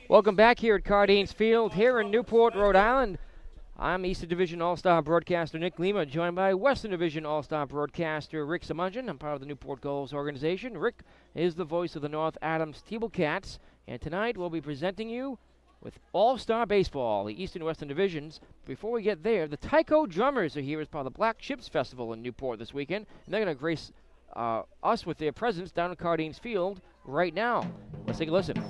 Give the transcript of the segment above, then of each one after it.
Welcome back here at Cardines Field here in Newport, Rhode Island. I'm Eastern Division All-Star broadcaster Nick Lima, joined by Western Division All-Star broadcaster Rick Samunjan. I'm part of the Newport Gulls organization. Rick is the voice of the North Adams Steeple Cats, and tonight we'll be presenting you with All-Star Baseball, the Eastern Western Divisions. Before we get there, the Tyco Drummers are here as part of the Black Chips Festival in Newport this weekend, and they're going to grace us with their presence down at Cardines Field right now. Let's take a listen.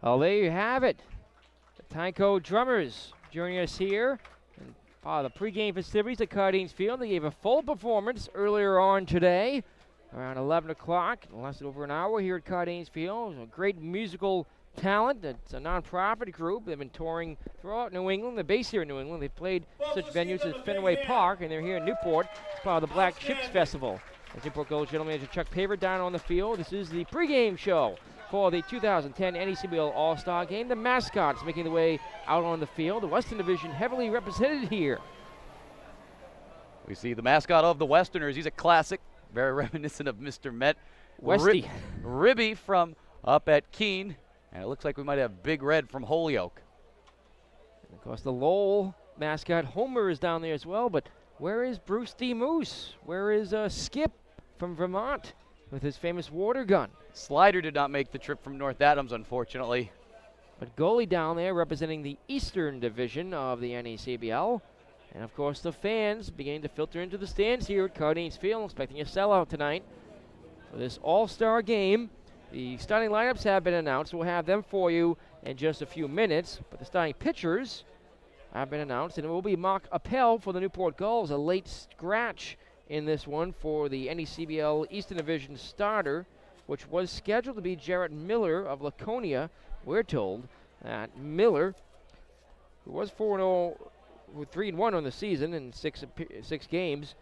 Well, there you have it. The Tyco Drummers joining us here. And part of the pregame festivities at Cardines Field. They gave a full performance earlier on today, around 11 o'clock. It lasted over an hour here at Cardines Field. A great musical talent. It's a non-profit group. They've been touring throughout New England. They're based here in New England. They've played such venues as Fenway Park, and they're here in Newport as part of the Black Chips Festival. As Newport Gulls General Manager Chuck Paver down on the field, this is the pregame show for the 2010 NECBL All-Star Game. The mascots making the way out on the field. The Western Division heavily represented here. We see the mascot of the Westerners. He's a classic, very reminiscent of Mr. Met. Westy. Ribby from up at Keene. And it looks like we might have Big Red from Holyoke. And of course, the Lowell mascot Homer is down there as well. But where is Bruce D. Moose? Where is Skip from Vermont with his famous water gun? Slider did not make the trip from North Adams, unfortunately. But goalie down there representing the Eastern Division of the NECBL. And of course, the fans beginning to filter into the stands here at Cardines Field, expecting a sellout tonight for this All-Star Game. The starting lineups have been announced. We'll have them for you in just a few minutes. But the starting pitchers have been announced, and it will be Mark Appel for the Newport Gulls, a late scratch in this one for the NECBL Eastern Division starter, which was scheduled to be Jarrett Miller of Laconia. We're told that Miller, who was 4-0, with 3-1 on the season in six games,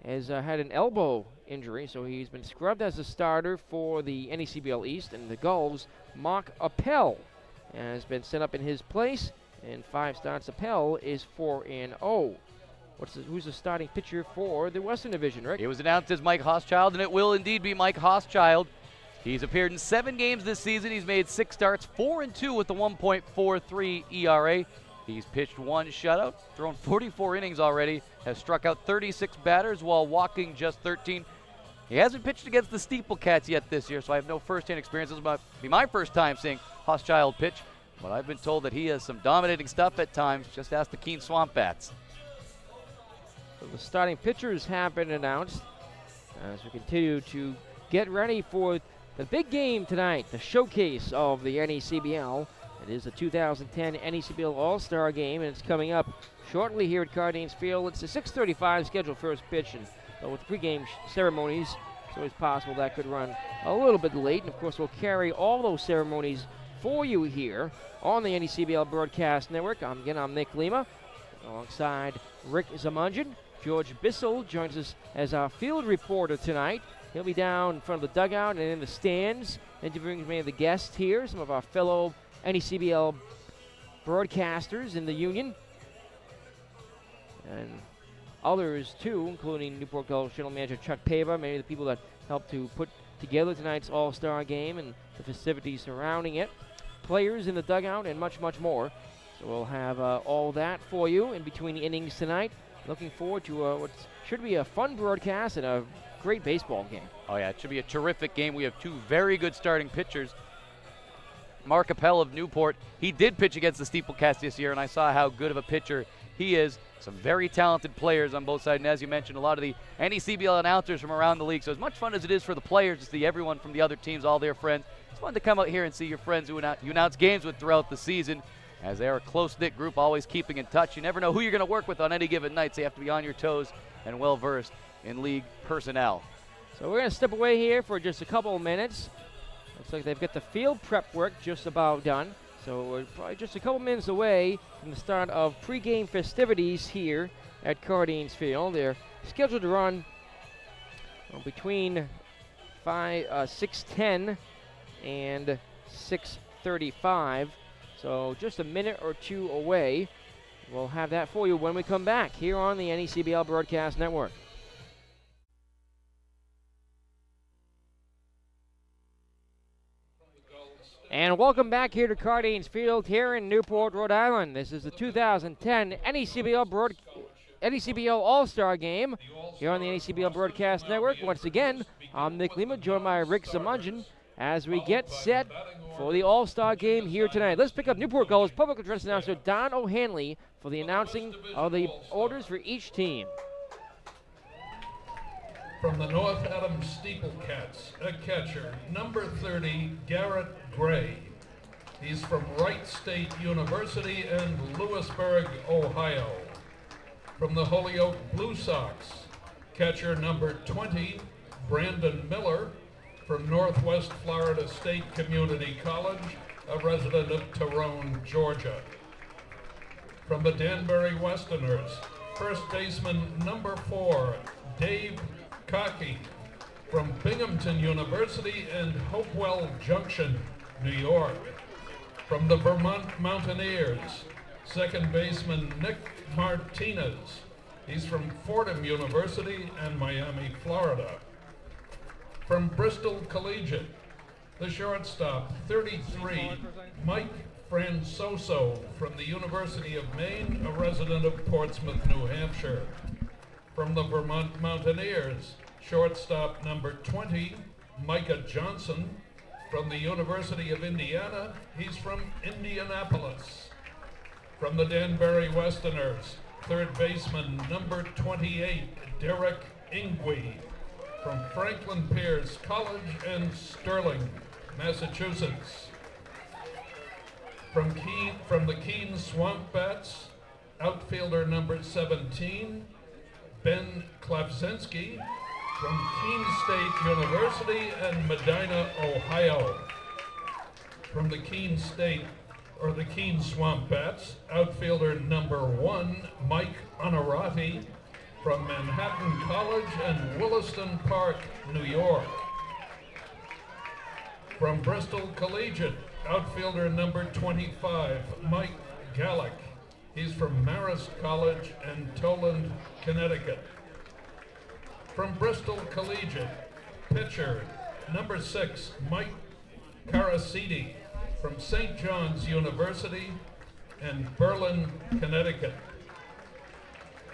has had an elbow injury, so he's been scrubbed as a starter for the NECBL East, and the Gulls. Mark Appel has been set up in his place, and 5 starts. Appel is 4-0. Who's the starting pitcher for the Western Division, Rick? It was announced as Mike Hoschild, and it will indeed be Mike Hoschild. He's appeared in 7 games this season. He's made 6 starts, 4-2 with a 1.43 ERA. He's pitched 1 shutout, thrown 44 innings already, has struck out 36 batters while walking just 13. He hasn't pitched against the Steeplecats yet this year, so I have no first-hand experience. This will be my first time seeing Hoschild pitch, but I've been told that he has some dominating stuff at times. Just ask the Keene Swamp Bats. So the starting pitchers have been announced as we continue to get ready for the big game tonight, the showcase of the NECBL. It is the 2010 NECBL All-Star Game, and it's coming up shortly here at Cardines Field. It's a 6:35 scheduled first pitch, and with pregame ceremonies, it's always possible that could run a little bit late. And of course, we'll carry all those ceremonies for you here on the NECBL Broadcast Network. I'm Nick Lima, alongside Rick Zamunjan. George Bissell joins us as our field reporter tonight. He'll be down in front of the dugout and in the stands, interviewing many of the guests here, some of our fellow NECBL broadcasters in the union, and others too, including Newport Gulls General Manager Chuck Paver, many of the people that helped to put together tonight's All-Star Game and the festivities surrounding it, players in the dugout, and much, much more. So we'll have all that for you in between the innings tonight. Looking forward to what should be a fun broadcast and a great baseball game. Oh yeah, it should be a terrific game. We have 2 very good starting pitchers. Mark Appel of Newport, he did pitch against the Steeplecats this year, and I saw how good of a pitcher he is. Some very talented players on both sides, and as you mentioned, a lot of the NECBL announcers from around the league. So as much fun as it is for the players to see everyone from the other teams, all their friends, it's fun to come out here and see your friends who you announce games with throughout the season, as they are a close-knit group, always keeping in touch. You never know who you're going to work with on any given night, so you have to be on your toes and well-versed in league personnel. So we're going to step away here for just a couple of minutes. Looks like they've got the field prep work just about done. So we're probably just a couple minutes away from the start of pregame festivities here at Cardines Field. They're scheduled to run between 6:10 and 6:35. So just a minute or 2 away. We'll have that for you when we come back here on the NECBL Broadcast Network. And welcome back here to Cardines Field here in Newport, Rhode Island. This is the 2010 NECBL All-Star Game here on the NECBL Broadcast Network. Once again, I'm Nick Lima, joined by Rick Zamunjan, as we get set for the All-Star Game here tonight. Let's pick up Newport Gulls public address announcer Don O'Hanley for the announcing of the orders for each team. From the North Adams Steeplecats, a catcher, number 30, Garrett Gray. He's from Wright State University in Lewisburg, Ohio. From the Holyoke Blue Sox, catcher number 20, Brandon Miller, from Northwest Florida State Community College, a resident of Tyrone, Georgia. From the Danbury Westerners, first baseman number 4, Dave Cockey, from Binghamton University and Hopewell Junction, New York. From the Vermont Mountaineers, second baseman Nick Martinez. He's from Fordham University and Miami, Florida. From Bristol Collegiate, the shortstop, 33, Mike Francoso, from the University of Maine, a resident of Portsmouth, New Hampshire. From the Vermont Mountaineers, shortstop number 20, Micah Johnson, from the University of Indiana. He's from Indianapolis. From the Danbury Westerners, third baseman number 28, Derek Ingwe, from Franklin Pierce College in Sterling, Massachusetts. From the Keene Swamp Bats, outfielder number 17, Ben Klavzinski, from Keene State University in Medina, Ohio. From the Keene Swamp Bats, outfielder number 1, Mike Onorati, from Manhattan College and Williston Park, New York. From Bristol Collegiate, outfielder number 25, Mike Gallick. He's from Marist College and Toland, Connecticut. From Bristol Collegiate, pitcher number 6, Mike Carasidi, from St. John's University and Berlin, Connecticut.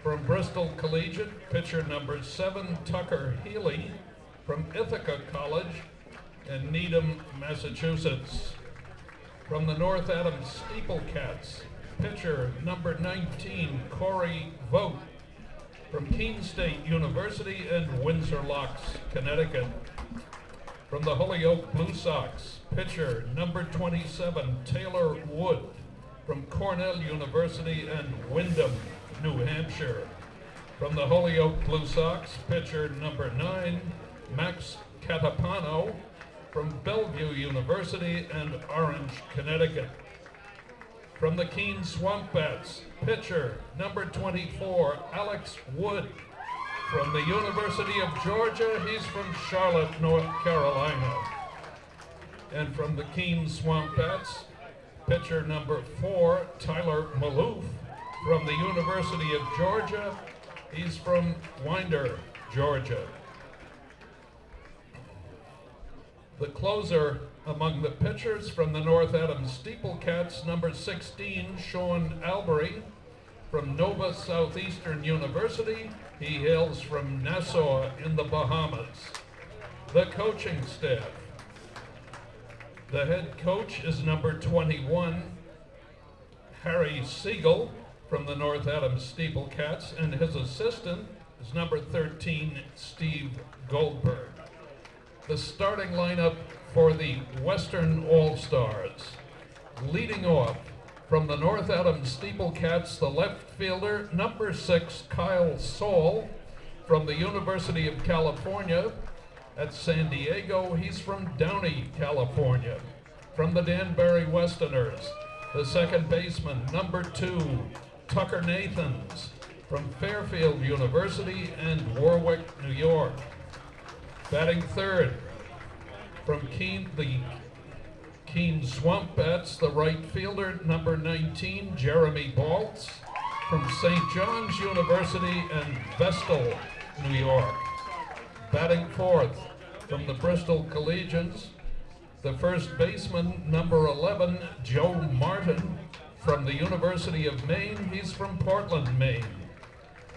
From Bristol Collegiate, pitcher number 7, Tucker Healy, from Ithaca College in Needham, Massachusetts. From the North Adams Steeplecats, pitcher number 19, Corey Vogt, from Keene State University in Windsor Locks, Connecticut. From the Holyoke Blue Sox, pitcher number 27, Taylor Wood, from Cornell University in Windham, New Hampshire. From the Holyoke Blue Sox, pitcher number 9, Max Catapano, from Bellevue University and Orange, Connecticut. From the Keene Swamp Bats, pitcher number 24, Alex Wood, from the University of Georgia. He's from Charlotte, North Carolina. And from the Keene Swamp Bats, pitcher number 4, Tyler Maloof, from the University of Georgia. He's from Winder, Georgia. The closer among the pitchers, from the North Adams Steeplecats, number 16, Sean Albury, from Nova Southeastern University. He hails from Nassau in the Bahamas. The coaching staff. The head coach is number 21, Harry Siegel, from the North Adams Steeplecats, and his assistant is number 13, Steve Goldberg. The starting lineup for the Western All-Stars. Leading off, from the North Adams Steeplecats, the left fielder, number 6, Kyle Saul, from the University of California at San Diego. He's from Downey, California. From the Danbury Westerners, the second baseman, number 2, Tucker Nathans, from Fairfield University and Warwick, New York. Batting third, from the Keene Swamp Bats, the right fielder, number 19, Jeremy Baltz, from St. John's University and Vestal, New York. Batting fourth, from the Bristol Collegians, the first baseman, number 11, Joe Martin, from the University of Maine. He's from Portland, Maine.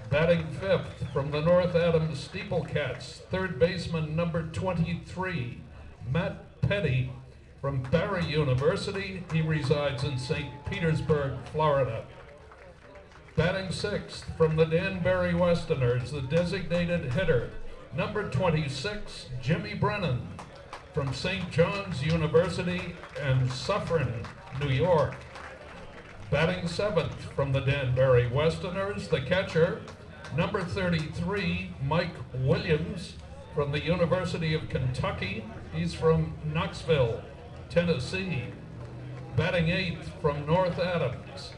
Batting fifth, from the North Adams Steeplecats, third baseman number 23, Matt Petty, from Barry University. He resides in St. Petersburg, Florida. Batting sixth, from the Danbury Westerners, the designated hitter, number 26, Jimmy Brennan, from St. John's University and Suffern, New York. Batting seventh from the Danbury Westerners, the catcher, number 33, Mike Williams from the University of Kentucky. He's from Knoxville, Tennessee. Batting eighth from North Adams,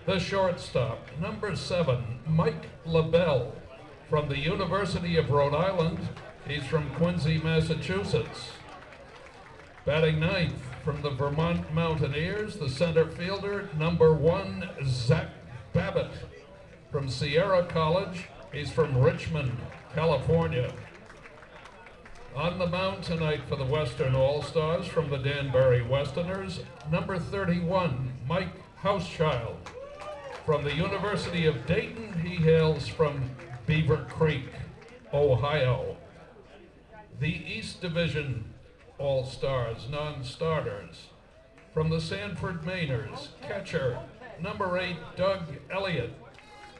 the shortstop, number 7, Mike LaBelle from the University of Rhode Island. He's from Quincy, Massachusetts. Batting ninth from the Vermont Mountaineers, the center fielder, number 1, Zach Babbitt from Sierra College. He's from Richmond, California. On the mound tonight for the Western All-Stars from the Danbury Westerners, number 31, Mike Housechild. From the University of Dayton, he hails from Beaver Creek, Ohio. The East Division All-Stars, non-starters. From the Sanford Mainers, catcher, number 8, Doug Elliott.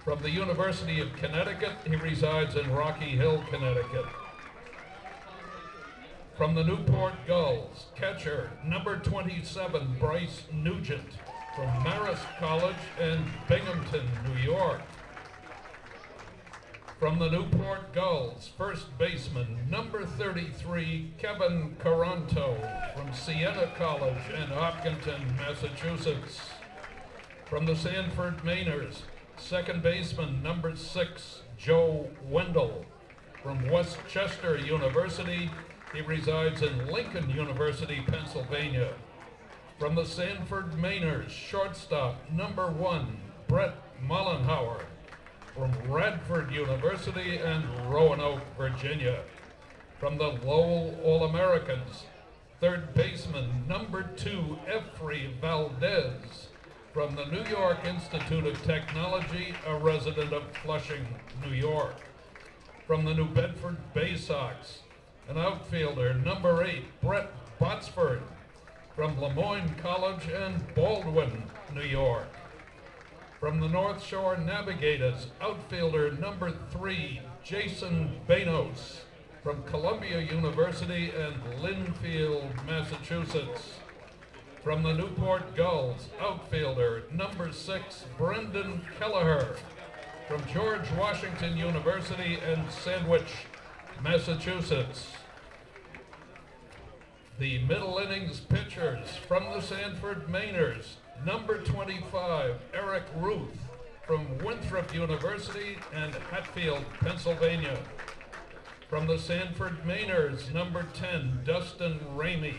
From the University of Connecticut, he resides in Rocky Hill, Connecticut. From the Newport Gulls, catcher, number 27, Bryce Nugent. From Marist College in Binghamton, New York. From the Newport Gulls, first baseman, number 33, Kevin Caranto. From Siena College in Hopkinton, Massachusetts. From the Sanford Mainers, second baseman, number 6, Joe Wendell. From Westchester University, he resides in Lincoln University, Pennsylvania. From the Sanford Mainers, shortstop, number 1, Brett Mollenhauer. From Radford University and Roanoke, Virginia. From the Lowell All-Americans, third baseman, number 2, Efrey Valdez. From the New York Institute of Technology, a resident of Flushing, New York. From the New Bedford Bay Sox, an outfielder, number 8, Brett Botsford. From Lemoyne College and Baldwin, New York. From the North Shore Navigators, outfielder number 3, Jason Banos. From Columbia University and Linfield, Massachusetts. From the Newport Gulls, outfielder number 6, Brendan Kelleher. From George Washington University and Sandwich, Massachusetts. The middle innings pitchers from the Sanford Mainers, number 25, Eric Ruth from Winthrop University and Hatfield, Pennsylvania. From the Sanford Mainers, number 10, Dustin Ramey.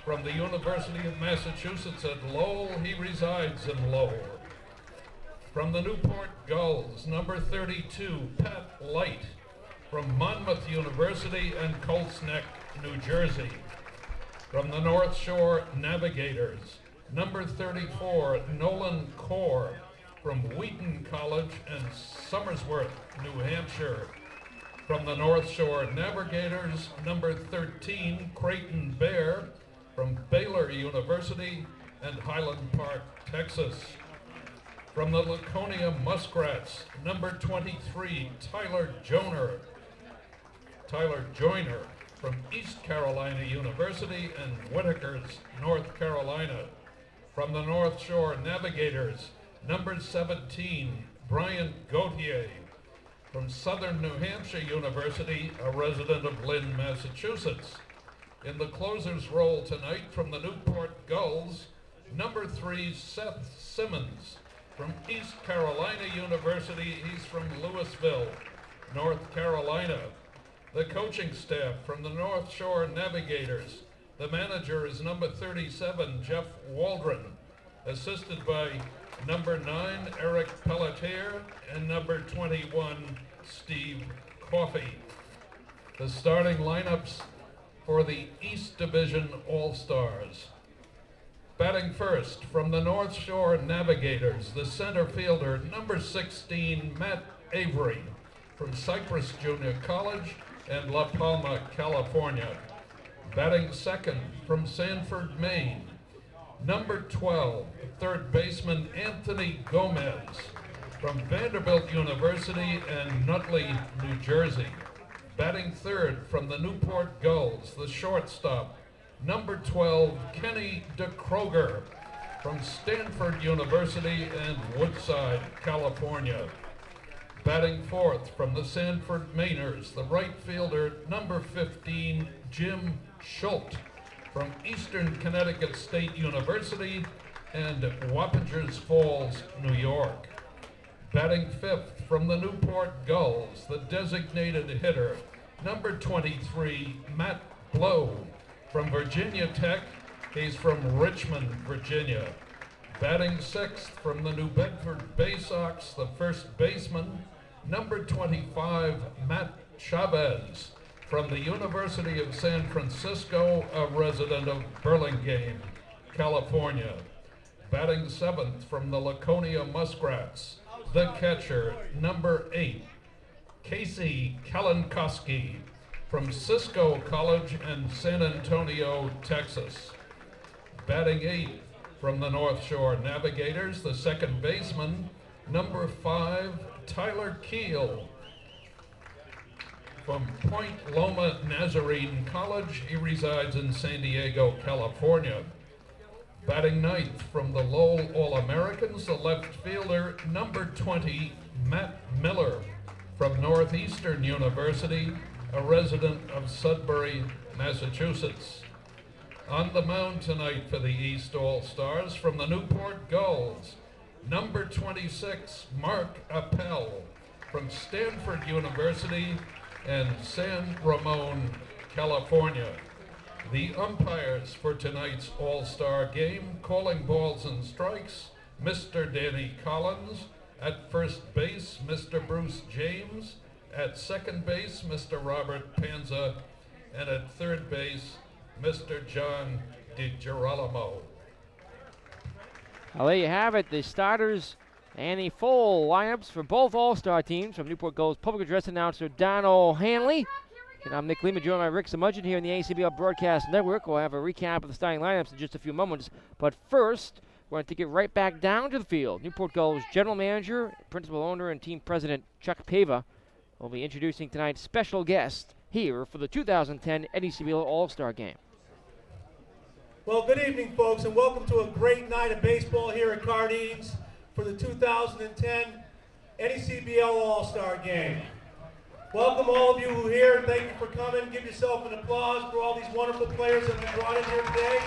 From the University of Massachusetts at Lowell, he resides in Lowell. From the Newport Gulls, number 32, Pat Light. From Monmouth University and Colts Neck, New Jersey. From the North Shore Navigators, number 34, Nolan Core. From Wheaton College and Somersworth, New Hampshire. From the North Shore Navigators, number 13, Creighton Bear. From Baylor University and Highland Park, Texas. From the Laconia Muskrats, number 23, Tyler Joyner. From East Carolina University and Whitakers, North Carolina. From the North Shore Navigators, number 17, Brian Gauthier. From Southern New Hampshire University, a resident of Lynn, Massachusetts. In the closer's role tonight from the Newport Gulls, number 3, Seth Simmons. From East Carolina University, he's from Louisville, North Carolina. The coaching staff from the North Shore Navigators. The manager is number 37, Jeff Waldron, assisted by number 9, Eric Pelletier, and number 21, Steve Coffey. The starting lineups for the East Division All-Stars. Batting first from the North Shore Navigators, the center fielder, number 16, Matt Avery, from Cypress Junior College and La Palma, California. Batting second from Sanford, Maine, number 12, third baseman Anthony Gomez, from Vanderbilt University and Nutley, New Jersey. Batting third from the Newport Gulls, the shortstop, number 12, Kenny DeKroger from Stanford University and Woodside, California. Batting fourth from the Sanford Mainers, the right fielder, number 15, Jim Schultz from Eastern Connecticut State University and Wappingers Falls, New York. Batting fifth from the Newport Gulls, the designated hitter, number 23, Matt Blow from Virginia Tech. He's from Richmond, Virginia. Batting sixth from the New Bedford Bay Sox, the first baseman, number 25, Matt Chavez from the University of San Francisco, a resident of Burlingame, California. Batting seventh from the Laconia Muskrats, the catcher, number 8, Casey Kalankowski from Cisco College and San Antonio, Texas. Batting eighth from the North Shore Navigators, the second baseman, number 5, Tyler Keel from Point Loma Nazarene College. He resides in San Diego, California. Batting ninth from the Lowell All-Americans, the left fielder, number 20, Matt Miller from Northeastern University, a resident of Sudbury, Massachusetts. On the mound tonight for the East All-Stars from the Newport Gulls, number 26, Mark Appel from Stanford University and San Ramon, California. The umpires for tonight's All-Star game, calling balls and strikes, Mr. Danny Collins. At first base, Mr. Bruce James. At second base, Mr. Robert Panza. And at third base, Mr. John DiGirolamo. Well, there you have it, the starters and the full lineups for both All-Star teams. From Newport Gulls public address announcer Don O'Hanley. And I'm Nick Lima, joined by Rick Simudgeon here in the NECBL Broadcast Network. We'll have a recap of the starting lineups in just a few moments. But first, we're going to take it right back down to the field. Newport Gulls general manager, principal owner, and team president Chuck Pava will be introducing tonight's special guest here for the 2010 NECBL All-Star Game. Well, good evening, folks, and welcome to a great night of baseball here at Cardines for the 2010 NECBL All-Star Game. Welcome all of you who are here, and thank you for coming. Give yourself an applause for all these wonderful players that we brought in here today.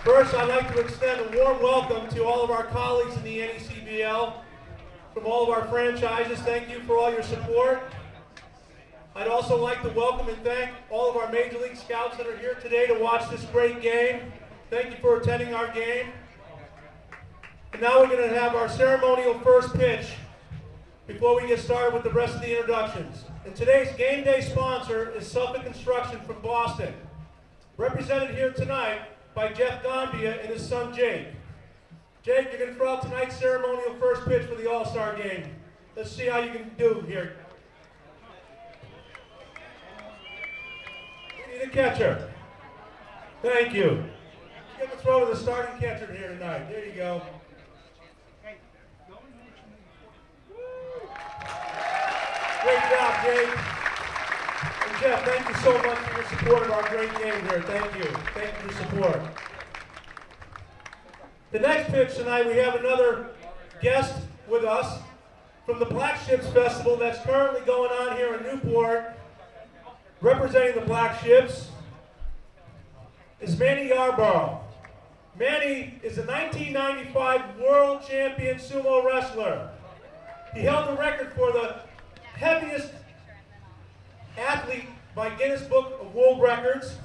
First, I'd like to extend a warm welcome to all of our colleagues in the NECBL. From all of our franchises, thank you for all your support. I'd also like to welcome and thank all of our Major League Scouts that are here today to watch this great game. Thank you for attending our game. And now we're going to have our ceremonial first pitch before we get started with the rest of the introductions. And today's game day sponsor is Suffolk Construction from Boston, represented here tonight by Jeff Gambia and his son Jake. Jake, you're going to throw out tonight's ceremonial first pitch for the All-Star game. Let's see how you can do here. We need a catcher. Thank you. You get to throw to the starting catcher here tonight. There you go. Great job, Jake. And Jeff, thank you so much for your support of our great game here. Thank you. Thank you for your support. The next pitch tonight, we have another guest with us from the Black Ships Festival that's currently going on here in Newport. Representing the Black Ships is Manny Yarborough. Manny is a 1995 world champion sumo wrestler. He held the record for the heaviest athlete by Guinness Book of World Records.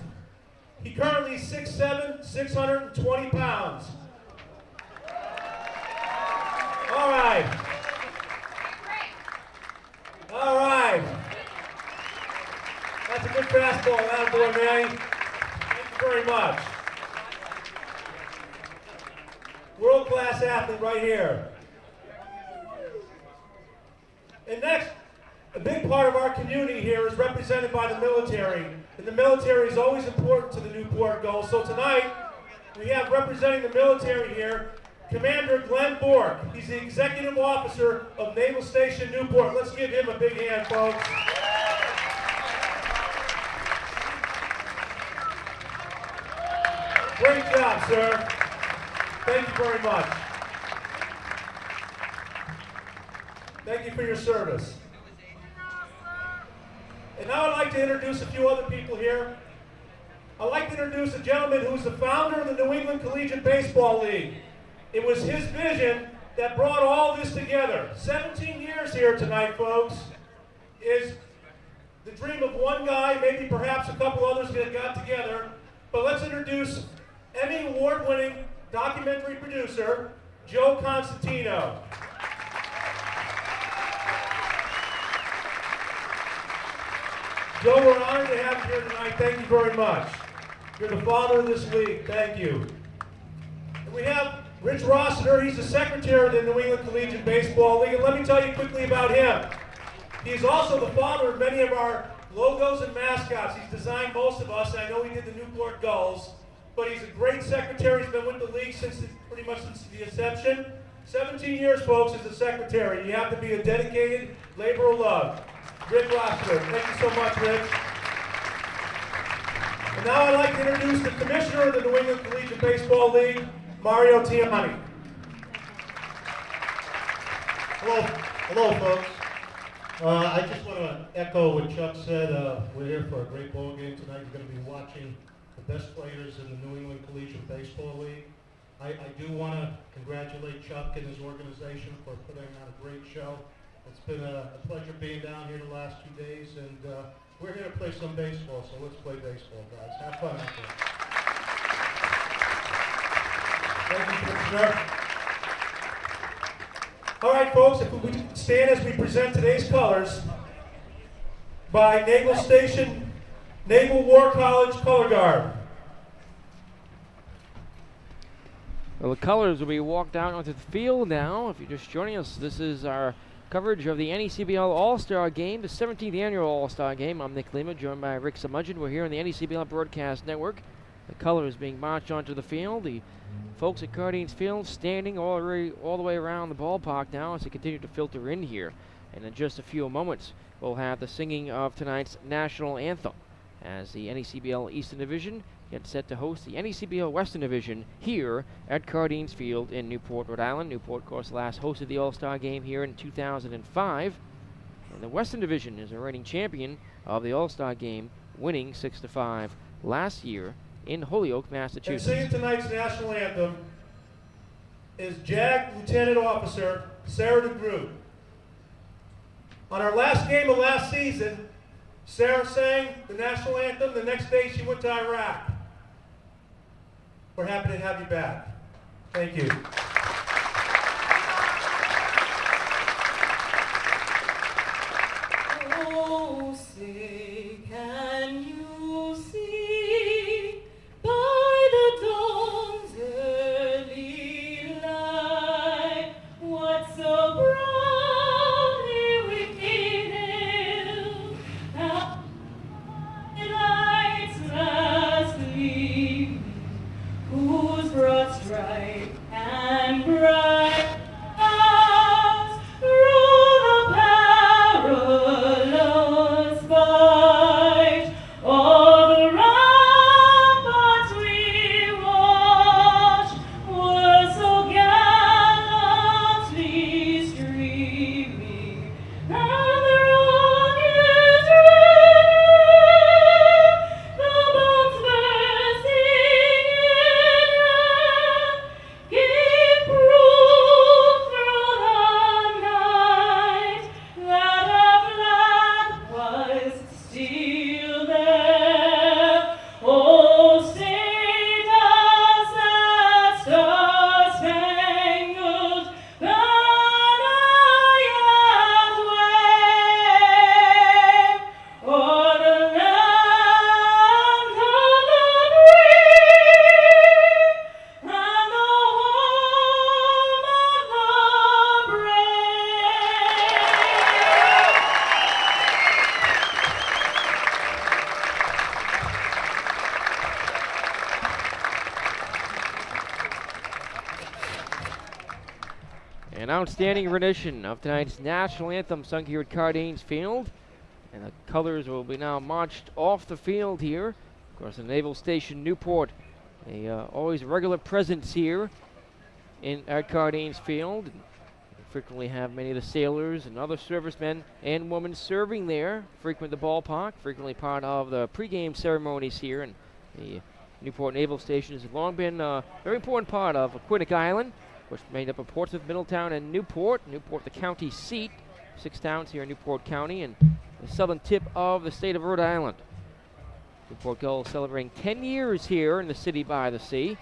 He currently is 6'7", 620 pounds. All right. All right. That's a good fastball, attaboy, Manny. Thank you very much. World-class athlete right here. And next, a big part of our community here is represented by the military. And the military is always important to the Newport Gulls. So tonight, we have representing the military here, Commander Glenn Bork. He's the Executive Officer of Naval Station Newport. Let's give him a big hand, folks. Great job, sir. Thank you very much. Thank you for your service. And now I'd like to introduce a few other people here. I'd like to introduce a gentleman who's the founder of the New England Collegiate Baseball League. It was his vision that brought all this together. 17 years here tonight, folks, is the dream of one guy, maybe perhaps a couple others that got together. But let's introduce Emmy Award-winning documentary producer, Joe Constantino. Joe, we're honored to have you here tonight. Thank you very much. You're the father of this league. Thank you. And we have Rich Rossiter. He's the secretary of the New England Collegiate Baseball League. And let me tell you quickly about him. He's also the father of many of our logos and mascots. He's designed most of us. I know he did the Newport Gulls. But he's a great secretary. He's been with the league pretty much since the inception. 17 years, folks, as a secretary. You have to be a dedicated labor of love. Rick Rossiter. Thank you so much, Rich. And now I'd like to introduce the commissioner of the New England Collegiate Baseball League, Mario Tiamani. Hello, folks. I just want to echo what Chuck said. We're here for a great ball game tonight. You're going to be watching the best players in the New England Collegiate Baseball League. I do want to congratulate Chuck and his organization for putting on a great show. It's been a pleasure being down here the last 2 days, and we're here to play some baseball, so let's play baseball, guys. Have fun out there. Thank you, Commissioner. All right, folks, if we stand as we present today's colors by Naval Station, Naval War College Color Guard. Well, the colors will be walked out onto the field now. If you're just joining us, this is our coverage of the NECBL All-Star Game, the 17th annual All-Star Game. I'm Nick Lima, joined by Rick Samudjian. We're here on the NECBL Broadcast Network. The colors being marched onto the field. The folks at Cardines Field standing all the way around the ballpark now as they continue to filter in here. And in just a few moments, we'll have the singing of tonight's national anthem as the NECBL Eastern Division gets set to host the NECBL Western Division here at Cardines Field in Newport, Rhode Island. Newport, of course, last hosted the All-Star Game here in 2005. And the Western Division is a reigning champion of the All-Star Game, winning 6-5 last year in Holyoke, And Massachusetts. singing tonight's national anthem is JAG Lieutenant Officer Sarah DeGroot. On our last game of last season, Sarah sang the national anthem. The next day she went to Iraq. We're happy to have you back. Thank you. Oh, say, can you see by the dawn's early light what so proudly we hailed, how lights last gleaming, whose broad stripe and bright stars through the perilous fight. All the ramparts we watched were so gallantly streaming, and the rockets ringing, the bombs bursting in air, An outstanding rendition of tonight's national anthem sung here at Cardines Field. And the colors will be now marched off the field here. Of course, the Naval Station Newport, always regular presence here at Cardines Field. And frequently have many of the sailors and other servicemen and women serving there frequent the ballpark, frequently part of the pregame ceremonies here. And the Newport Naval Station has long been a very important part of Quinnipiac Island, which is made up of Portsmouth, Middletown, and Newport. Newport, the county seat, 6 towns here in Newport County, and the southern tip of the state of Rhode Island. Newport Gulls celebrating 10 years here in the city by the sea.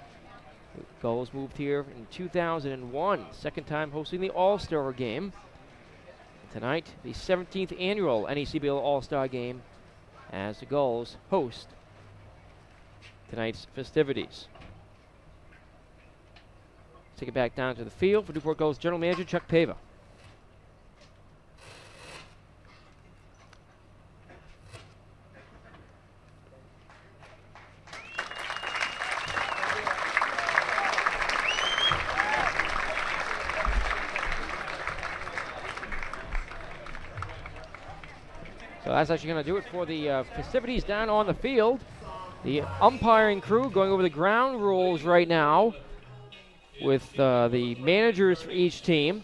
The Gulls moved here in 2001, second time hosting the All-Star Game. And tonight, the 17th annual NECBL All-Star Game as the Gulls host tonight's festivities. Take it back down to the field for Newport Gulls General Manager Chuck Pava. So that's actually going to do it for the festivities down on the field. The umpiring crew going over the ground rules right now with the managers for each team.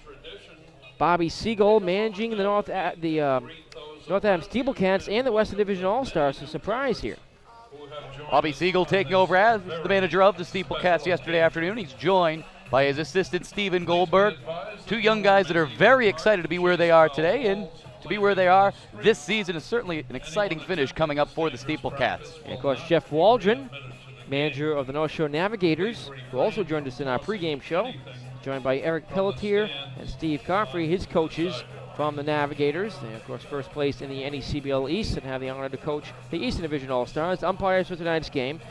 Bobby Siegel managing the North Adams Steeplecats and the Western Division All-Stars. A surprise here. Bobby Siegel taking over as the manager of the Steeplecats yesterday afternoon. He's joined by his assistant, Stephen Goldberg. 2 young guys that are very excited to be where they are today, and to be where they are this season is certainly an exciting finish coming up for the Steeplecats. And of course, Jeff Waldron, manager of the North Shore Navigators, who also joined us in our pregame show, joined by Eric Pelletier and Steve Coffrey, his coaches from the Navigators. They, of course, first place in the NECBL East and have the honor to coach the Eastern Division All-Stars. Umpires for tonight's game,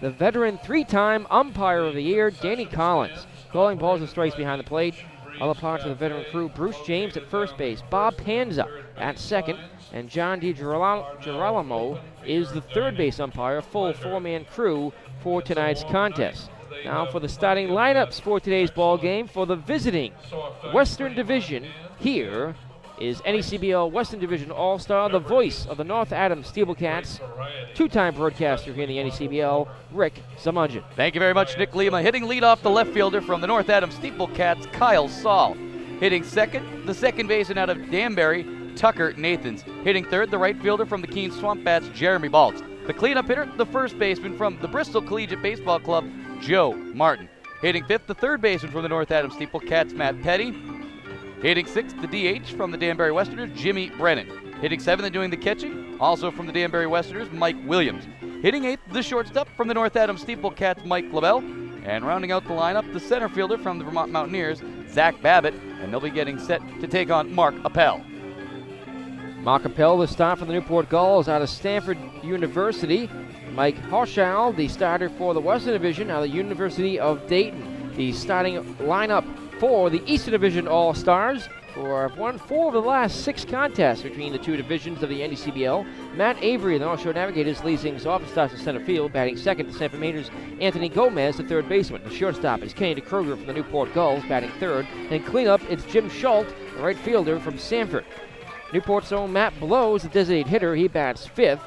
the veteran 3-time umpire of the year, Danny Collins, calling balls and strikes behind the plate. Other parts of the veteran crew, Bruce James at first base, Bob Panza at second, and John DiGirolamo is the third base umpire, full 4-man crew for tonight's contest. Now for the starting lineups for today's ball game for the visiting Western Division, here is NECBL Western Division All-Star, the voice of the North Adams Steeplecats, 2-time broadcaster here in the NECBL, Rick Zamudgeon. Thank you very much, Nick Lima. Hitting lead off the left fielder from the North Adams Steeplecats, Kyle Saul. Hitting second, the second baseman out of Danbury, Tucker Nathans. Hitting third, the right fielder from the Keene Swamp Bats, Jeremy Baltz. The cleanup hitter, the first baseman from the Bristol Collegiate Baseball Club, Joe Martin. Hitting fifth, the third baseman from the North Adams Steeplecats, Matt Petty. Hitting sixth, the DH from the Danbury Westerners, Jimmy Brennan. Hitting seventh and doing the catching, also from the Danbury Westerners, Mike Williams. Hitting eighth, the shortstop from the North Adams Steeplecats, Mike LaBelle. And rounding out the lineup, the center fielder from the Vermont Mountaineers, Zach Babbitt. And they'll be getting set to take on Mark Appel. Mark Appel, the start for the Newport Gulls out of Stanford University. Mike Hochschild, the starter for the Western Division out of the University of Dayton. The starting lineup for the Eastern Division All-Stars, who have won 4 of the last 6 contests between the 2 divisions of the NECBL. Matt Avery of the North Shore Navigators leads things off and starts in center field, batting second. The Sanford Majors, Anthony Gomez, the third baseman. The shortstop is Kenny DeKruger from the Newport Gulls, batting third. And cleanup, it's Jim Schultz, the right fielder from Sanford. Newport's own Matt Blow is the designated hitter. He bats fifth.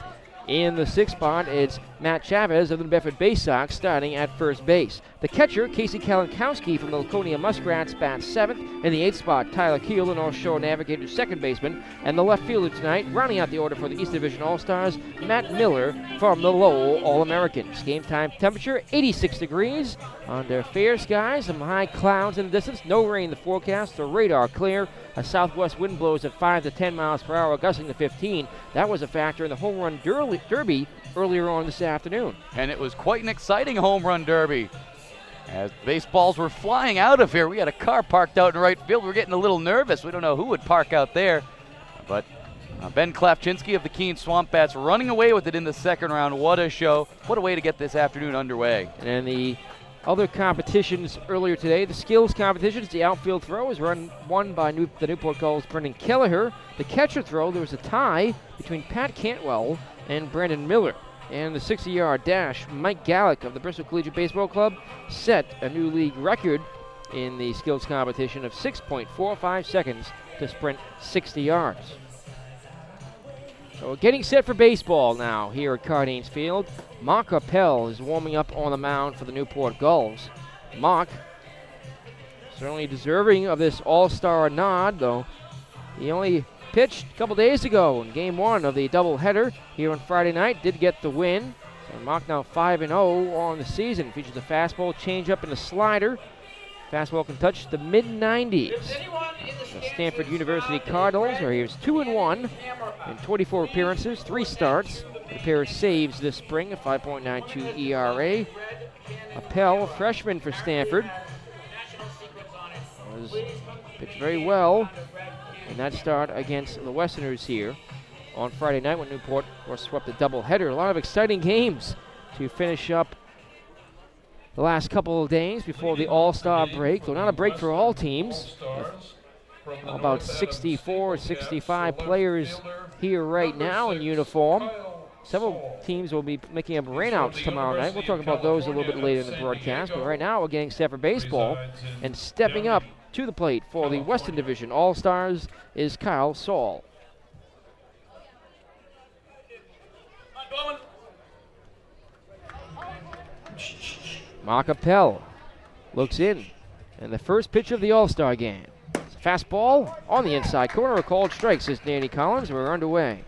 In the 6th spot, it's Matt Chavez of the New Bedford Bay Sox starting at first base. The catcher, Casey Kalankowski from the Laconia Muskrats, bats 7th. In the 8th spot, Tyler Keel, the North Shore Navigators' second baseman. And the left fielder tonight, rounding out the order for the East Division All-Stars, Matt Miller from the Lowell All-Americans. Game time temperature, 86 degrees. Under fair skies, some high clouds in the distance. No rain in the forecast. The radar clear. A southwest wind blows at 5 to 10 miles per hour, gusting to 15. That was a factor in the home run derby earlier on this afternoon. And it was quite an exciting home run derby. As baseballs were flying out of here, we had a car parked out in right field. We were getting a little nervous. We don't know who would park out there. But Ben Klafczynski of the Keene Swamp Bats running away with it in the second round. What a show. What a way to get this afternoon underway. And then the other competitions earlier today, the skills competitions, the outfield throw was won by the Newport Gulls' Brendan Kelleher. The catcher throw, there was a tie between Pat Cantwell and Brandon Miller. And the 60-yard dash, Mike Gallick of the Bristol Collegiate Baseball Club set a new league record in the skills competition of 6.45 seconds to sprint 60 yards. So we're getting set for baseball now here at Cardines Field. Mark Appel is warming up on the mound for the Newport Gulls. Mark, certainly deserving of this all-star nod, though he only pitched a couple days ago in Game 1 of the doubleheader here on Friday night. Did get the win. So Mark now 5-0 on the season. Features a fastball, changeup, and a slider. Fastball can touch the mid-90s. The Stanford University Cardinals are here 2-1 in 24 appearances, 3 starts, and a pair of saves this spring, a 5.92 ERA. Appel, a freshman for Stanford, was pitched very well in that start against the Westerners here on Friday night when Newport was swept a doubleheader. A lot of exciting games to finish up the last couple of days before the All-Star break, though not a break for all teams. About 64, 65 players here right now in uniform. Several teams will be making up rainouts tomorrow night. We'll talk about those a little bit later in the broadcast, but right now we're getting set for baseball, and stepping up to the plate for the Western Division All-Stars is Kyle Saul. Mark Appel looks in, and the first pitch of the All-Star game. It's a fastball on the inside corner, a called strike, says Danny Collins. We're underway.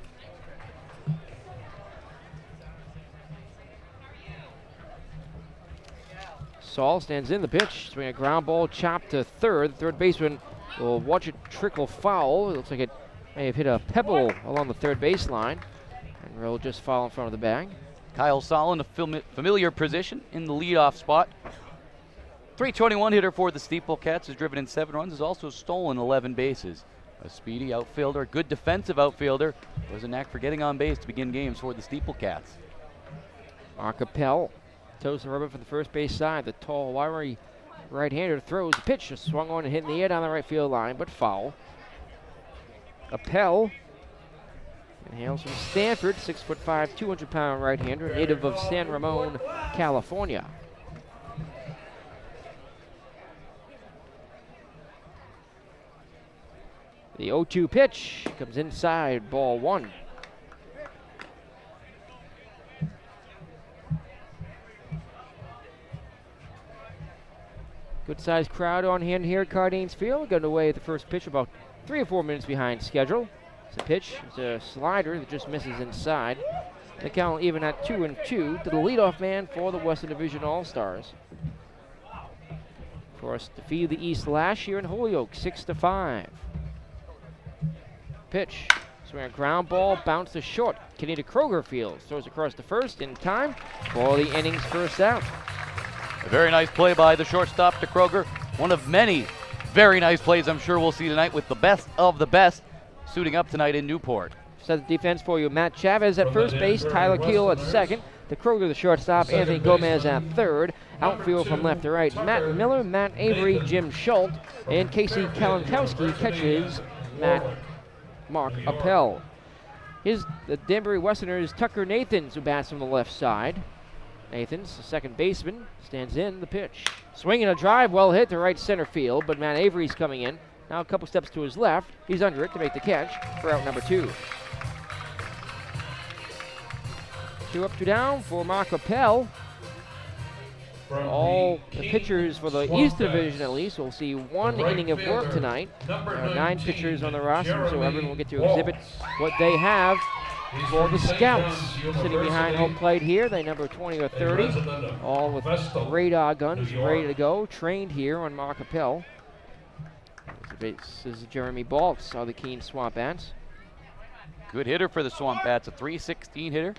Saul stands in the pitch, swing a ground ball, chopped to third. The third baseman will watch it trickle foul. It looks like it may have hit a pebble along the third baseline, and will just foul in front of the bag. Kyle Saul in a familiar position in the leadoff spot. 321 hitter for the Steeplecats, has driven in 7 runs, has also stolen 11 bases. A speedy outfielder, a good defensive outfielder, was a knack for getting on base to begin games for the Steeplecats. Mark Appel toes the rubber for the first base side. The tall, wiry right-hander throws the pitch, just swung on and hit in the air down the right field line, but foul. Appel hails from Stanford, 6'5", 200-pound right-hander, native of San Ramon, California. The 0-2 pitch comes inside, ball 1. Good-sized crowd on hand here at Cardines Field. Got away at the first pitch, about 3 or 4 minutes behind schedule. It's a pitch. It's a slider that just misses inside. The count even at 2-2 to the leadoff man for the Western Division All-Stars. For us to feed the East Lash here in Holyoke, 6-5. Pitch. Swing a ground ball, bounce to short. Kenita Kroger fields. Throws across the first in time for the inning's first out. A very nice play by the shortstop to Kroger. One of many very nice plays I'm sure we'll see tonight with the best of the best suiting up tonight in Newport. Set the defense for you. Matt Chavez at first base, Tyler Keel at second, to Kroger the shortstop, Anthony Gomez at third. Outfield from left to right, Matt Miller, Matt Avery, Jim Schultz, and Casey Kalankowski catches Mark Appel. Here's the Danbury Westerners' Tucker Nathans, who bats from the left side. Nathans, the second baseman, stands in the pitch. Swinging a drive, well hit to right center field, but Matt Avery's coming in. Now a couple steps to his left. He's under it to make the catch for out number 2. 2 up, 2 down for Mark Appel. All the pitchers for the East Division, at least, will see 1 inning of work tonight. There are 9 pitchers on the roster, so everyone will get to exhibit what they have for the Scouts. Sitting behind home plate here, they number 20 or 30, all with radar guns ready to go, trained here on Mark Appel. This is Jeremy Baltz, of the Keene Swamp Bats. Good hitter for the Swamp Bats, a .316 hitter.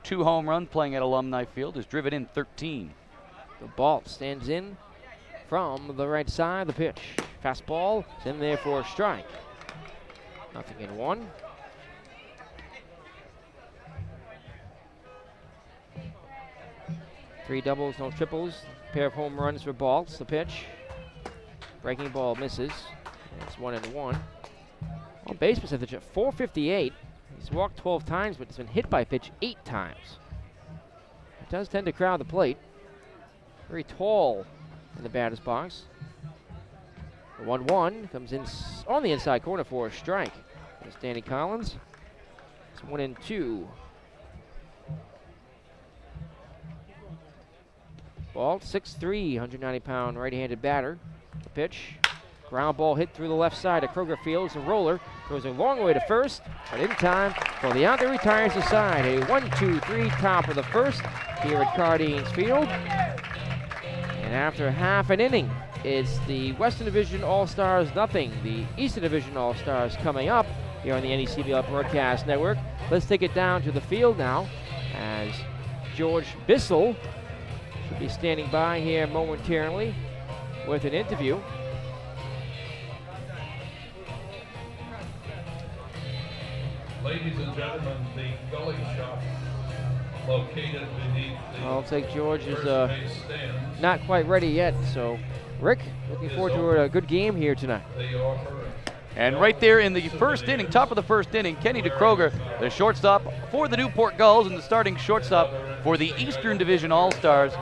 2 home runs playing at Alumni Field, has driven in 13. The Baltz stands in from the right side. The pitch. Fastball is in there for a strike. Nothing in 1. Three doubles, no triples. Pair of home runs for Baltz. The pitch. Breaking ball misses. It's 1-1. On base percentage at .458. He's walked 12 times, but he's been hit by pitch 8 times. He does tend to crowd the plate. Very tall in the batter's box. The 1-1 comes in on the inside corner for a strike. It's Danny Collins. It's 1-2. Ball 6'3", 190-pound right-handed batter. The pitch. Ground ball hit through the left side of Kroger Fields. The roller goes a long way to first, but in time for the out that retires the side. A 1-2-3 top of the first here at Cardines Field. And after half an inning, it's the Western Division All-Stars nothing. The Eastern Division All-Stars coming up here on the NECBL Broadcast Network. Let's take it down to the field now as George Bissell should be standing by here momentarily with an interview. Ladies and gentlemen, the gully shop located beneath the I'll take George is first base stand. not quite ready yet, so Rick, looking forward to a good game here tonight. They offer And right there in the first inning, top of the first inning, Kenny DeKroger, the shortstop for the Newport Gulls and the starting shortstop for the Eastern Division All-Stars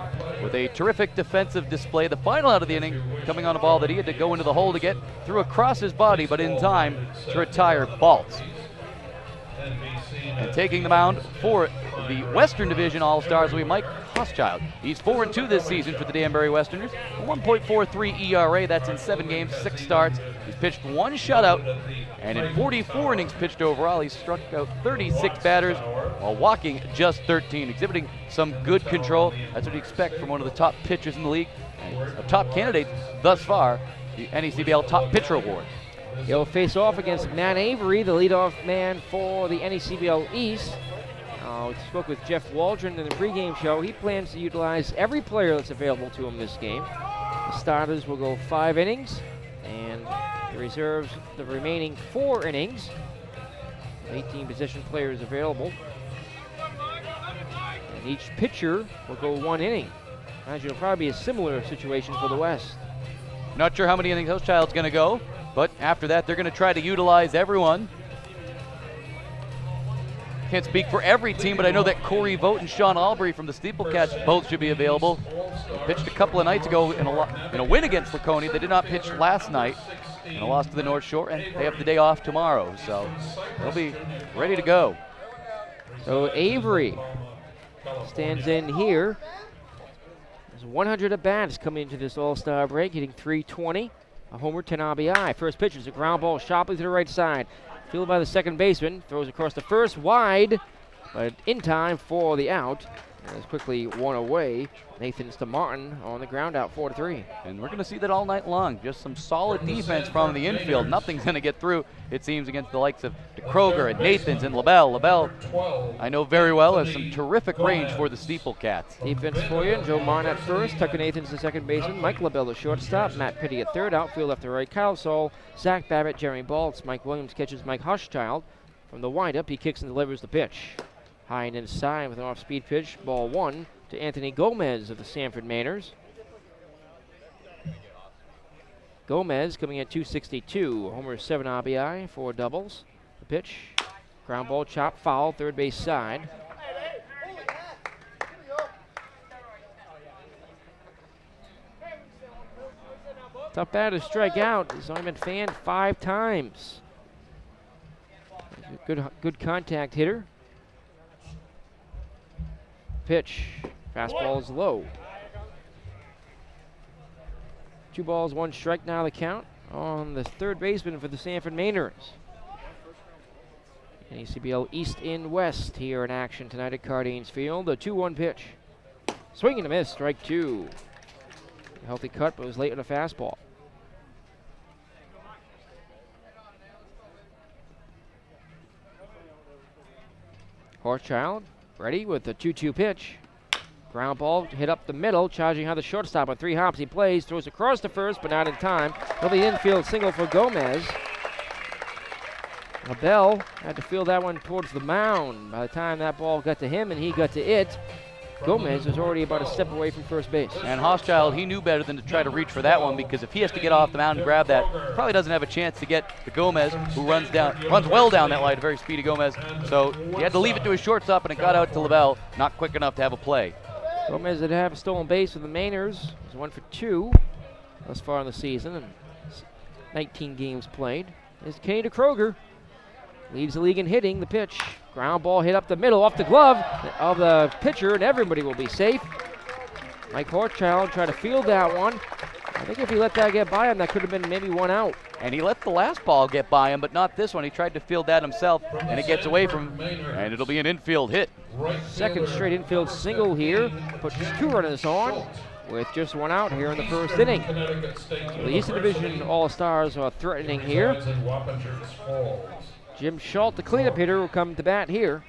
with a terrific defensive display. The final out of the inning coming on a ball that he had to go into the hole to get through across his body, but in time to retire Baltz. And taking the mound for the Western Division All-Stars will be Mike Hochschild. He's 4-2 this season for the Danbury Westerners. A 1.43 ERA, that's in 7 games, 6 starts. He's pitched 1 shutout, and in 44 innings pitched overall, he's struck out 36 batters while walking just 13, exhibiting some good control. That's what you expect from one of the top pitchers in the league, and a top candidate thus far, the NECBL Top Pitcher Award. He'll face off against Matt Avery, the leadoff man for the NECBL East. We spoke with Jeff Waldron in the pregame show. He plans to utilize every player that's available to him this game. The starters will go 5 innings, and the reserves the remaining 4 innings. 18 position players available. And each pitcher will go 1 inning. I imagine it'll probably be a similar situation for the West. Not sure how many innings Hochschild's going to go, but after that, they're going to try to utilize everyone. Can't speak for every team, but I know that Corey Vogt and Sean Albury from the Steeplecats both should be available. They pitched a couple of nights ago in a win against Laconia. They did not pitch last night in a loss to the North Shore, and they have the day off tomorrow, so they'll be ready to go. So Avery stands in here. There's 100 at-bats coming into this All-Star break, hitting .320. A homer, 10 RBI. First pitch is a ground ball sharply to the right side. Fielded by the second baseman. Throws across the first, wide, but in time for the out. And it's quickly one away. Nathan's to Martin on the ground out, 4-3. And we're going to see that all night long. Just some solid defense from the infield. Nothing's going to get through, it seems, against the likes of DeKroger and Nathans and LaBelle. LaBelle, I know very well, has some terrific range for the Steeplecats. Defense for you. Joe Martin at first. Tucker Nathans the second baseman. Mike LaBelle the shortstop. Matt Pitty at third. Outfield left to right. Kyle Saul, Zach Babbitt, Jeremy Baltz. Mike Williams catches Mike Hochschild. From the windup, he kicks and delivers the pitch. High and inside with an off-speed pitch. Ball 1 to Anthony Gomez of the Sanford Mainers. Gomez coming at .262. Homer, 7 RBI, 4 doubles. The pitch. Ground ball, chop, foul, third base side. Tough batter to strike out. He's only been fanned 5 times. Good contact hitter. Pitch. Fastball is low. 2 balls, 1 strike now the count on the third baseman for the Sanford Mainers. NECBL East and West here in action tonight at Cardines Field. A 2-1 pitch. Swing and a miss, strike 2. A healthy cut, but was late on a fastball. Hochschild ready with the 2-2 pitch. Ground ball hit up the middle, charging out the shortstop on 3 hops. He plays, throws across the first, but not in time. Well, the infield single for Gomez. LaBelle had to field that one towards the mound. By the time that ball got to him and he got to it, Gomez was already about a step away from first base. And Hochschild, he knew better than to try to reach for that one, because if he has to get off the mound and grab that, probably doesn't have a chance to get the Gomez, who runs well down that line, a very speedy Gomez. So he had to leave it to his shortstop, and it got out to LaBelle, not quick enough to have a play. Gomez did have a stolen base with the Mainers. He's 1 for 2 thus far in the season. And 19 games played, is Kane Kroger. Leads the league in hitting. The pitch. Ground ball hit up the middle off the glove of the pitcher, and everybody will be safe. Mike Hochschild tried to field that one. I think if he let that get by him, that could have been maybe one out. And he let the last ball get by him, but not this one. He tried to field that himself, and it gets away from him, and it'll be an infield hit. Second straight infield single here. Puts 2 runners on with just 1 out here in the first inning. The Eastern Division All-Stars are threatening here. Jim Schultz, the cleanup hitter, will come to bat here.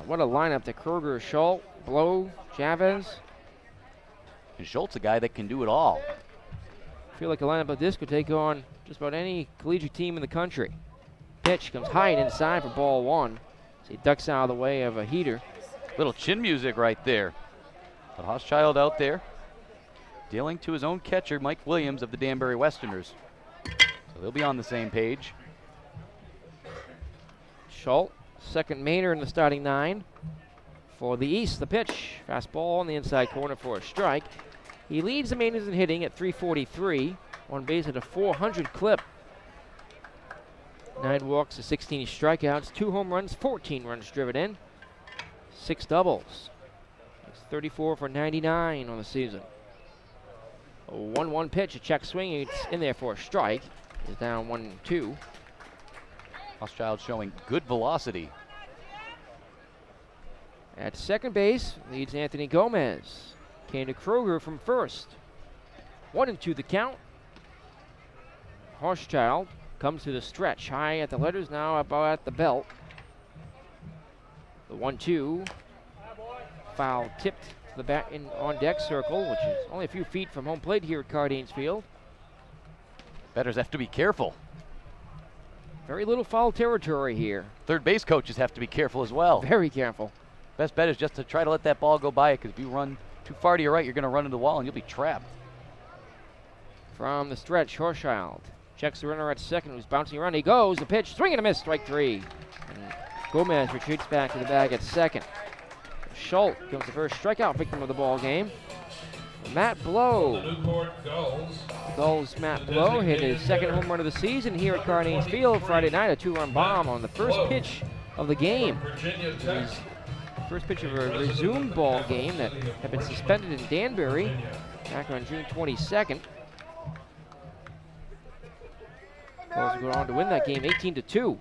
What a lineup to Kroger, Schultz, Blow, Chavez. And Schultz, a guy that can do it all. I feel like a lineup of this could take on just about any collegiate team in the country. Pitch comes high and inside for ball 1. So he ducks out of the way of a heater. Little chin music right there. But Hochschild out there dealing to his own catcher, Mike Williams of the Danbury Westerners. So they'll be on the same page. Schultz, second Mainer in the starting 9. For the East, the pitch. Fastball on the inside corner for a strike. He leads the Mainers in hitting at 343. On base at a 400 clip. 9 walks to 16 strikeouts. 2 home runs, 14 runs driven in. 6 doubles. It's 34 for 99 on the season. A 1-1 pitch, a check swing. It's in there for a strike. He's down 1-2. Hochschild showing good velocity. At second base, leads Anthony Gomez. Kane Kroger from first. 1-2 the count. Hochschild comes to the stretch. High at the letters, now about at the belt. The 1-2. Foul tipped to the bat in on deck circle, which is only a few feet from home plate here at Cardines Field. Batters have to be careful. Very little foul territory here. Third base coaches have to be careful as well. Very careful. Best bet is just to try to let that ball go by, because if you run too far to your right, you're going to run into the wall and you'll be trapped. From the stretch, Hochschild checks the runner at second, who's bouncing around. He goes, the pitch, swing and a miss, strike 3. And Gomez retreats back to the bag at second. Schultz becomes the first strikeout victim of the ball game. Matt Blow. The Newport Gulls. Gulls Matt Blow hit his second home run of the season here at Cardines Field Friday night, a 2-run bomb on the first pitch of the game. Virginia Tech. First pitch of a resumed ball game that had been suspended in Danbury back on June 22nd. Gulls go on to win that game 18-2.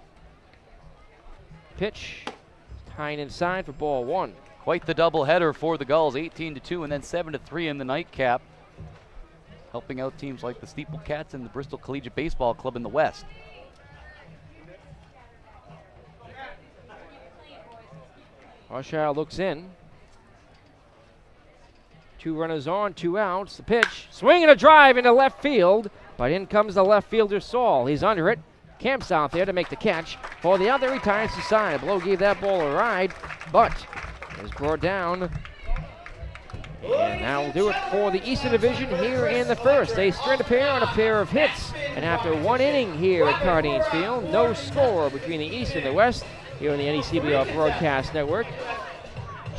Pitch tying inside for ball 1. Quite the doubleheader for the Gulls, 18-2 and then 7-3 in the nightcap, helping out teams like the Steeple Cats and the Bristol Collegiate Baseball Club in the West. Hochschild looks in. 2 runners on, 2 outs. The pitch, swing and a drive into left field, but in comes the left fielder Saul. He's under it, camps out there to make the catch. For the other, he ties to side. Blow gave that ball a ride, but it was brought down. And that will do it for the Eastern Division here in the first. They strand a pair on a pair of hits. And after 1 inning here at Cardines Field, no score between the East and the West here on the NECBL Broadcast Network.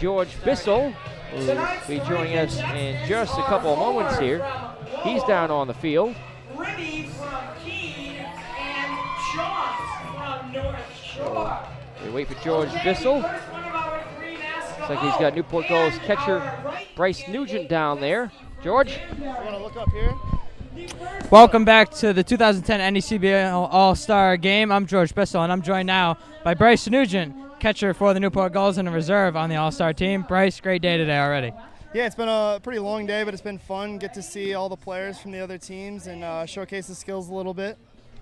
George Bissell will be joining us in just a couple of moments here. He's down on the field. Ribby from Keene and Sean from North Shore. We wait for George Bissell. Looks like he's got Newport Gulls catcher Bryce Nugent down there. George? You want to look up here? Welcome back to the 2010 NECBL All-Star Game. I'm George Bissell, and I'm joined now by Bryce Nugent, catcher for the Newport Gulls and a reserve on the All-Star team. Bryce, great day today already. Yeah, it's been a pretty long day, but it's been fun. Get to see all the players from the other teams and showcase the skills a little bit.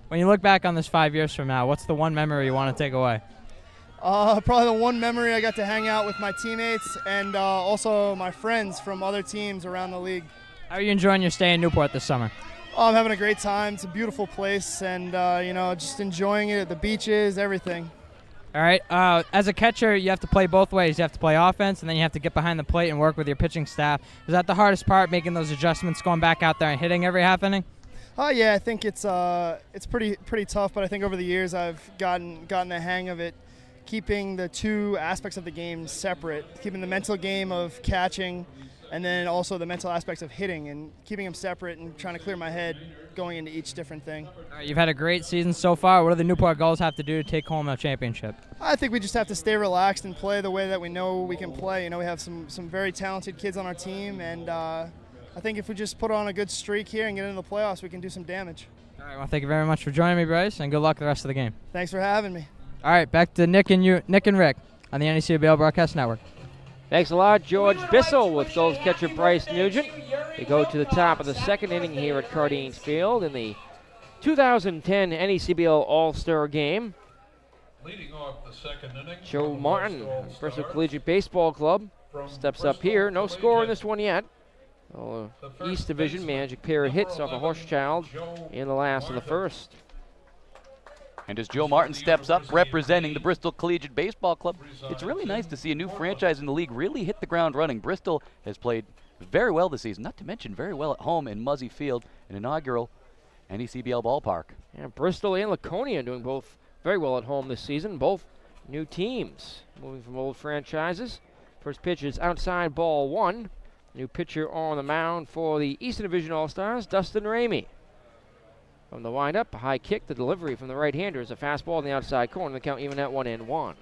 When you look back on this 5 years from now, what's the one memory you want to take away? Probably the one memory I got to hang out with my teammates and also my friends from other teams around the league. How are you enjoying your stay in Newport this summer? Oh, I'm having a great time. It's a beautiful place and, just enjoying it, the beaches, everything. All right. As a catcher, you have to play both ways. You have to play offense, and then you have to get behind the plate and work with your pitching staff. Is that the hardest part, making those adjustments, going back out there and hitting every half inning? Yeah, I think it's pretty tough, but I think over the years I've gotten the hang of it, keeping the two aspects of the game separate, keeping the mental game of catching and then also the mental aspects of hitting and keeping them separate and trying to clear my head going into each different thing. All right, you've had a great season so far. What do the Newport Gulls have to do to take home a championship? I think we just have to stay relaxed and play the way that we know we can play. You know, we have some very talented kids on our team, and I think if we just put on a good streak here and get into the playoffs, we can do some damage. All right, well, thank you very much for joining me, Bryce, and good luck the rest of the game. Thanks for having me. All right, back to Nick and Rick on the NECBL Broadcast Network. Thanks a lot, George Bissell with Gulls catcher Bryce Nugent. We go to the top of the second inning here at Cardines Field in the 2010 NECBL All-Star Game. Leading off the second inning, Joe from Martin, West All-Star, Bristol Collegiate Baseball Club, from steps up Bristol here. No score in Collegiate. this one yet. The first East Division baseman, managed a pair of hits off a number Hochschild 11, Joe in the last of the Martin. first. And as Joe Martin steps up representing the Bristol Collegiate Baseball Club, it's really nice to see a new franchise in the league really hit the ground running. Bristol has played very well this season, not to mention very well at home in Muzzy Field, an inaugural NECBL ballpark. And Bristol and Laconia doing both very well at home this season. Both new teams moving from old franchises. First pitch is outside, ball one. New pitcher on the mound for the Eastern Division All-Stars, Dustin Ramey. From the windup, a high kick, the delivery from the right-hander is a fastball in the outside corner. The count even at 1-1.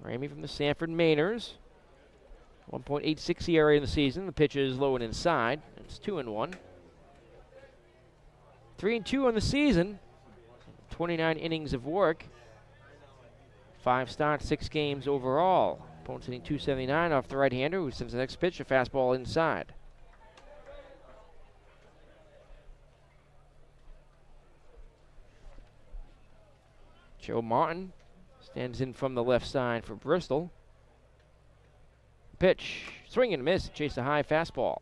Ramey from the Sanford Mainers. 1.86 ERA in the season. The pitch is low and inside. It's 2-1. 3-2 on the season. 29 innings of work. 5 starts, 6 games overall. Opponent's hitting .279 off the right-hander, who sends the next pitch, a fastball inside. Joe Martin stands in from the left side for Bristol. Pitch, swing and a miss, chase a high fastball.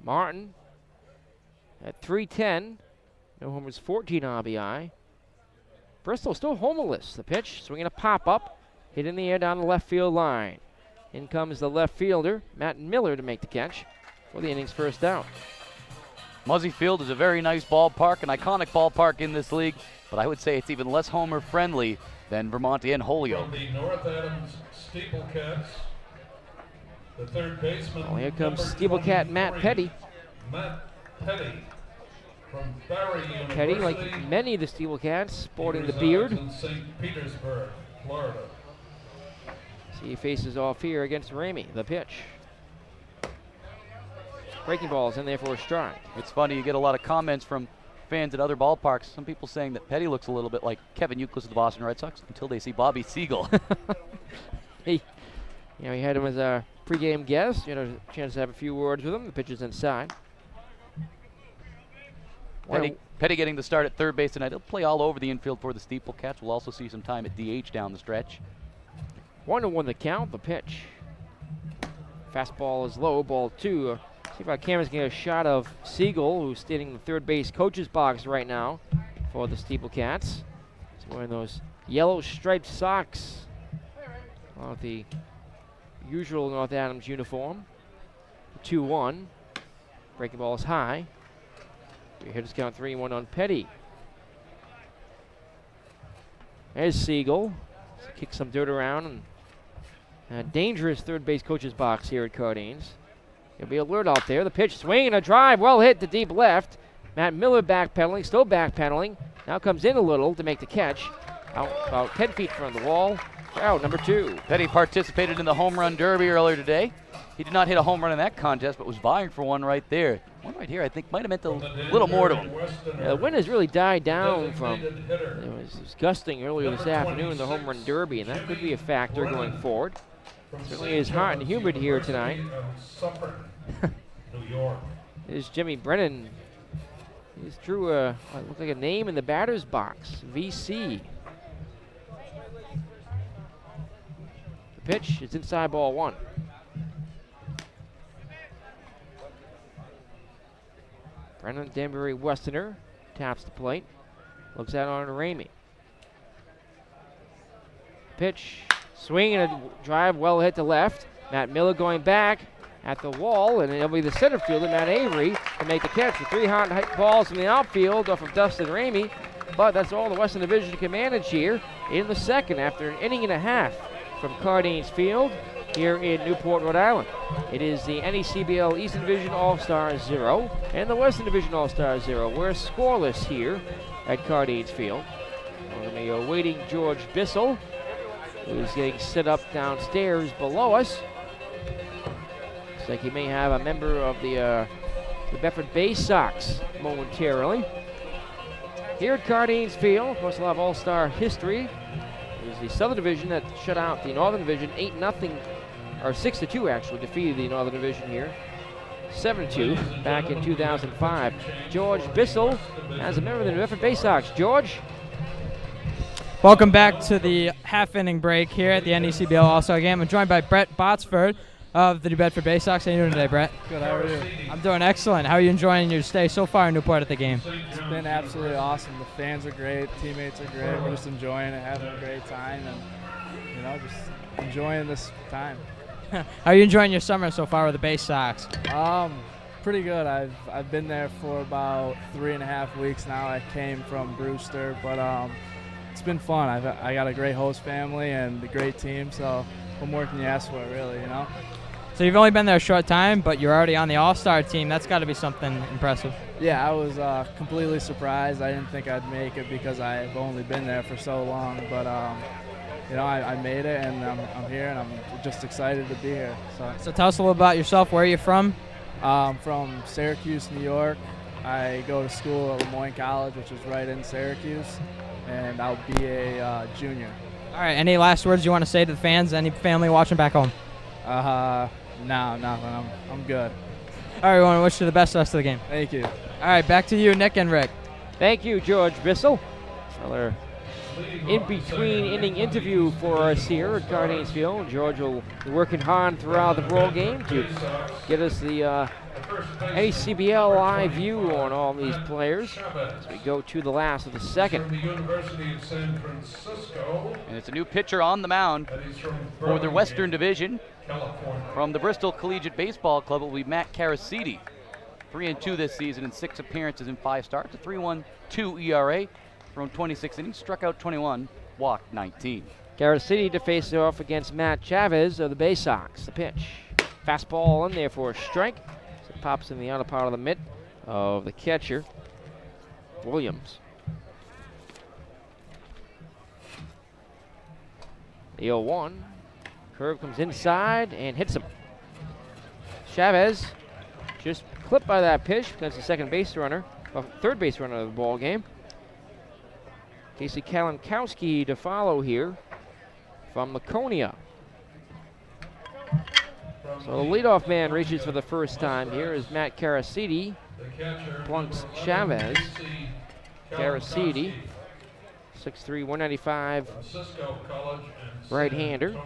Martin at .310, no homers, 14 RBI. Bristol still homerless. The pitch, swinging a pop-up, hit in the air down the left field line. In comes the left fielder, Matt Miller, to make the catch for the inning's first out. Muzzy Field is a very nice ballpark, an iconic ballpark in this league, but I would say it's even less homer-friendly than Vermont and Holyoke. From the North Adams Steeplecats, the third baseman. Well, here comes number Steeplecat Matt 23, Petty. Matt Petty from Barry University. Petty, like many of the Steeplecats, sporting the He beard. resides in St. Petersburg, Florida. See, he faces off here against Ramey. The pitch. Breaking ball's in there for a strike. It's funny, you get a lot of comments from fans at other ballparks. Some people saying that Petty looks a little bit like Kevin Youkilis of the Boston Red Sox until they see Bobby Siegel. He had him as a pregame guest. You know, a chance to have a few words with him. The pitch is inside. Petty getting the start at third base tonight. He'll play all over the infield for the Steeplecats. We'll also see some time at DH down the stretch. 1-1 the count. The pitch. Fastball is low. Ball two. See if our cameras can get a shot of Siegel, who's standing in the third base coach's box right now for the Steeplecats. He's wearing those yellow striped socks with the usual North Adams uniform. 2-1. Breaking ball is high. Hitters count 3-1 on Petty. There's Siegel. Kick some dirt around and a dangerous third base coach's box here at Cardines. He'll be alert out there. The pitch, swing and a drive, well hit to deep left. Matt Miller backpedaling, still backpedaling. Now comes in a little to make the catch. Out about 10 feet from the wall. Out, number 2. Petty participated in the home run derby earlier today. He did not hit a home run in that contest, but was vying for one right there. One right here, I think, might have meant a little more to him. The wind has really died down from, Designated hitter. it was gusting earlier this Number afternoon in the home run 26, derby, and that could be a factor Brennan. going forward. From Certainly St. is hot and John's humid here University tonight. of Suffolk, New York. There's Jimmy Brennan. He's drew what looked like a name in the batter's box, VC. The pitch is inside, ball 1. Brennan, Danbury Westerner, taps the plate. Looks out on Ramey. Pitch, swing and a drive, well hit to left. Matt Miller going back at the wall, and it'll be the center fielder, Matt Avery, to make the catch. The 3 hot balls from the outfield off of Dustin Ramey. But that's all the Western Division can manage here in the second after an inning and a half from Cardines Field here in Newport, Rhode Island. It is the NECBL Eastern Division All-Star 0 and the Western Division All-Star 0. We're scoreless here at Cardines Field. We're going to be awaiting George Bissell, who's getting set up downstairs below us. Looks like he may have a member of the Bedford Bay Sox momentarily. Here at Cardines Field, of course, we'll have all-star history. It was the Southern Division that shut out the Northern Division 8-0, or 6-2 actually, defeated the Northern Division here. 7-2 back in 2005. George Bissell as a member of the Bedford Bay Sox. George? Welcome back to the half-inning break here at the NECBL All-Star Game. I'm joined by Brett Botsford of the New Bedford Bay Sox. How are you doing today, Brett? Good, how are you? I'm doing excellent. How are you enjoying your stay so far in Newport at the game? It's been absolutely awesome. The fans are great, teammates are great. We're just enjoying it, having a great time, and just enjoying this time. How are you enjoying your summer so far with the Bay Sox? Pretty good. I've been there for about 3.5 weeks now. I came from Brewster, but it's been fun. I got a great host family and a great team, so what more can you ask for, really, So you've only been there a short time, but you're already on the All-Star team. That's got to be something impressive. Yeah, I was completely surprised. I didn't think I'd make it because I've only been there for so long, but I made it, and I'm here, and I'm just excited to be here. So tell us a little about yourself. Where are you from? From Syracuse, New York. I go to school at Lemoyne College, which is right in Syracuse, and I'll be a junior. All right, any last words you want to say to the fans, any family watching back home? No, nothing. I'm good. All right, we want to wish you the best rest of the game. Thank you. All right, back to you, Nick and Rick. Thank you, George Bissell. Another in-between inning interview for us here at Cardines Field. George will be working hard throughout the ball game to get us the NECBL live view on all these players as we go to the last of the second. And it's a new pitcher on the mound for the Western Division. From the Bristol Collegiate Baseball Club, it will be Matt Carasidi. 3-2 this season in 6 appearances in 5 starts, a 3.12 ERA. Thrown 26 innings, struck out 21, walked 19. Carasidi to face it off against Matt Chavez of the Bay Sox. The pitch. Fastball in there for a strike. So it pops in the outer part of the mitt of the catcher, Williams. The 0-1. Curve comes inside and hits him. Chavez just clipped by that pitch because the second base runner, or third base runner of the ball game. Casey Kalankowski to follow here from Laconia. So the leadoff man reaches for the first time here is Matt Carasidi. Plunks Chavez. Carasidi, 6'3", 195, right-hander.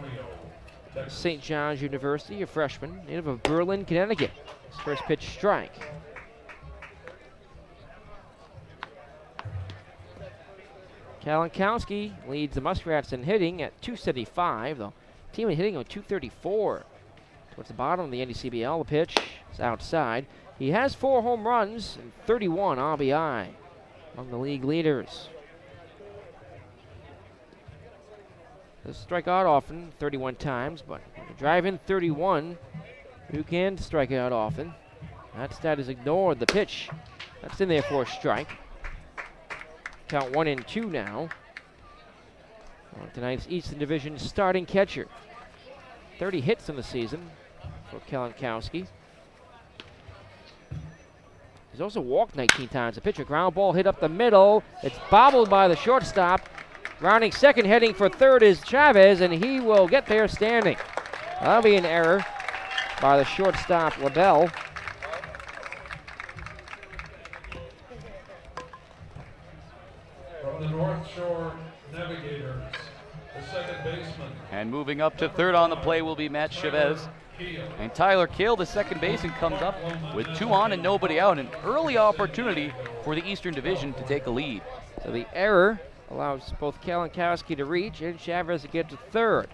St. John's University, a freshman, native of Berlin, Connecticut. His first pitch strike. Kalankowski leads the Muskrats in hitting at 275. The team in hitting on 234. Towards the bottom of the NECBL, the pitch is outside. He has 4 home runs and 31 RBI, among the league leaders. Doesn't strike out often, 31 times, but when you drive in 31, you can strike out often. That stat is ignored. The pitch, that's in there for a strike. Count 1-2 now. On tonight's Eastern Division starting catcher. 30 hits in the season for Kalankowski. He's also walked 19 times. The pitcher, ground ball hit up the middle. It's bobbled by the shortstop. Rounding second, heading for third is Chavez, and he will get there standing. That'll be an error by the shortstop, LaBelle. From the North Shore Navigators, the second baseman. And moving up to third on the play will be Matt Chavez. And Tyler Kale, the second baseman, comes up with 2 on and nobody out. An early opportunity for the Eastern Division to take a lead. So the error allows both Kalankowski to reach and Chavez to get to third.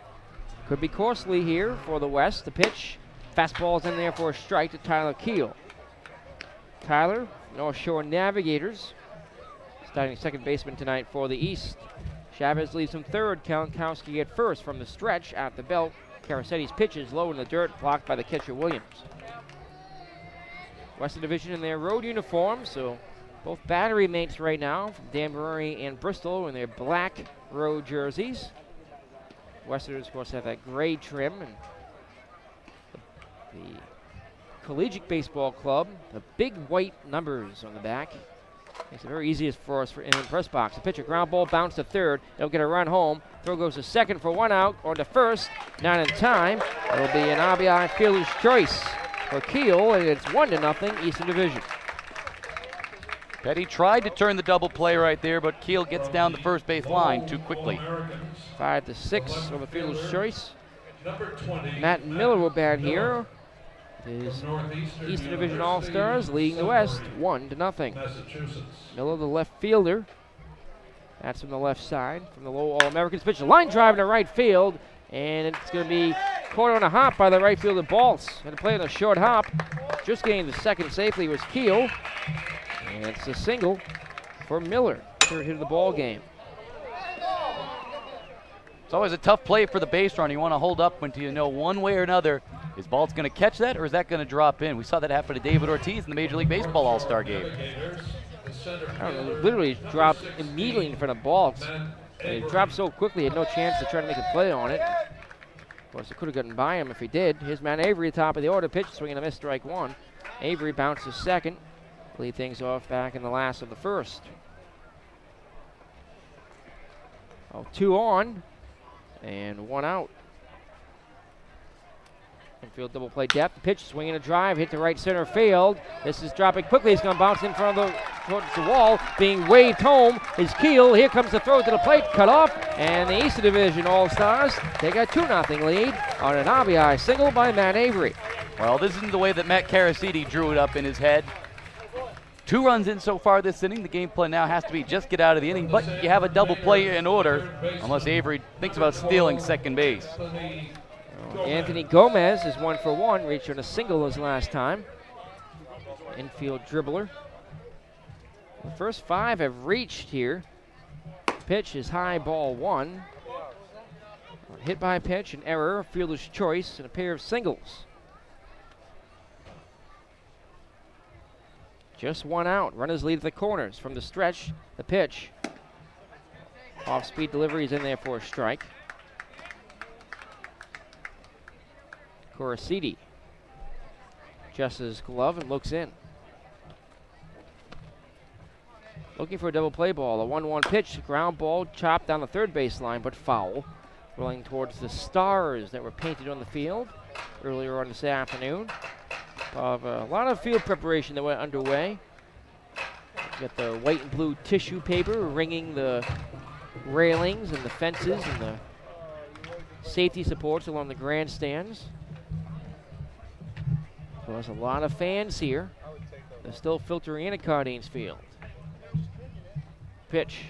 Could be costly here for the West. The pitch, fastball's in there for a strike to Tyler Keel. Tyler, North Shore Navigators, starting second baseman tonight for the East. Chavez leaves him third. Kalinkowski at first from the stretch at the belt. Karasetti's pitch is low in the dirt, blocked by the catcher Williams. Western Division in their road uniforms, so both battery mates right now from Danbury and Bristol in their black road jerseys. Westerners, of course, have that gray trim, and the Collegiate Baseball Club, the big white numbers on the back. Makes it very easy for us in the press box. The pitcher, ground ball, bounce to third. They'll get a run home. Throw goes to second for one out, or to first. Not in time. It'll be an RBI fielder's choice for Kiel, and it's 1-0 Eastern Division. Petty tried to turn the double play right there, but Kiel gets down the first base line too quickly. 5-6 on the fielder's choice. Matt Miller will bat here. His Eastern Division All-Stars leading the West 1-0. Miller, the left fielder. That's from the left side. From the low All-Americans pitch. A line drive to right field. And it's going to be caught on a hop by the right fielder Baltz. Going to play on a short hop. Just getting the second safely was Kiel. And it's a single for Miller. Third hit of the ball game. It's always a tough play for the base runner. You want to hold up when you know one way or another, is Baltz going to catch that or is that going to drop in? We saw that happen to David Ortiz in the Major League Baseball All-Star game. I don't know, literally dropped immediately in front of Baltz. It dropped so quickly, he had no chance to try to make a play on it. Of course, it could have gotten by him if he did. Here's Matt Avery, top of the order, pitch, swinging a miss, strike one. Avery bounces second, lead things off back in the last of the first. Oh, 2 on. And 1 out. Infield double play depth. Pitch, swinging a drive, hit to right center field. This is dropping quickly. He's going to bounce in front of towards the wall. Being waved home is Kiel. Here comes the throw to the plate, cut off. And the Eastern Division All-Stars take a 2-0 lead on an RBI single by Matt Avery. Well, this isn't the way that Matt Karasetti's drew it up in his head. 2 runs in so far this inning. The game plan now has to be just get out of the inning, but you have a double play in order unless Avery thinks about stealing second base. Anthony Gomez is 1 for 1, reached on a single his last time. Infield dribbler. The first 5 have reached here. Pitch is high, ball 1. Hit by pitch, an error, fielder's choice, and a pair of singles. Just 1 out. Runners lead at the corners. From the stretch, the pitch. Off-speed delivery is in there for a strike. Coracidi adjusts his glove and looks in. Looking for a double play ball. A 1-1 pitch. Ground ball chopped down the third base line, but foul. Rolling towards the stars that were painted on the field earlier on this afternoon. A lot of field preparation that went underway. Got the white and blue tissue paper ringing the railings and the fences and the safety supports along the grandstands. So there's a lot of fans here. They're still filtering in at Cardines Field. Pitch.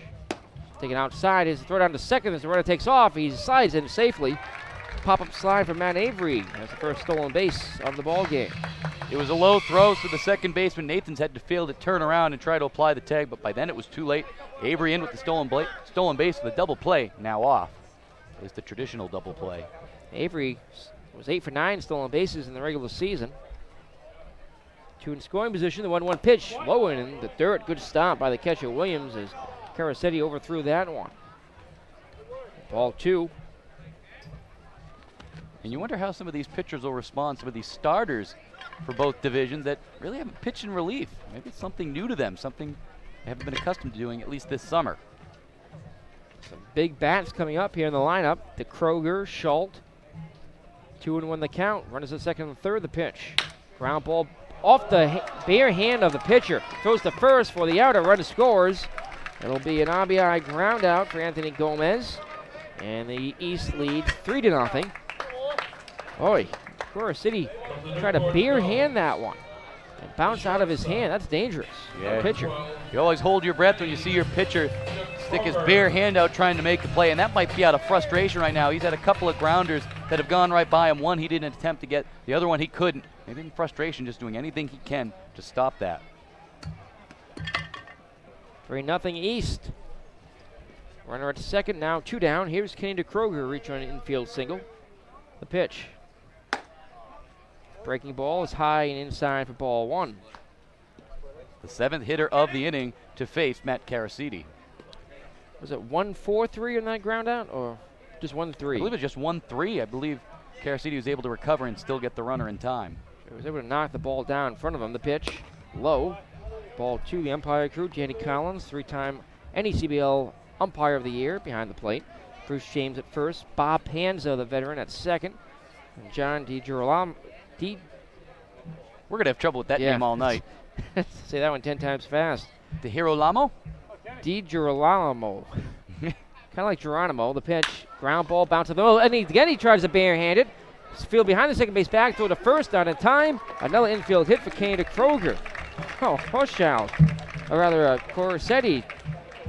Taken outside. Is throw down to second as the runner takes off. He slides in safely. Pop-up slide from Matt Avery as the first stolen base of the ball game. It was a low throw, so the second baseman Nathans had to fail to turn around and try to apply the tag, but by then it was too late. Avery in with the stolen base with a double play, now off. At least the traditional double play. Avery was 8 for 9 stolen bases in the regular season. 2 in scoring position. The 1-1 pitch, low in the dirt. Good stop by the catcher Williams as Karasetti overthrew that one. Ball 2. And you wonder how some of these pitchers will respond, some of these starters for both divisions that really haven't pitched in relief. Maybe it's something new to them, something they haven't been accustomed to doing at least this summer. Some big bats coming up here in the lineup. The Kroger, Schultz. 2-1 the count. Runners at second and third. The pitch. Ground ball off the bare hand of the pitcher. Throws to first for the out. A runner scores. It'll be an RBI ground out for Anthony Gomez. And the East leads 3-0. Boy, Coracidi tried to bare hand that one and bounce out of his hand. That's dangerous. Yeah. Pitcher. You always hold your breath when you see your pitcher stick his bare hand out trying to make a play, and that might be out of frustration right now. He's had a couple of grounders that have gone right by him. One he didn't attempt to get, the other one he couldn't. Maybe in frustration, just doing anything he can to stop that. 3-0 East. Runner at second, now 2 down. Here's Kenny DeKroger, reach on an infield single. The pitch. Breaking ball is high and inside for ball 1. The 7th hitter of the inning to face Matt Carasidi. Was it 1-4-3 on that ground out, or just 1-3? I believe it was just 1-3. I believe Carasidi was able to recover and still get the runner in time. He was able to knock the ball down in front of him. The pitch, low. Ball 2, the umpire crew, Danny Collins, 3-time NECBL umpire of the year behind the plate. Bruce James at first, Bob Panza, the veteran, at second, and John DiGirolamo. We're going to have trouble with that name all night. Say that one 10 times fast. DiGirolamo? DiGirolamo. Kind of like Geronimo. The pitch, ground ball, bounce to the middle, and again he tries to barehanded. Field behind the second base, back throw to first, not in time. Another infield hit for Kenny DeKroger. Oh, Hushal, or rather Corsetti,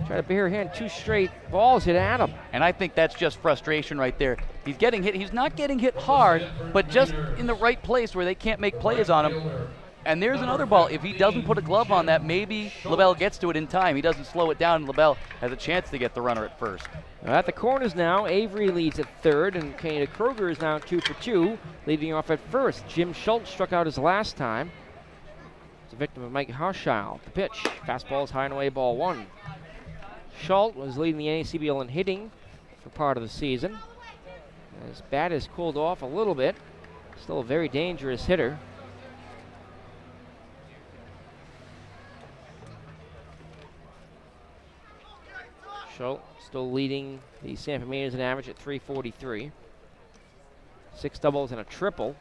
tried to barehand 2 straight balls hit at him. And I think that's just frustration right there. He's getting hit. He's not getting hit hard, but just in the right place where they can't make plays on him. And there's another ball. If he doesn't put a glove on that, maybe LaBelle gets to it in time. He doesn't slow it down, and LaBelle has a chance to get the runner at first. At the corners now, Avery leads at third, and Kenny DeKroger is now 2 for 2, leading off at first. Jim Schultz struck out his last time. He's a victim of Mike Harschild. The pitch, fastball is high and away, ball 1. Schultz was leading the NECBL in hitting for part of the season. His bat has cooled off a little bit. Still a very dangerous hitter. Schultz still leading the Sanford Mainers in average at 343. 6 doubles and a triple.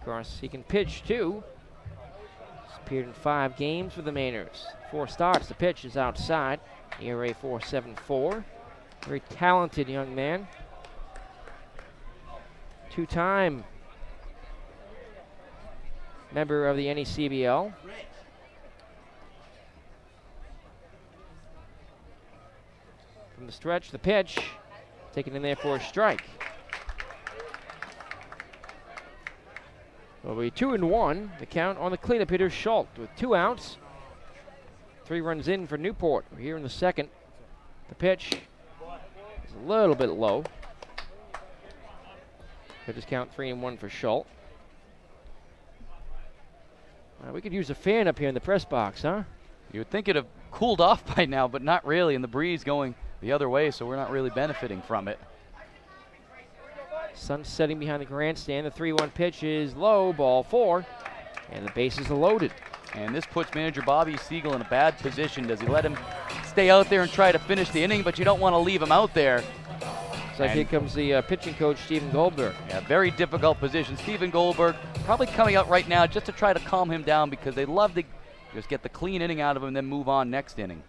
Of course, he can pitch too. He's appeared in 5 games for the Mainers. 4 starts. The pitch is outside. ERA 4.74. Very talented young man. 2-time member of the NECBL. From the stretch, the pitch, taken in there for a strike. It'll be 2-1, the count on the cleanup hitter Schultz with 2 outs. 3 runs in for Newport. We're here in the second. The pitch is a little bit low. Pitches count 3-1 for Schultz. We could use a fan up here in the press box, huh? You would think it'd have cooled off by now, but not really, and the breeze going the other way, so we're not really benefiting from it. Sun setting behind the grandstand. The 3-1 pitch is low, ball 4, and the bases are loaded. And this puts manager Bobby Siegel in a bad position. Does he let him stay out there and try to finish the inning? But you don't want to leave him out there. So here comes the pitching coach, Stephen Goldberg. Yeah, very difficult position. Stephen Goldberg probably coming out right now just to try to calm him down because they love to just get the clean inning out of him and then move on next inning.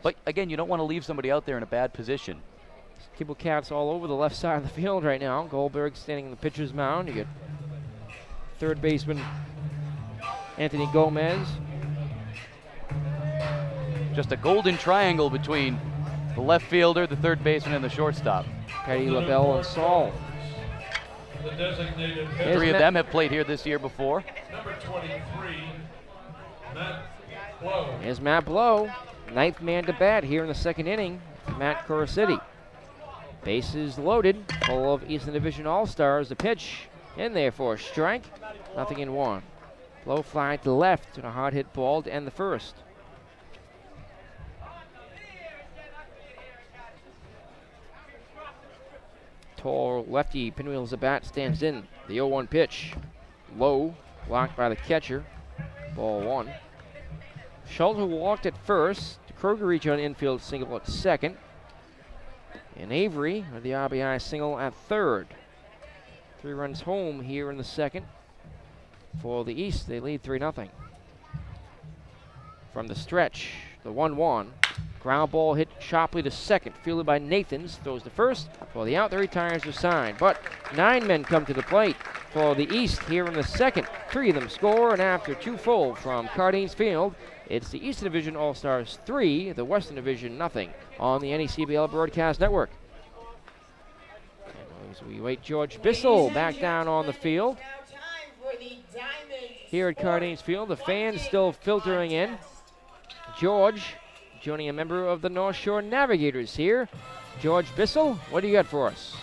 But again, you don't want to leave somebody out there in a bad position. Kibble Cats all over the left side of the field right now. Goldberg standing in the pitcher's mound. You get third baseman Anthony Gomez. Just a golden triangle between the left fielder, the third baseman, and the shortstop. Petty, LaBelle, and Saul. The designated hitter. 3 of them have played here this year before. Number 23, Matt Blow. Here's Matt Blow, 9th man to bat here in the second inning. Matt Corsetti. Bases loaded, full of Eastern Division All-Stars. The pitch in there for a strike. 0-1. Blow fly to left and a hard hit ball to end the first. Tall lefty pinwheels the bat, stands in. The 0-1 pitch. Low, blocked by the catcher. Ball 1. Schultz walked at first. DeKroger reach on infield single at second. And Avery with the RBI single at third. 3 runs home here in the second. For the East, they lead 3-0. From the stretch, the 1-1. Ground ball hit sharply to second, fielded by Nathans. Throws to first. For the out, the retires are signed. But 9 men come to the plate for the East here in the second. 3 of them score, and after 2 full from Cardines Field, it's the Eastern Division All-Stars 3, the Western Division 0 on the NECBL Broadcast Network. And as we wait George Bissell back down on the field. Now time for the here at Cardines Field. The fans still filtering in. George joining a member of the North Shore Navigators here. George Bissell, what do you got for us?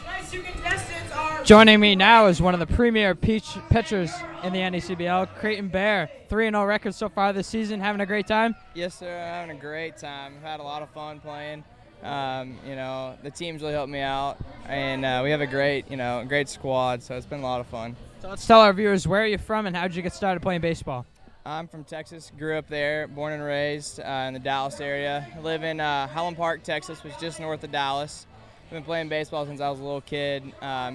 Tonight's two contestants are Joining me now is one of the premier pitchers in the NECBL, Creighton Bear. 3-0 record so far this season. Having a great time? Yes, sir. I'm having a great time. I've had a lot of fun playing. The team's really helped me out, and we have a great squad. So it's been a lot of fun. So let's tell our viewers, where are you from and how did you get started playing baseball? I'm from Texas. Grew up there, born and raised in the Dallas area. I live in Highland Park, Texas, which is just north of Dallas. I've been playing baseball since I was a little kid.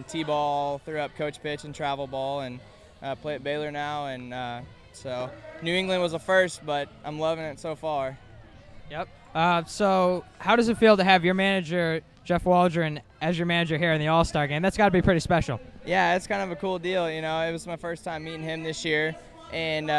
T-ball, threw up coach pitch and travel ball, and play at Baylor now. And so New England was the first, but I'm loving it so far. Yep. So how does it feel to have your manager, Jeff Waldron, as your manager here in the All-Star game? That's got to be pretty special. Yeah, it's kind of a cool deal. It was my first time meeting him this year. And,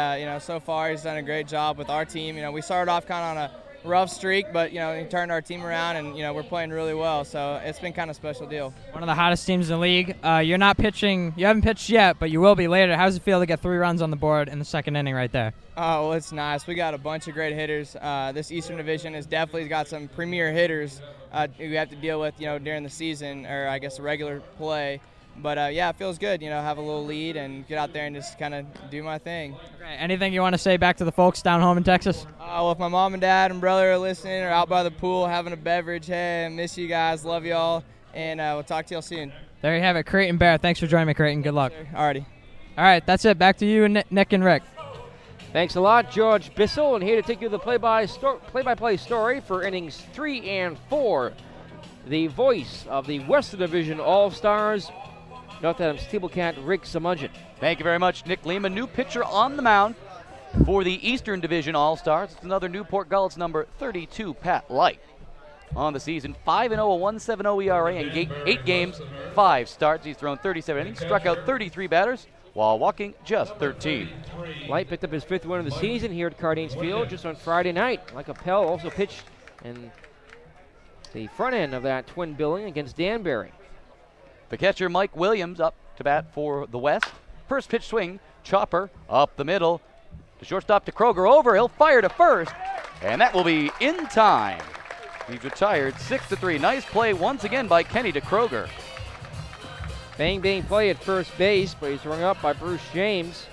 so far he's done a great job with our team. We started off kind of on a rough streak, but, he turned our team around and, we're playing really well. So it's been kind of a special deal. One of the hottest teams in the league. You're not pitching. You haven't pitched yet, but you will be later. How does it feel to get 3 runs on the board in the second inning right there? Oh, well, it's nice. We got a bunch of great hitters. This Eastern Division has definitely got some premier hitters who we have to deal with, during the season or, I guess, the regular play. But, it feels good, have a little lead and get out there and just kind of do my thing. Okay. Anything you want to say back to the folks down home in Texas? Well, if my mom and dad and brother are listening or out by the pool having a beverage, hey, I miss you guys, love y'all, and we'll talk to y'all soon. There you have it, Creighton Bear. Thanks for joining me, Creighton. Good luck. Alrighty. All right, that's it. Back to you, Nick and Rick. Thanks a lot, George Bissell, and here to take you the play-by-play story for innings 3 and 4. The voice of the Western Division All-Stars, North Adams Steeplecat, Rick Samudgeon. Thank you very much, Nick Lima. New pitcher on the mound for the Eastern Division All-Stars. It's another Newport Gulls number 32, Pat Light. On the season, 5-0, a 1.70 ERA in 8 games, 5 starts. He's thrown 37 innings, struck out 33 batters, while walking just 13. Light picked up his 5th win of the season here at Cardines Field just on Friday night. Mike Appel also pitched in the front end of that twin billing against Danbury. The catcher, Mike Williams, up to bat for the West. First pitch swing, chopper up the middle. The shortstop to Kroger over. He'll fire to first, and that will be in time. He's retired 6-3. Nice play once again by Kenny to Kroger. Bang play at first base, but he's rung up by Bruce James.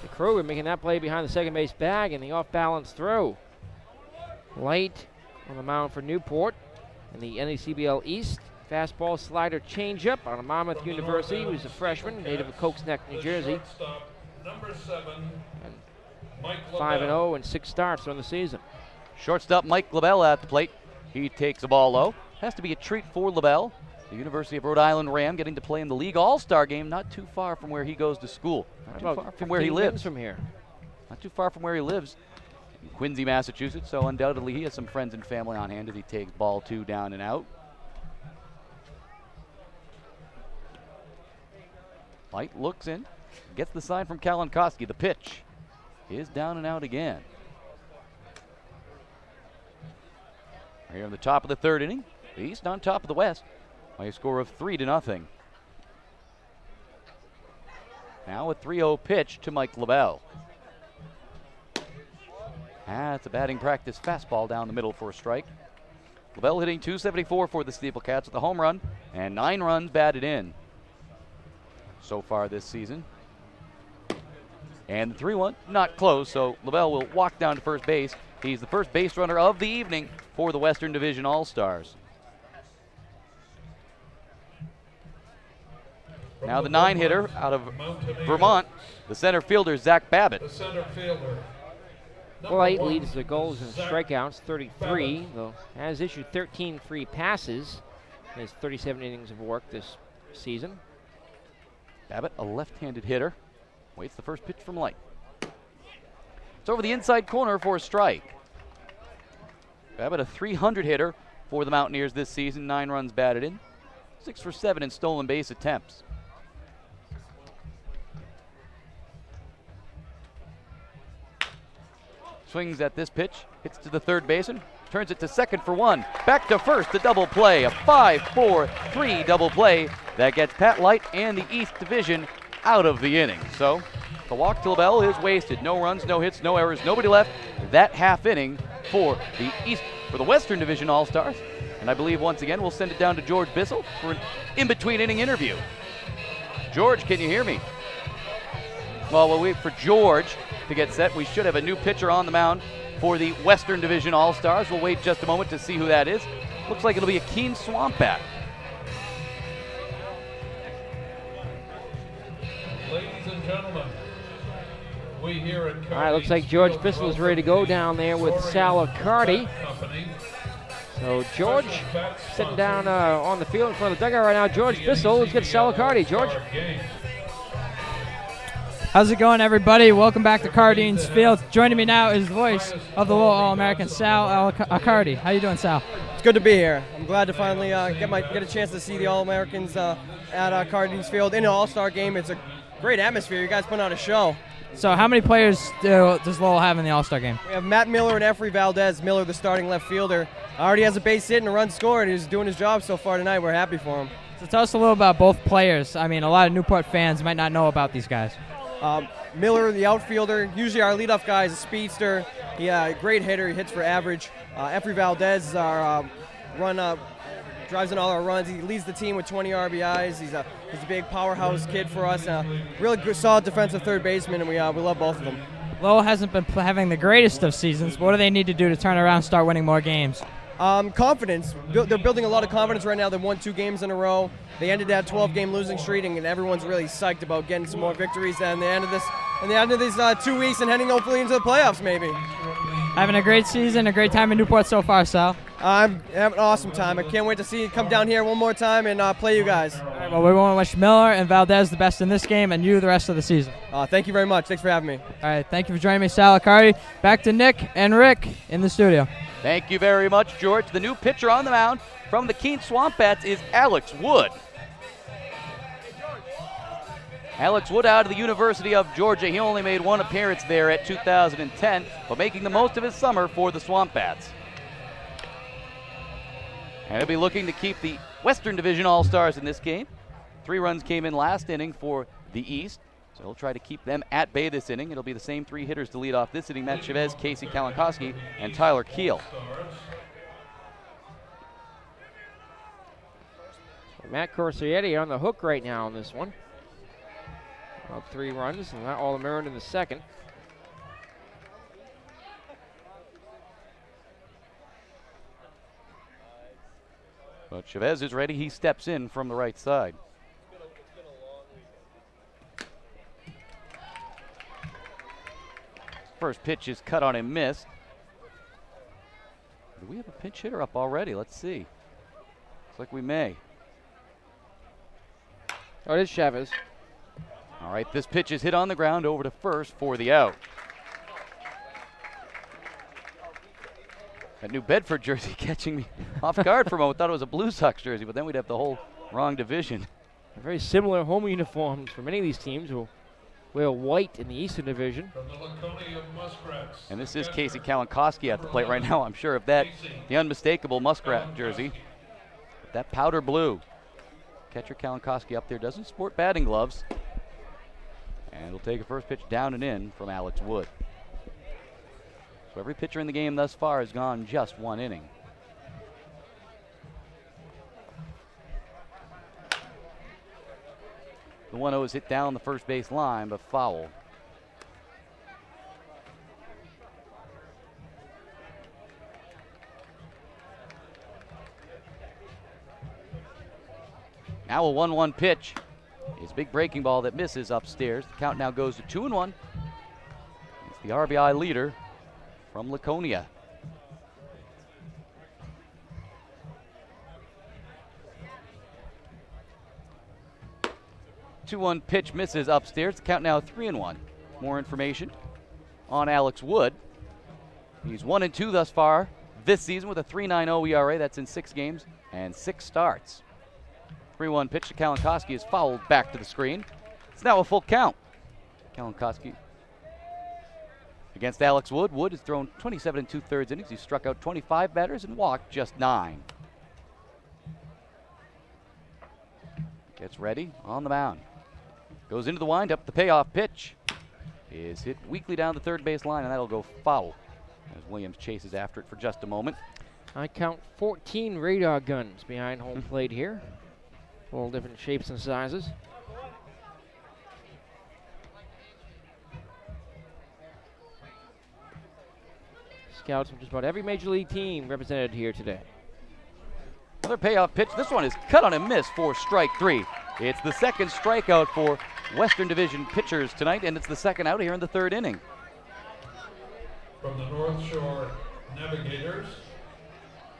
To Kroger making that play behind the second base bag and the off-balance throw. Light on the mound for Newport in the NECBL East. Fastball, slider, changeup on a Monmouth University. He was a freshman, native of Coke's Neck, New Jersey. Number 7, And Mike 5-0 and 6 starts on the season. Shortstop Mike LaBelle at the plate. He takes the ball low. Has to be a treat for LaBelle. The University of Rhode Island Ram getting to play in the League All-Star game, not too far from where he goes to school. Not too far from where he lives. From here. Not too far from where he lives. In Quincy, Massachusetts, so undoubtedly he has some friends and family on hand as he takes ball 2 down and out. Light looks in, gets the sign from Kalinkoski. The pitch is down and out again. Here in the top of the 3rd inning, the East on top of the West by a score of 3-0. Now a 3-0 pitch to Mike LaBelle. That's a batting practice fastball down the middle for a strike. LaBelle hitting .274 for the Steeplecats with a home run and 9 runs batted in so far this season. And the 3-1, not close, so LaBelle will walk down to first base. He's the first base runner of the evening for the Western Division All-Stars. Now the 9-hitter out of Vermont, the center fielder, Zach Babbitt. The center fielder. Light leads the Gulls in strikeouts, 33, though has issued 13 free passes in his 37 innings of work this season. Babbitt, a left-handed hitter, waits the first pitch from Light. It's over the inside corner for a strike. Babbitt, a 300 hitter for the Mountaineers this season, 9 runs batted in, 6 for 7 in stolen base attempts. Swings at this pitch, hits to the third baseman, turns it to second for 1, back to first, a double play, a 5-4-3 double play that gets Pat Light and the East Division out of the inning. So The walk to LaBelle is wasted. No runs, no hits, no errors, nobody left. That half inning for the Western Division All-Stars. And I believe once again we'll send it down to George Bissell for an in-between inning interview. George, can you hear me? Well, we'll wait for George to get set. We should have a new pitcher on the mound for the Western Division All-Stars. We'll wait just a moment to see who that is. Looks like it'll be a keen swamp bat. Ladies and gentlemen, we here at All right, looks like George Bissell is ready to go down there with Sal Accardi. So George sitting down on the field in front of the dugout right now. George Bissell, let's get Sal Accardi. George. How's it going, everybody? Welcome back to Cardines Field. Joining me now is the voice of the Lowell All-American, Sal Accardi. How you doing, Sal? It's good to be here. I'm glad to finally get a chance to see the All-Americans at Cardines Field in an All-Star game. It's a great atmosphere. You guys put on a show. So how many players does Lowell have in the All-Star game? We have Matt Miller and Efrey Valdez. Miller, the starting left fielder, already has a base hit and a run scored. He's doing his job so far tonight. We're happy for him. So tell us a little about both players. I mean, a lot of Newport fans might not know about these guys. Miller, the outfielder, usually our leadoff guy, is a speedster. A great hitter. He hits for average. Efrey Valdez is our drives in all our runs. He leads the team with 20 RBIs. He's a big powerhouse kid for us. Really good, solid defensive third baseman, and we love both of them. Lowell hasn't been having the greatest of seasons, but what do they need to do to turn around and start winning more games? Confidence. They're building a lot of confidence right now. They won 2 games in a row. They ended that 12-game losing streak, and everyone's really psyched about getting some more victories at the end of these 2 weeks and heading hopefully into the playoffs maybe. Having a great season, a great time in Newport so far, Sal. I'm having an awesome time. I can't wait to see you come down here one more time and play you guys. All right, well, we want to wish Miller and Valdez the best in this game and you the rest of the season. Thank you very much. Thanks for having me. All right, thank you for joining me, Sal Accardi. Back to Nick and Rick in the studio. Thank you very much, George. The new pitcher on the mound from the Keene Swamp Bats is Alex Wood. Alex Wood out of the University of Georgia. He only made 1 appearance there at 2010, but making the most of his summer for the Swamp Bats. And he'll be looking to keep the Western Division All-Stars in this game. 3 runs came in last inning for the East, so he'll try to keep them at bay this inning. It'll be the same 3 hitters to lead off this inning: Matt Chavez, Casey Kalankowski, and Tyler Keel. Matt Corsieri on the hook right now on this one. Up 3 runs, and that all earned in the second. But Chavez is ready. He steps in from the right side. First pitch is cut on and missed. Do we have a pinch hitter up already? Let's see. Looks like we may. Oh, it is Chavez. All right, this pitch is hit on the ground over to first for the out. That New Bedford jersey catching me off guard for a moment. Thought it was a Blue Sox jersey, but then we'd have the whole wrong division. Very similar home uniforms for many of these teams who wear white in the Eastern Division. And this is Casey Kalankowski at the plate right now. I'm sure of that. The unmistakable Muskrat jersey. That powder blue. Catcher Kalankowski up there doesn't sport batting gloves. And he'll take a first pitch down and in from Alex Wood. So every pitcher in the game thus far has gone just 1 inning. The 1-0 is hit down the first base line, but foul. Now a 1-1 pitch. His big breaking ball that misses upstairs. The count now goes to 2-1. It's the RBI leader from Laconia. Two-1 pitch misses upstairs. The count now 3-1. More information on Alex Wood. He's 1-2 thus far this season with a 3.90 ERA. That's in 6 games and 6 starts. 3-1 pitch to Kalankowski is fouled back to the screen. It's now a full count. Kalankowski against Alex Wood. Wood has thrown 27 2/3 innings. He's struck out 25 batters and walked just 9. Gets ready on the mound. Goes into the windup, the payoff pitch. is hit weakly down the third base line, and that'll go foul as Williams chases after it for just a moment. I count 14 radar guns behind home plate here. All different shapes and sizes. Scouts from just about every major league team represented here today. Another payoff pitch. This one is cut on and missed for strike 3. It's the second strikeout for Western Division pitchers tonight, and it's the second out here in the third inning. From the North Shore Navigators,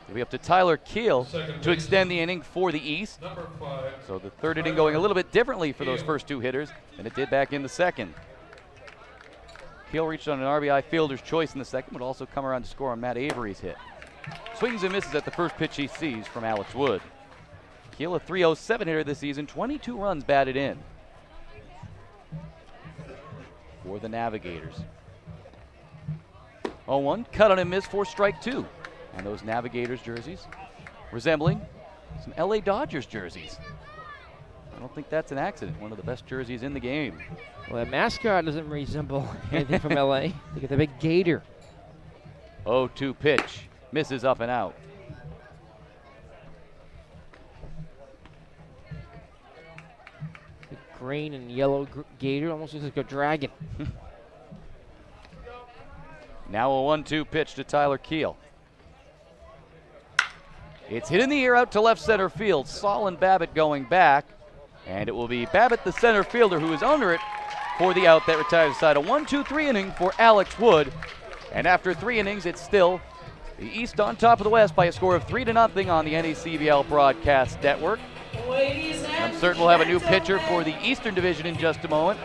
It'll be up to Tyler Keel Second to extend the inning for the East. number 5. So the third inning going a little bit differently for those first two hitters than it did back in the second. Keel reached on an RBI fielder's choice in the second, but also come around to score on Matt Avery's hit. Swings and misses at the first pitch he sees from Alex Wood. Keel, a .307 hitter this season, 22 runs batted in for the Navigators. 0-1, cut on and miss for strike 2. And those Navigators jerseys resembling some LA Dodgers jerseys. I don't think that's an accident. One of the best jerseys in the game. Well, that mascot doesn't resemble anything from LA. They get the big gator. 0-2 pitch. Misses up and out. The green and yellow gator almost looks like a dragon. Now a 1-2 pitch to Tyler Keel. It's hit in the air out to left center field. Saul and Babbitt going back. And it will be Babbitt, the center fielder, who is under it for the out that retires the side. A 1-2-3 inning for Alex Wood. And after 3 innings, it's still the East on top of the West by a score of 3-0 on the NECBL Broadcast Network. I'm certain we'll have a new pitcher for the Eastern Division in just a moment.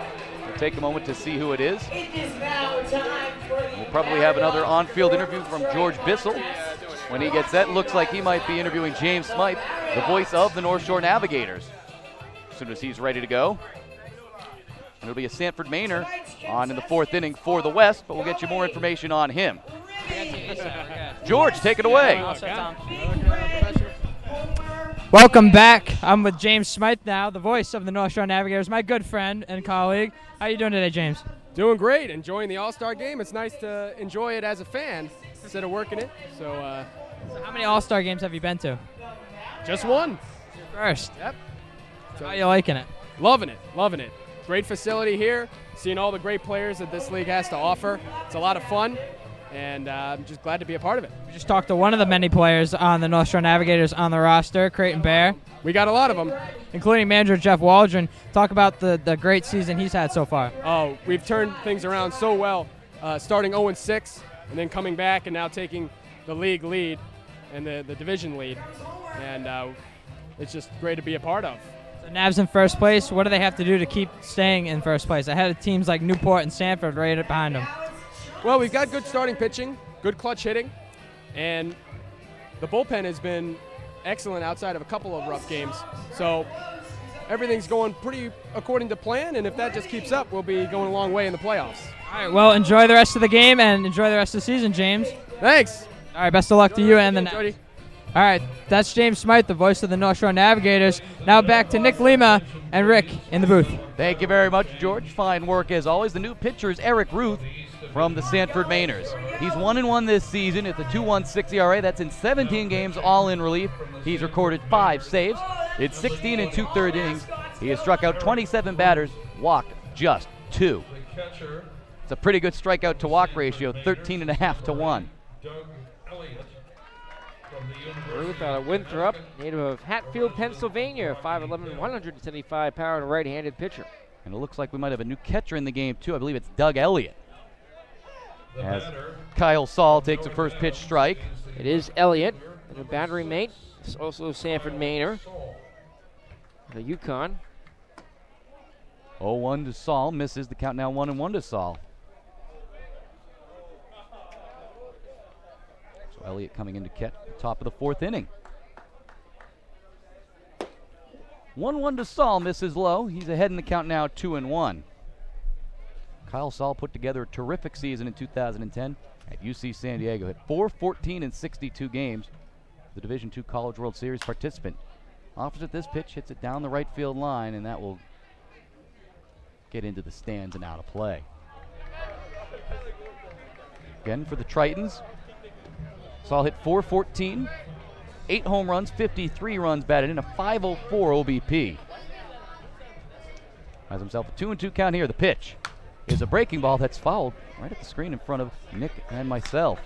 We'll take a moment to see who it is. We'll probably have another on-field interview from George Bissell. When he gets that, looks like he might be interviewing James Smythe, the voice of the North Shore Navigators, as soon as he's ready to go. And it'll be a Sanford Maynor on in the 4th inning for the West, but we'll get you more information on him. George, take it away. Welcome back. I'm with James Smythe now, the voice of the North Shore Navigators, my good friend and colleague. How you doing today, James? Doing great. Enjoying the All-Star game. It's nice to enjoy it as a fan instead of working it. So how many All-Star games have you been to? Just one. First. Yep. How are you liking it? Loving it. Loving it. Great facility here. Seeing all the great players that this league has to offer. It's a lot of fun, and I'm just glad to be a part of it. We just talked to one of the many players on the North Shore Navigators on the roster, Creighton Bear. We got a lot of them. Including manager Jeff Waldron. Talk about the great season he's had so far. Oh, we've turned things around so well, starting 0-6 and then coming back and now taking the league lead and the division lead. And it's just great to be a part of. So Nav's in first place. What do they have to do to keep staying in first place ahead of teams like Newport and Sanford right behind them? Well, we've got good starting pitching, good clutch hitting, and the bullpen has been excellent outside of a couple of rough games. So everything's going pretty according to plan, and if that just keeps up, we'll be going a long way in the playoffs. All right, well, enjoy the rest of the game and enjoy the rest of the season, James. Thanks. All right, best of luck to you and the Navs. All right, that's James Smythe, the voice of the North Shore Navigators. Now back to Nick Lima and Rick in the booth. Thank you very much, George. Fine work as always. The new pitcher is Eric Ruth from the Sanford Mainers. He's 1-1 this season at the 2.16 ERA. That's in 17 games, all in relief. He's recorded 5 saves. It's 16 and 2/3 innings. He has struck out 27 batters, walked just 2. It's a pretty good strikeout to walk ratio, 13.5 to 1. Ruth out of Winthrop, native of Hatfield, Pennsylvania, 5'11", 175-pound right-handed pitcher. And it looks like we might have a new catcher in the game, too. I believe it's Doug Elliott. As Kyle Saul takes a first pitch strike. It is Elliott, and a battery mate. It's also Sanford Maynor, the Yukon. 0-1 to Saul, misses the count now 1-1 to Saul. So Elliott coming into top of the 4th inning. 1-1 to Saul, misses low. He's ahead in the count now 2-1. Kyle Saul put together a terrific season in 2010 at UC San Diego. Hit .414 in 62 games. The Division II College World Series participant. Opposite this pitch, hits it down the right field line, and that will get into the stands and out of play. Again for the Tritons. Saul hit .414, 8 home runs, 53 runs batted in, a .504 OBP. Has himself a 2-2 count here. The pitch is a breaking ball that's fouled right at the screen in front of Nick and myself.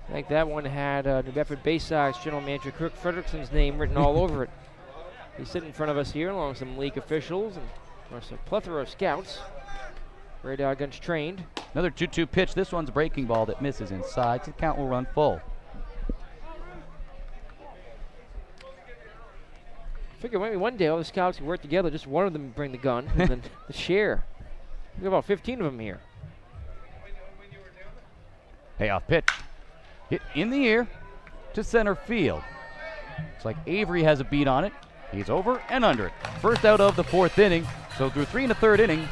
I think that one had New Bedford Bay Sox General Manager Kirk Frederickson's name written all over it. He's sitting in front of us here along with some league officials and of course a plethora of scouts. Radar guns trained. Another 2-2 pitch. This one's a breaking ball that misses inside, so the count will run full. Figure maybe one day all the scouts can work together, just one of them bring the gun and then the share. We have about 15 of them here. Payoff pitch. Hit in the air to center field. Looks like Avery has a beat on it. He's over and under it. First out of the 4th inning. So through 3 1/3 inning,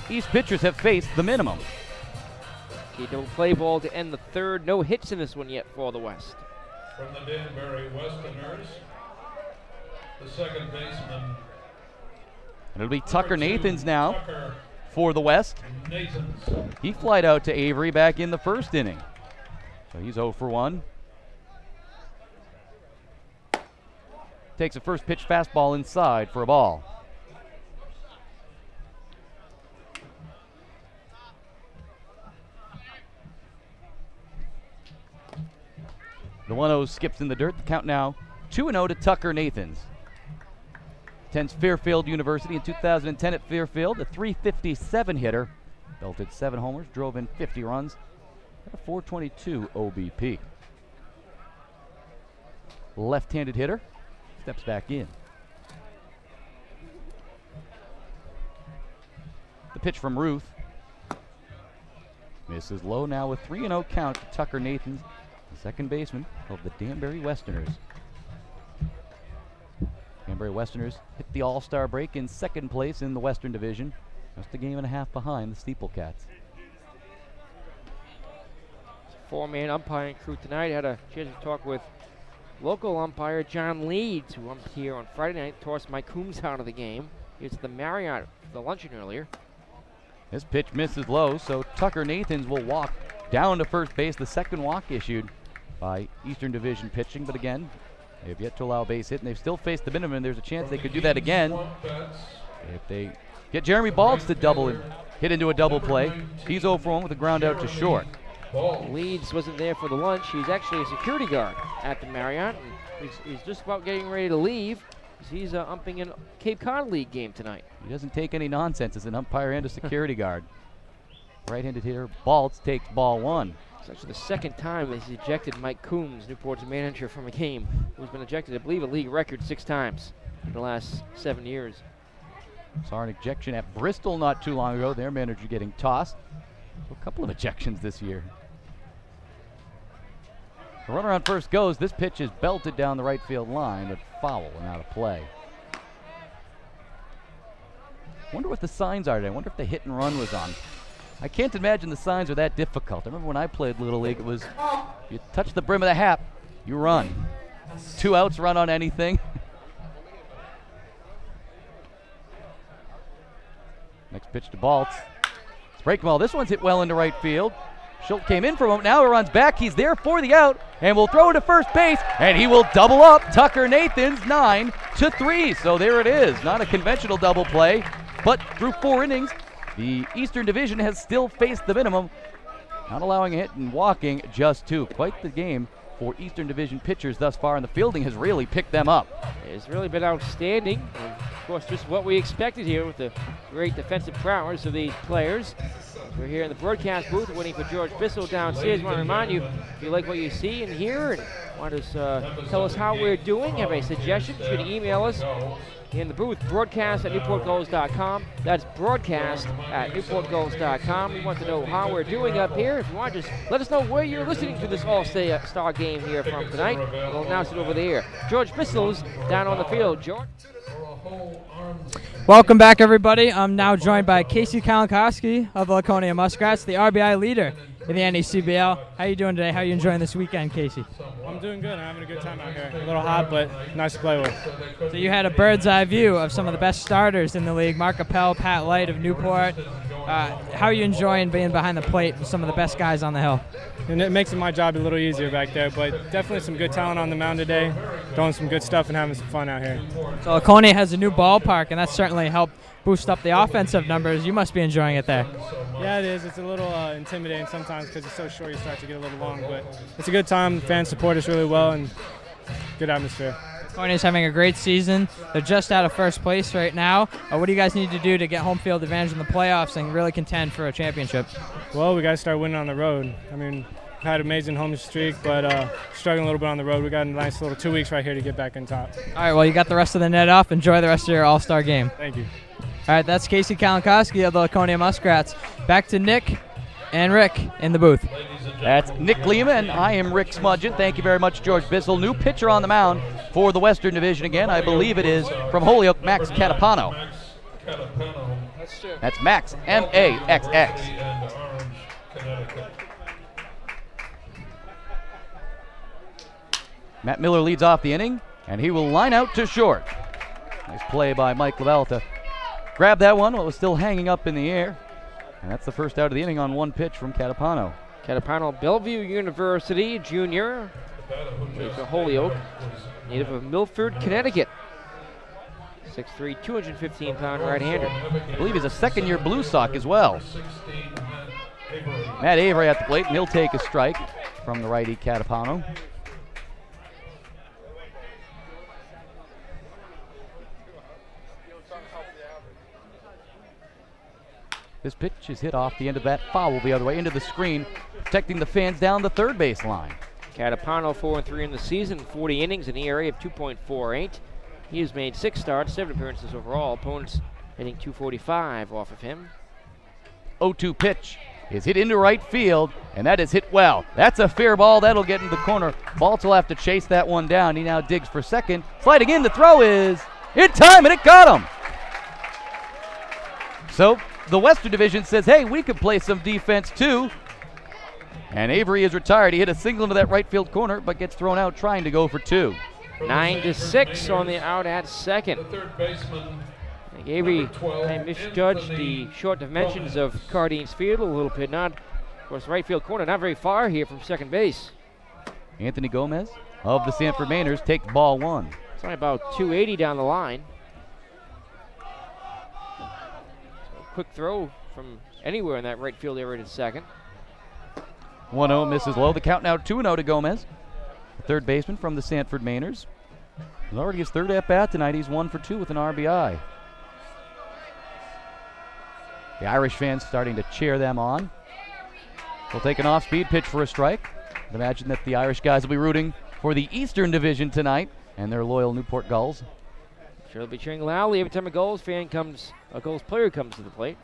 East pitchers have faced the minimum. Okay, no play ball to end the 3rd. No hits in this one yet for the West. From the Danbury Westerners, the second baseman. And it'll be Tucker Nathans now for the West. He flied out to Avery back in the 1st inning. So he's 0 for 1. Takes a first pitch fastball inside for a ball. The 1-0 skips in the dirt. The count now 2-0 to Tucker Nathans. Attends Fairfield University in 2010 at Fairfield. A .357 hitter. Belted 7 homers, drove in 50 runs. A .422 OBP. Left-handed hitter. Steps back in. The pitch from Ruth. Misses low now with 3-0 count to Tucker Nathans, the second baseman of the Danbury Westerners. Danbury Westerners hit the All-Star break in 2nd place in the Western Division, just a game and a half behind the Steeple Cats. 4-man umpiring crew tonight. Had a chance to talk with local umpire John Leeds, who umped here on Friday night, tossed Mike Coombs out of the game. Here's the Marriott for the luncheon earlier. This pitch misses low, so Tucker Nathans will walk down to first base. The second walk issued by Eastern Division pitching, but again, they've yet to allow a base hit, and they've still faced the minimum. There's a chance they could do that again if they get Jeremy Balds to double and hit into a double play. He's 0 for 1 with a ground out to short. Leeds wasn't there for the lunch. He's actually a security guard at the Marriott, and he's just about getting ready to leave. He's umping in Cape Cod League game tonight. He doesn't take any nonsense as an umpire and a security guard. Right-handed hitter Baltz takes ball 1. It's actually the 2nd time that he's ejected Mike Coombs, Newport's manager, from a game, who's been ejected, I believe, a league record 6 times in the last 7 years. Saw an ejection at Bristol not too long ago. Their manager getting tossed. So a couple of ejections this year. The runner on first goes. This pitch is belted down the right field line, but foul and out of play. Wonder what the signs are today. I wonder if the hit and run was on. I can't imagine the signs are that difficult. I remember when I played Little League, it was you touch the brim of the hat, you run. 2 outs, run on anything. Next pitch to Baltz. It's breaking ball. This one's hit well into right field. Schultz came in for a moment. Now he runs back. He's there for the out and will throw to first base, and he will double up. Tucker Nathans 9-3. So there it is. Not a conventional double play, but through 4 innings, the Eastern Division has still faced the minimum, not allowing a hit and walking just 2. Quite the game for Eastern Division pitchers thus far, and the fielding has really picked them up. It's really been outstanding. And of course, just what we expected here with the great defensive prowess of these players. We're here in the broadcast booth waiting for George Bissell downstairs. I want to remind you, if you like what you see and hear and want to tell us how we're doing, have any suggestions, you can email us in the booth, broadcast@newportgulls.com. That's broadcast@newportgulls.com. We want to know how we're doing up here. If you want, just let us know where you're listening to this All-Star game here from tonight. We'll announce it over the air. George Bissell's down on the field. George. Welcome back, everybody. I'm now joined by Casey Kalinkowski of the Laconia Muskrats, the RBI leader in the NECBL. How are you doing today? How are you enjoying this weekend, Casey? I'm doing good. I'm having a good time out here. A little hot, but nice to play with. So you had a bird's eye view of some of the best starters in the league. Mark Appel, Pat Light of Newport, How are you enjoying being behind the plate with some of the best guys on the hill? And it makes my job a little easier back there, but definitely some good talent on the mound today, doing some good stuff and having some fun out here. So Laconia has a new ballpark, and that's certainly helped boost up the offensive numbers. You must be enjoying it there. Yeah, it is. It's a little intimidating sometimes because it's so short you start to get a little long, but it's a good time. Fans support us really well and good atmosphere. Laconia's having a great season. They're just out of first place right now. What do you guys need to do to get home field advantage in the playoffs and really contend for a championship? Well, we got to start winning on the road. I mean, we've had an amazing home streak, but struggling a little bit on the road. We got a nice little 2 weeks right here to get back in top. All right, well, you got the rest of the net off. Enjoy the rest of your All-Star game. Thank you. All right, that's Casey Kalinkowski of the Laconia Muskrats. Back to Nick and Rick in the booth. That's Nick Lima, and I am Rick Smudgeon. Thank you very much, George Bissell. New pitcher on the mound for the Western Division again. I believe it is from Holyoke, Max Catapano. That's Max, M-A-X-X. Matt Miller leads off the inning, and he will line out to short. Nice play by Mike Lavelle to grab that one while it was still hanging up in the air. And that's the first out of the inning on one pitch from Catapano. Catapano, Bellevue University junior. He's a Holyoke, native of Milford, Connecticut. 6'3", 215-pound right-hander. I believe he's a second-year Blue Sock as well. Matt Avery at the plate, and he'll take a strike from the righty Catapano. This pitch is hit off the end of that foul the other way into the screen, protecting the fans down the third base line. Catapano 4-3 in the season, 40 innings, an ERA of 2.48. He has made 6 starts, 7 appearances overall. Opponents hitting 245 off of him. 0-2 pitch is hit into right field, and that is hit well. That's a fair ball. That'll get into the corner. Baltz will have to chase that one down. He now digs for second. Sliding in, the throw is in time, and it got him. So the Western Division says, hey, we can play some defense too. And Avery is retired. He hit a single into that right field corner, but gets thrown out trying to go for 2. 9-6 on the out at second. I think Avery misjudged the short dimensions of Cardines Field a little bit. Not, of course, right field corner, not very far here from second base. Anthony Gomez of the Sanford Mainers takes ball 1. It's only about 280 down the line. Quick throw from anywhere in that right field area to second. 1-0 misses low. The count now 2-0 to Gomez. The third baseman from the Sanford Mainers. He's already his third at-bat tonight. He's 1 for 2 with an RBI. The Irish fans starting to cheer them on. They'll take an off-speed pitch for a strike. I'd imagine that the Irish guys will be rooting for the Eastern Division tonight and their loyal Newport Gulls. Sure, they'll be cheering loudly every time a Gulls player comes to the plate.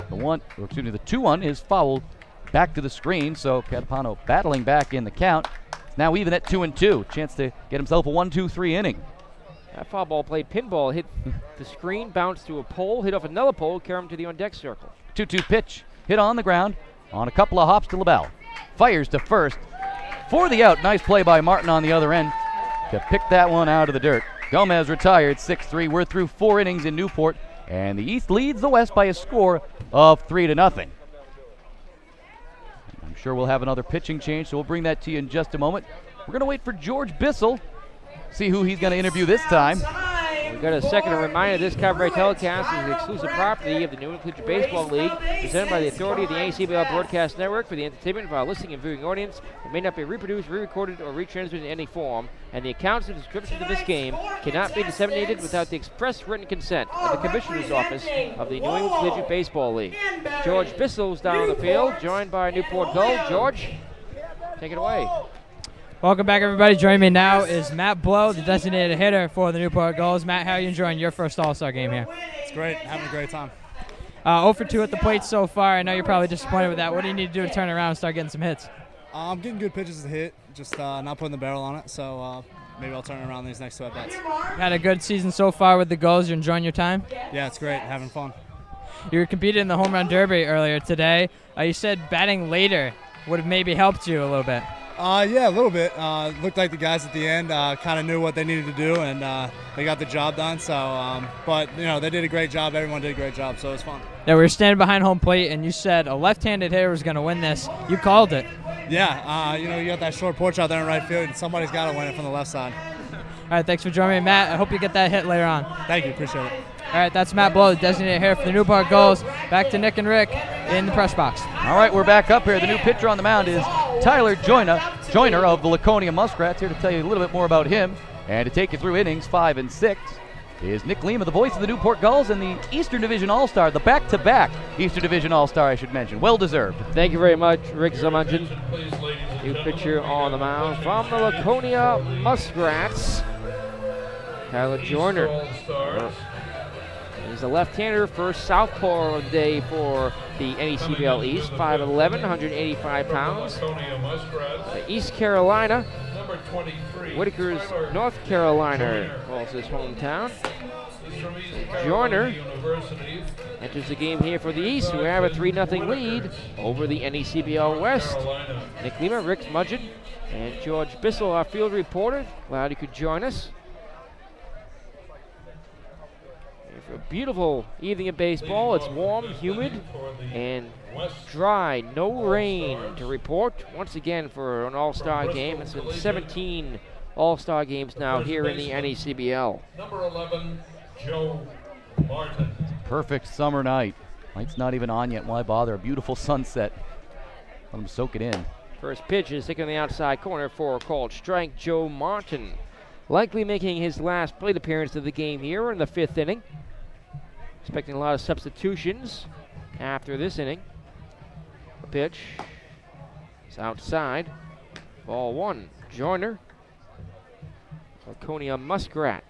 The 2-1 is fouled back to the screen, so Catapano battling back in the count. It's now even at 2-2. Chance to get himself a 1-2-3 inning. That foul ball played pinball, hit the screen, bounced to a pole, hit off another pole, carried him to the on-deck circle. 2-2 pitch, hit on the ground, on a couple of hops to LaBelle. Fires to first for the out. Nice play by Martin on the other end to pick that one out of the dirt. Gomez retired 6-3. We're through 4 innings in Newport, and the East leads the West by a score of 3-0. I'm sure we'll have another pitching change, so we'll bring that to you in just a moment. We're going to wait for George Bissell, see who he's going to interview this time. We've got a second reminder, this copyright telecast is the exclusive property of the New England Collegiate Baseball League, presented by the authority of the NECBL Broadcast Network for the entertainment of our listening and viewing audience. It may not be reproduced, re-recorded, or retransmitted in any form, and the accounts and descriptions of this game cannot be disseminated without the express written consent of the Commissioner's Office of the New England Collegiate Baseball League. George Bissell's down on the field, joined by Newport Gull. George, take it away. Welcome back, everybody. Joining me now is Matt Blow, the designated hitter for the Newport Gulls. Matt, how are you enjoying your first All-Star game here? It's great. Having a great time. 0 for 2 at the plate so far. I know you're probably disappointed with that. What do you need to do to turn around and start getting some hits? I'm getting good pitches to hit, just not putting the barrel on it. So maybe I'll turn it around these next 2 at-bats. Had a good season so far with the Gulls. You're enjoying your time? Yeah, it's great. Having fun. You competed in the home run derby earlier today. You said batting later would have maybe helped you a little bit. Yeah, a little bit. Looked like the guys at the end kind of knew what they needed to do, and they got the job done. So, but they did a great job. Everyone did a great job, so it was fun. Yeah, we were standing behind home plate, and you said a left-handed hitter was going to win this. You called it. Yeah, you got that short porch out there in right field, and somebody's got to win it from the left side. All right, thanks for joining me, Matt. I hope you get that hit later on. Thank you, appreciate it. All right, that's Matt Blow, the designated hitter for the Newport Gulls. Back to Nick and Rick in the press box. All right, we're back up here. The new pitcher on the mound is Tyler Joyner of the Laconia Muskrats, here to tell you a little bit more about him. And to take you through innings 5 and 6 is Nick Lima, the voice of the Newport Gulls and the Eastern Division All-Star, the back-to-back Eastern Division All-Star, I should mention. Well-deserved. Thank you very much, Rick Zamunjan. New pitcher on the mound from the Laconia Muskrats, Tyler Joyner. He's a left-hander, first southpaw of the day for the NECBL East, 5'11", 185 pounds. East Carolina, Whitaker's North Carolina calls his hometown. Joyner enters the game here for the East, who have a 3-0 lead over the NECBL West. Nick Lima, Rick Smudgeon, and George Bissell, our field reporter. Glad you could join us. A beautiful evening of baseball. It's warm, humid, and dry. No rain to report. Once again for an all-star game. It's been 17 all-star games now here in the NECBL. Number 11, Joe Martin. Perfect summer night. Light's not even on yet. Why bother? A beautiful sunset. Let them soak it in. First pitch is taken on the outside corner for a called strike. Joe Martin likely making his last plate appearance of the game here in the 5th inning. Expecting a lot of substitutions after this inning. The pitch is outside. Ball 1. Joyner, Laconia Muskrat.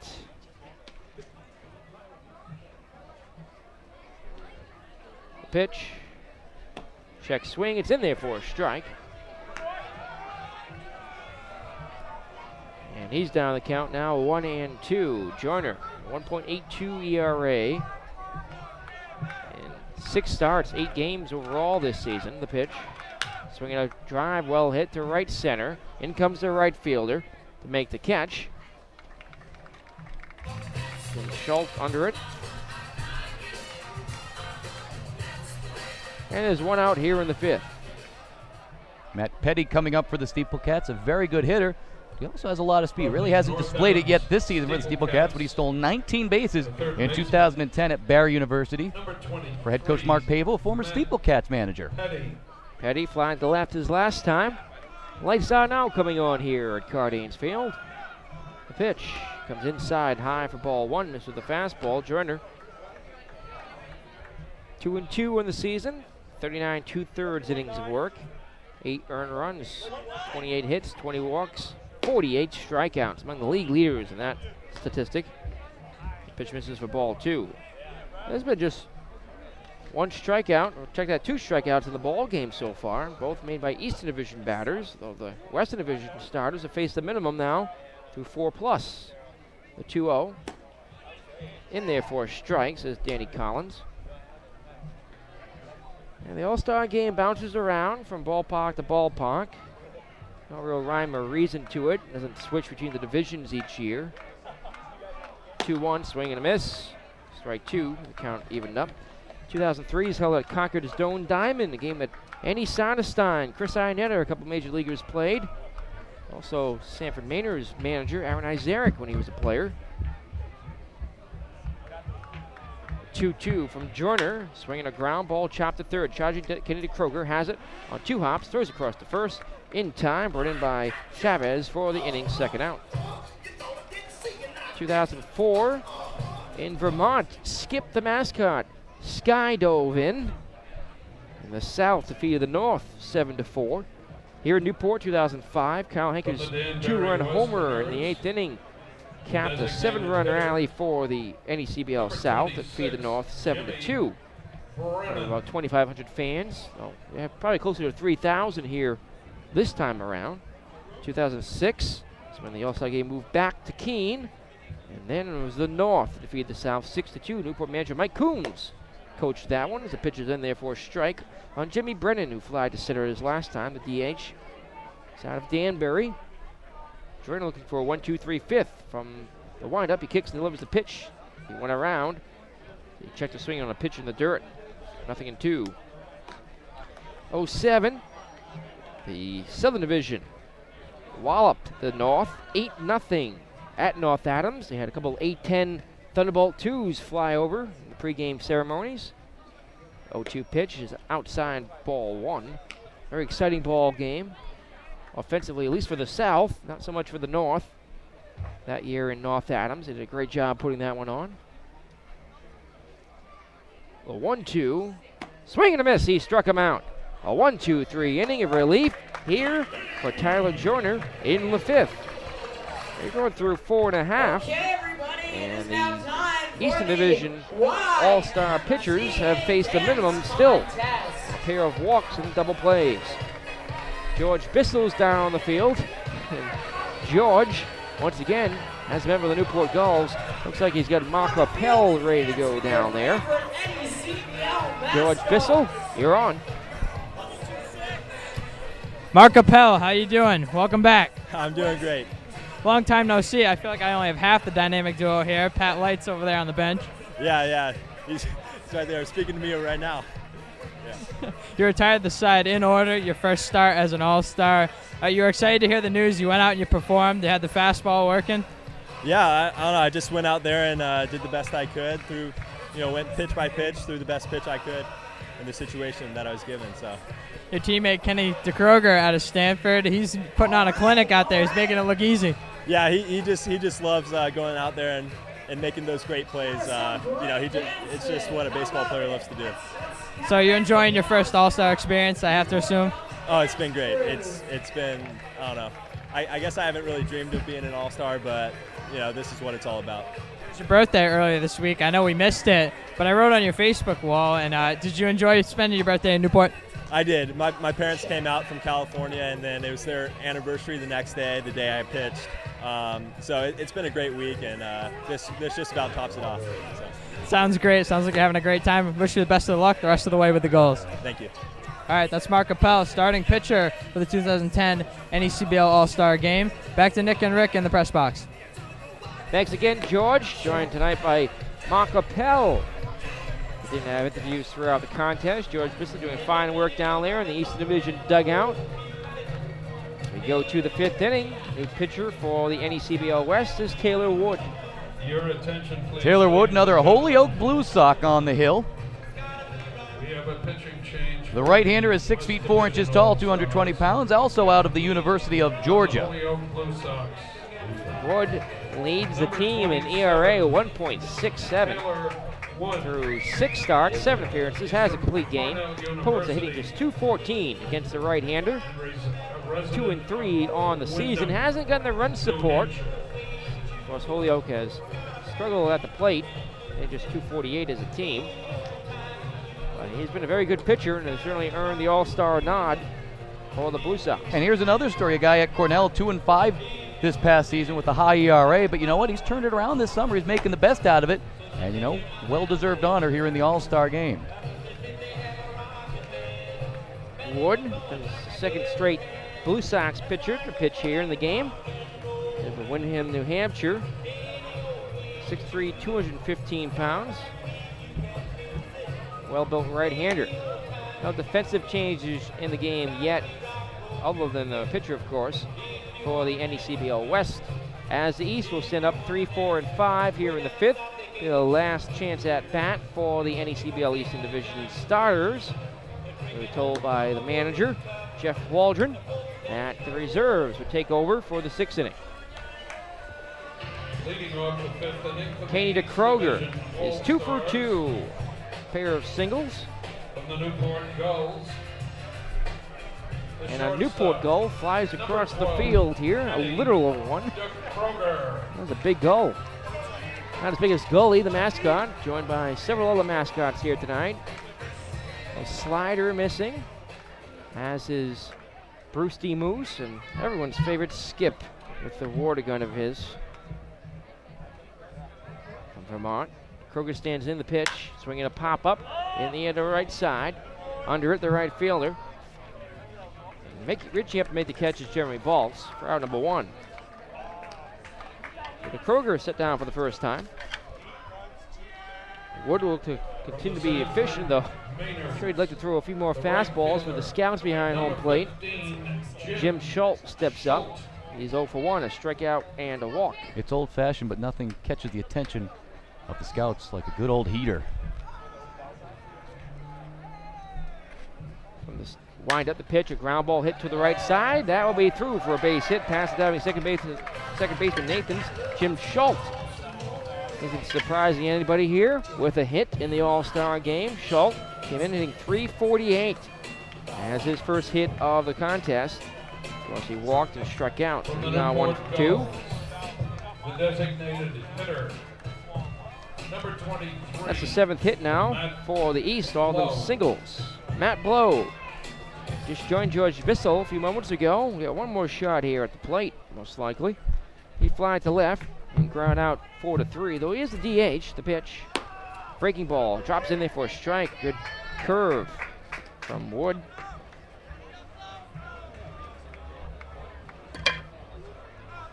The pitch. Check swing. It's in there for a strike. And he's down the count now, 1-2. Joyner, 1.82 ERA. 6 starts, 8 games overall this season. The pitch, swinging a drive, well hit to right center. In comes the right fielder to make the catch. And Schultz under it. And there's one out here in the 5th. Matt Petty coming up for the Steeplecats, a very good hitter. He also has a lot of speed. Really hasn't displayed it yet this season for the Steeplecats, but he stole 19 bases in 2010 at Barry University. For head coach Mark Pavel, former Steeplecats manager. Petty flying to left his last time. Lights are now coming on here at Cardines Field. The pitch comes inside high for ball 1. Missed with the fastball. Joyner, 2-2 in the season. 39 2/3 innings of work. 8 earned runs, 28 hits, 20 walks. 48 strikeouts, among the league leaders in that statistic. Pitch misses for ball 2. There's been just 1 strikeout, or check that, 2 strikeouts in the ball game so far, both made by Eastern Division batters, though the Western Division starters have faced the minimum now through 4+. The 2-0. In there for a strike, says Danny Collins. And the All-Star game bounces around from ballpark to ballpark. No real rhyme or reason to it. Doesn't switch between the divisions each year. 2-1, swing and a miss. Strike 2, the count evened up. 2003 is held at Concord's Dome Diamond, a game that Andy Soderstein, Chris Ionetta, a couple major leaguers played. Also Sanford Maynard's manager, Aaron Isaric, when he was a player. 2-2 from Joyner, swinging a ground ball, chopped to third. Charging Kennedy Kroger has it on 2 hops, throws across to first. In time, brought in by Chavez for the inning's 2nd out. 2004 in Vermont, Skip the mascot skydove in. And the South defeated the North 7-4. Here in Newport, 2005, Kyle Henker's 2-run homer in the 8th inning capped a 7-run rally for the NECBL South that defeated the North 7-2. About 2,500 fans. Oh, yeah, probably closer to 3,000 here this time around. 2006 is when the All-Star game moved back to Keene. And then it was the North that defeated the South 6-2. Newport manager Mike Coombs coached that one as the pitcher's in there for a strike on Jimmy Brennan, who flied to center his last time, the DH. It's out of Danbury. Jordan looking for a 1-2-3 fifth from the windup. He kicks and delivers the pitch. He went around. He checked the swing on a pitch in the dirt. 0-2. 07. The Southern Division walloped the North 8-0 at North Adams. They had a couple 8-10 Thunderbolt 2s fly over in the pregame ceremonies. 0-2 pitch is outside ball 1. Very exciting ball game. Offensively, at least for the South, not so much for the North. That year in North Adams, they did a great job putting that one on. A 1-2. Swing and a miss. He struck him out. A 1-2-3 inning of relief here for Tyler Joyner in the 5th. They're going through 4.5. And the Eastern Division All-Star pitchers have faced a minimum still. A pair of walks and double plays. George Bissell's down on the field. And George, once again, as a member of the Newport Gulls, looks like he's got Mark Rappel ready to go down there. George Bissell, you're on. Mark Appel, how you doing? Welcome back. I'm doing great. Long time no see. I feel like I only have half the dynamic duo here. Pat Light's over there on the bench. Yeah. He's right there speaking to me right now. Yeah. You retired the side in order, your first start as an all-star. You were excited to hear the news. You went out and you performed. They had the fastball working. Yeah, I don't know. I just went out there and did the best I could went pitch by pitch, threw the best pitch I could in the situation that I was given. So. Your teammate Kenny DeKroger out of Stanford, he's putting on a clinic out there. He's making it look easy. Yeah, he just loves going out there and making those great plays. It's just what a baseball player loves to do. So you're enjoying your first All-Star experience, I have to assume? Oh, it's been great. It's been, I don't know. I guess I haven't really dreamed of being an All-Star, but this is what it's all about. It's your birthday earlier this week. I know we missed it, but I wrote on your Facebook wall, and did you enjoy spending your birthday in Newport? I did. My parents came out from California, and then it was their anniversary the next day, the day I pitched. So it's been a great week, and this just about tops it off. So. Sounds great. Sounds like you're having a great time. Wish you the best of luck the rest of the way with the Gulls. Thank you. All right, that's Mark Appel, starting pitcher for the 2010 NECBL All-Star Game. Back to Nick and Rick in the press box. Thanks again, George. Joined tonight by Mark Appel. Didn't have interviews throughout the contest. George Bissell doing fine work down there in the Eastern Division dugout. We go to the 5th inning. New pitcher for the NECBL West is Taylor Wood. Your attention, please. Taylor Wood, another Holyoke Blue Sock on the hill. We have a pitching change. The right-hander is 6 feet 4 inches tall, 220 pounds, also out of the University of Georgia. Holyoke Blue Sox. Wood leads the team in ERA 1.67. Through 6 starts, 7 appearances, has a complete game. Opponents are hitting just .214 against the right-hander. 2-3 on the season. Hasn't gotten the run support. Of course, Holyoke has struggled at the plate. They're just .248 as a team. But he's been a very good pitcher and has certainly earned the All-Star nod for the Blue Sox. And here's another story. A guy at Cornell, 2-5 this past season with a high ERA. But you know what? He's turned it around this summer. He's making the best out of it. And, well-deserved honor here in the All-Star game. Wood, the second straight Blue Sox pitcher to pitch here in the game. And for Windham, New Hampshire. 6'3", 215 pounds. Well-built right-hander. No defensive changes in the game yet, other than the pitcher, of course, for the NECBL West. As the East will send up 3, 4, and 5 here in the 5th. The last chance at bat for the NECBL Eastern Division starters. We were told by the manager, Jeff Waldron, that the reserves would take over for the 6th inning. Leading off the 5th inning. Kenny DeKroger is 2 for 2. Pair of singles. From the Newport Gulls. And a Newport gull flies across the field here, a literal one. That was a big gull. Not as big as Gully, the mascot, joined by several other mascots here tonight. A slider missing, as is Bruce D. Moose and everyone's favorite Skip with the water gun of his. From Vermont, Kroger stands in the pitch, swinging a pop-up in the air to the right side. Under it, the right fielder. Reaching up to make the catch is Jeremy Baltz for out number 1. The Kroger set down for the first time. Wood will continue to be efficient, though. I'm sure he'd like to throw a few more fastballs with the scouts behind home plate. Jim Schultz steps up. He's 0 for 1, a strikeout and a walk. It's old-fashioned, but nothing catches the attention of the scouts like a good old heater. From the wind up the pitch, a ground ball hit to the right side. That will be through for a base hit. Pass it down to second baseman Nathan's Jim Schultz. Isn't surprising anybody here with a hit in the All-Star game. Schultz came in hitting .348 as his first hit of the contest. Of course, he walked and struck out. Now 1-2. The designated hitter, number 23. That's the 7th hit now for the East, all of them singles. Matt Blow just joined George Bissell a few moments ago. We got one more shot here at the plate, most likely. He fly to left and ground out 4-3, though he is the DH. The pitch, breaking ball, drops in there for a strike. Good curve from Wood.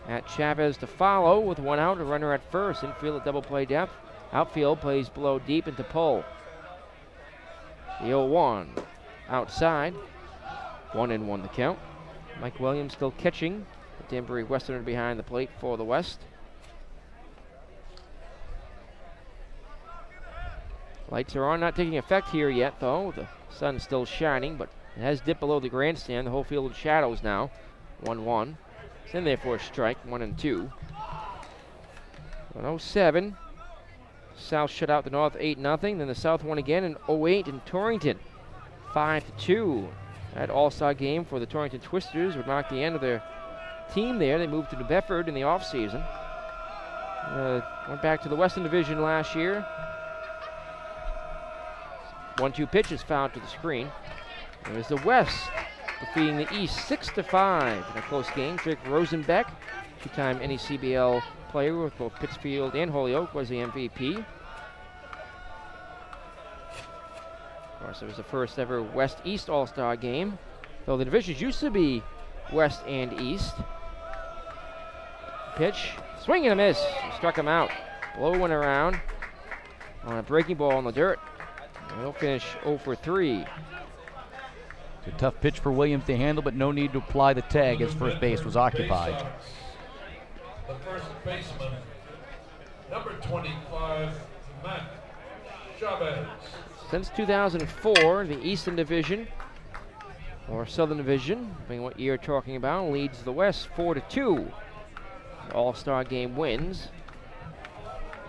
At Chavez to follow with 1 out, a runner at first. Infield at double play depth. Outfield plays Blow deep into pull. The 0-1 outside. 1-1 the count. Mike Williams still catching. The Danbury Westerner behind the plate for the West. Lights are on, not taking effect here yet, though. The sun's still shining, but it has dipped below the grandstand. The whole field in shadows now. 1-1. It's in there for a strike, 1-2. 1-0-7. South shut out the North 8-0. Then the South won again in 08 in Torrington, 5-2. That All-Star game for the Torrington Twisters would mark the end of their team there. They moved to New Bedford in the offseason. Went back to the Western Division last year. 1-2 pitches fouled to the screen. There's the West defeating the East 6-5 in a close game. Drake Rosenbeck, two-time NECBL player with both Pittsfield and Holyoke, was the MVP. Of course, it was the first ever West-East All-Star game, though the divisions used to be West and East. Pitch, swing and a miss. Struck him out. Blow went around on a breaking ball in the dirt. And he'll finish 0 for 3. It's a tough pitch for Williams to handle, but no need to apply the tag as first base was occupied. The first baseman, number 25, Matt Chavez. Since 2004, the Eastern Division, or Southern Division, depending what year you're talking about, leads the West 4-2. The All-Star game wins.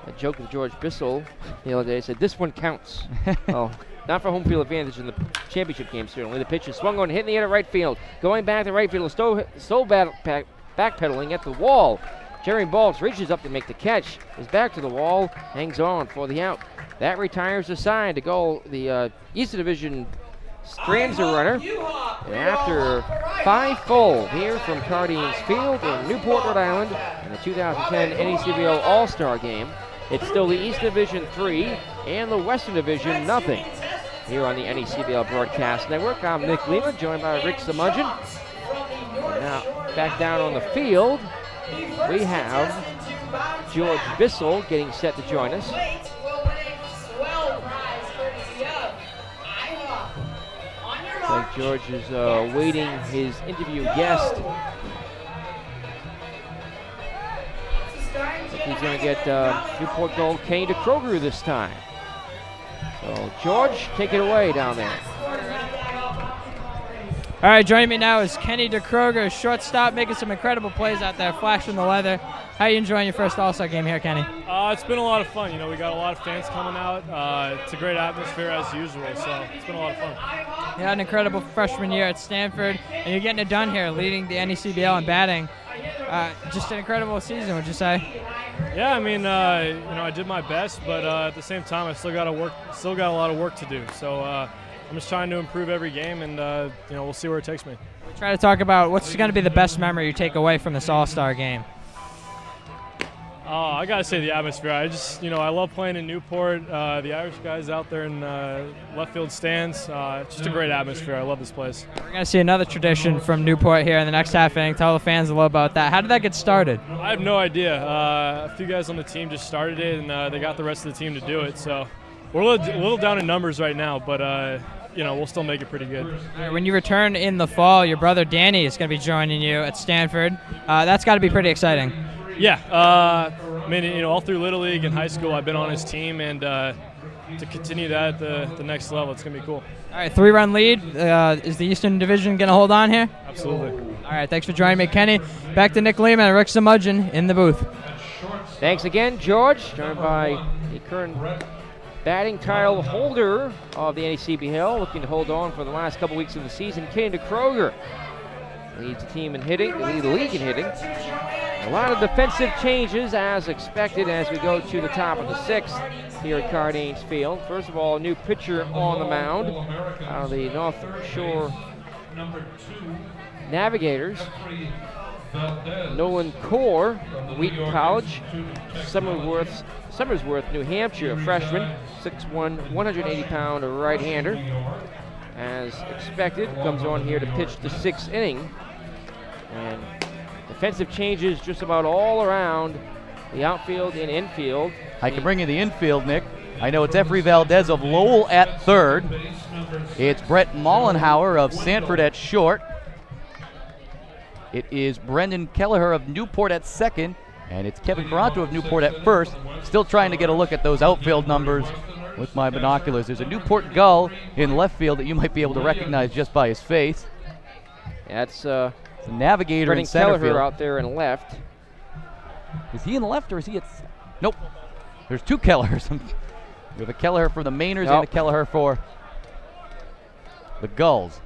I joked with George Bissell the other day, said this one counts. Oh, not for home field advantage in the championship game, certainly. The pitch is swung on, hit in the air to right field. Going back to right field, still backpedaling at the wall. Jerry Baltz reaches up to make the catch, is back to the wall, hangs on for the out. That retires the side to go. The Eastern Division strands a runner. And after 5 full here from Cardines Field in Newport, Rhode Island, in the 2010 NECBL All-Star Game, it's still the East Division 3 and the Western Division nothing. Here on the NECBL Broadcast Network, I'm Nick Lima, joined by Rick Simudgen. Now back down on the field, we have George Bissell getting set to join us. Like George is waiting his interview guest. He's going to get Newport Gold Kenny DeKroger this time. So George, take it away down there. All right, joining me now is Kenny DeKroger, shortstop, making some incredible plays out there, flashing the weather. How are you enjoying your first All-Star game here, Kenny? It's been a lot of fun. You know, we got a lot of fans coming out. It's a great atmosphere as usual, so it's been a lot of fun. You had an incredible freshman year at Stanford, and you're getting it done here, leading the NECBL in batting. Just an incredible season, would you say? Yeah, I mean, you know, I did my best, but at the same time, I still got a lot of work to do. So I'm just trying to improve every game, and you know, we'll see where it takes me. Try to talk about what's going to be the best memory you take away from this All-Star game. I gotta say the atmosphere. I just, I love playing in Newport. The Irish guys out there in left field stands. It's just a great atmosphere. I love this place. We're gonna see another tradition from Newport here in the next half inning. Tell the fans a little about that. How did that get started? I have no idea. A few guys on the team just started it, and they got the rest of the team to do it. So we're a little down in numbers right now, but we'll still make it pretty good. When you return in the fall, your brother Danny is gonna be joining you at Stanford. That's got to be pretty exciting. Yeah, all through Little League and high school, I've been on his team, and to continue that at the next level, it's going to be cool. All right, 3-run lead. Is the Eastern Division going to hold on here? Absolutely. All right, thanks for joining me, Kenny. Back to Nick Lehman and Rick Samudgeon in the booth. Thanks again, George. Joined by the current batting title holder of the NECBL, looking to hold on for the last couple weeks of the season, Kenny DeKroger. Leads the team in hitting, leads the league in hitting. A lot of defensive changes as expected as we go to the top of the sixth here at Cardines Field. First of all, a new pitcher on the mound out of the North Shore Navigators. Nolan Core, Wheaton College, Somersworth, New Hampshire, a freshman, 6'1", 180-pound right-hander. As expected, comes on here to pitch the sixth inning. And defensive changes just about all around the outfield and infield. I can bring you the infield, Nick. I know it's Efri Valdez of Lowell at third. It's Brett Mollenhauer of Sanford at short. It is Brendan Kelleher of Newport at second. And it's Kevin Caranto of Newport at first. Still trying to get a look at those outfield numbers with my binoculars. There's a Newport Gull in left field that you might be able to recognize just by his face. That's the Navigator Brendan in center Kelleher field. out there in left. Is he in the left or is he at... Nope. There's two Kellehers. We have a Kelleher for the Mainers and a Kelleher for the Gulls.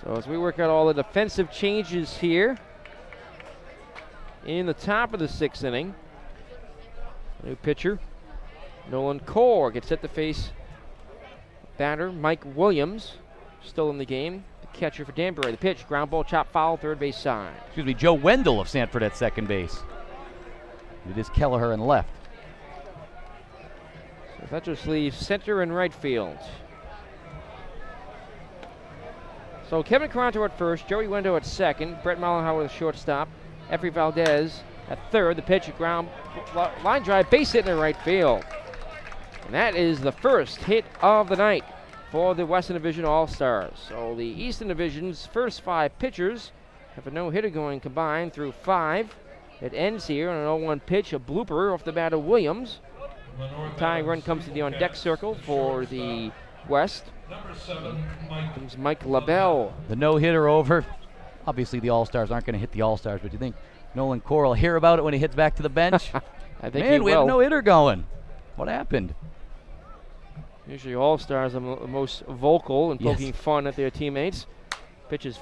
So as we work out all the defensive changes here in the top of the sixth inning, new pitcher Nolan Core gets set to face batter Mike Williams, still in the game. The catcher for Danbury. The pitch, ground ball, chop foul, third base side. Excuse me, Joe Wendell of Sanford at second base. It is Kelleher in left. So that just leaves center and right field. So Kevin Caranto at first, Joey Wendell at second, Brett Mollenhauer at shortstop, Efri Valdez at third. The pitch, ground line drive, base hit in the right field. And that is the first hit of the night for the Western Division All-Stars. So the Eastern Division's first five pitchers have a no-hitter going combined through five. It ends here on an 0-1 pitch, a blooper off the bat of Williams. The tying run comes to the on-deck circle for the West. Comes Mike LaBelle. The no-hitter over. Obviously the All-Stars aren't going to hit the All-Stars, but you think Nolan Core will hear about it when he hits back to the bench? I think Man, he we will. have no hitter going. What happened? Usually All-Stars are the most vocal and Yes. poking fun at their teammates. Pitch is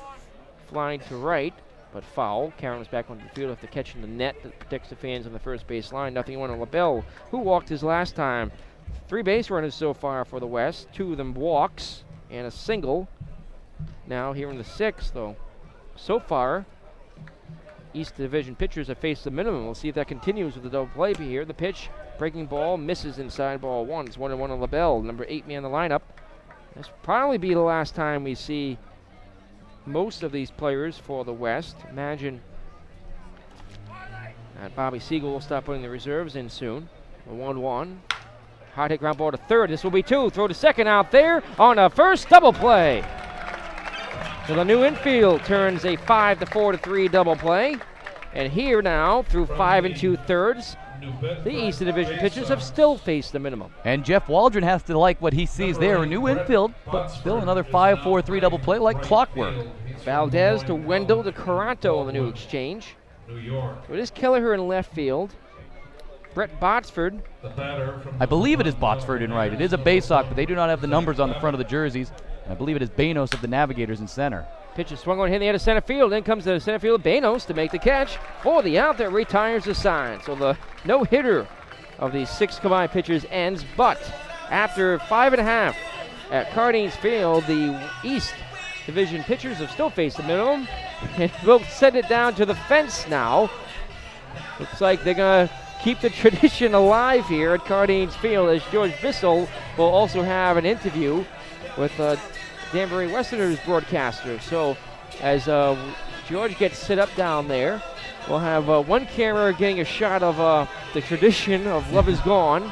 flying to right, but foul. Karen is back onto the field after catching the net that protects the fans on the first base line. 0-1 on LaBelle, who walked his last time. 3 base runners so far for the West. 2 of them walks and a single. Now here in the sixth, though. So far, East Division pitchers have faced the minimum. We'll see if that continues with the double play here. The pitch, breaking ball, misses inside ball one. It's 1-1 on LaBelle, number 8 man in the lineup. This will probably be the last time we see most of these players for the West. Imagine that Bobby Siegel will start putting the reserves in soon. A 1-1. Hard hit ground ball to third. This will be 2. Throw to second out there on a first double play. So the new infield turns a 5-4-3 double play. And here now, through 5 2/3, the Eastern Division pitchers have still faced the minimum. And Jeff Waldron has to like what he sees there. A new infield, but still another 5-4-3 double play like clockwork. Valdez to Wendell to Caranto on the new exchange. So it is Kelleher in left field. Brett Botsford. I believe it is Botsford in right. It is a base hawk, but they do not have the numbers on the front of the jerseys. And I believe it is Banos of the Navigators in center. Pitch is swung on, hitting the end of center field. In comes the center field, Banos to make the catch for the out that retires the sign. So the no-hitter of these 6 combined pitchers ends, but after 5.5 at Cardines Field, the East Division pitchers have still faced the minimum, and we'll send it down to the fence now. Looks like they're going to keep the tradition alive here at Cardanes Field, as George Bissell will also have an interview with Danbury Westerners broadcaster. So as George gets set up down there, we'll have one camera getting a shot of the tradition of Love Is Gone,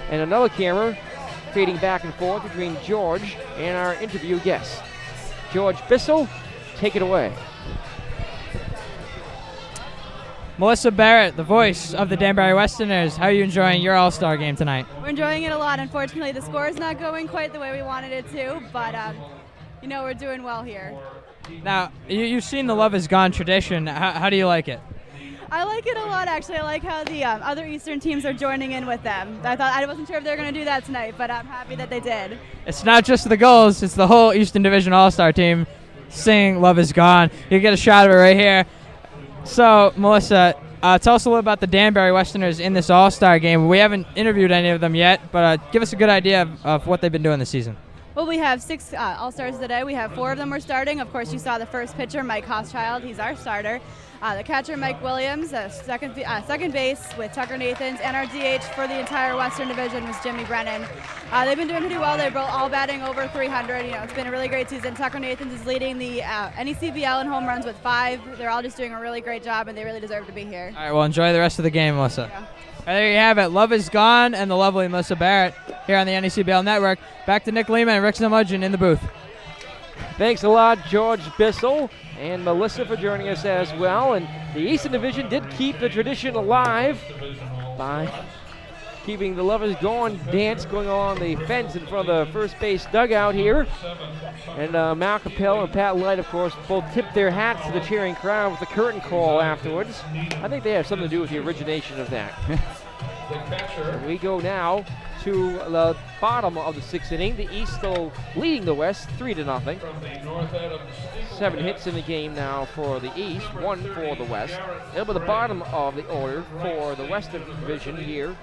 and another camera fading back and forth between George and our interview guest. George Bissell, take it away. Melissa Barrett, the voice of the Danbury Westerners. How are you enjoying your All-Star game tonight? We're enjoying it a lot. Unfortunately, the score is not going quite the way we wanted it to, but you know, we're doing well here. Now, you've seen the Love Is Gone tradition. How do you like it? I like it a lot, actually. I like how the other Eastern teams are joining in with them. I wasn't sure if they were going to do that tonight, but I'm happy that they did. It's not just the Gulls, it's the whole Eastern Division All-Star team singing Love Is Gone. You get a shot of it right here. So, Melissa, tell us a little about the Danbury Westerners in this All-Star game. We haven't interviewed any of them yet, but give us a good idea of what they've been doing this season. Well, we have 6 All-Stars today. We have 4 of them are starting. Of course, you saw the first pitcher, Mike Hochschild. He's our starter. The catcher, Mike Williams, second base with Tucker Nathans, and our DH for the entire Western Division was Jimmy Brennan. They've been doing pretty well. They're all batting over 300. You know, it's been a really great season. Tucker Nathans is leading the NECBL in home runs with 5. They're all just doing a really great job, and they really deserve to be here. All right, well, enjoy the rest of the game, Melissa. Yeah. There you have it. Love Is Gone and the lovely Melissa Barrett here on the NECBL Network. Back to Nick Lehman and Rick Zamudgeon in the booth. Thanks a lot, George Bissell and Melissa, for joining us as well. And the Eastern Division did keep the tradition alive by keeping the Love Is Gone dance going on the fence in front of the first base dugout here. And Mal Capel and Pat Light, of course, both tipped their hats to the cheering crowd with the curtain call afterwards. I think they have something to do with the origination of that. And we go now to the bottom of the 6th inning. The East still leading the West 3-0. 7 hits in the game now for the East, 1 for the West. Over the bottom of the order for the Western Division here,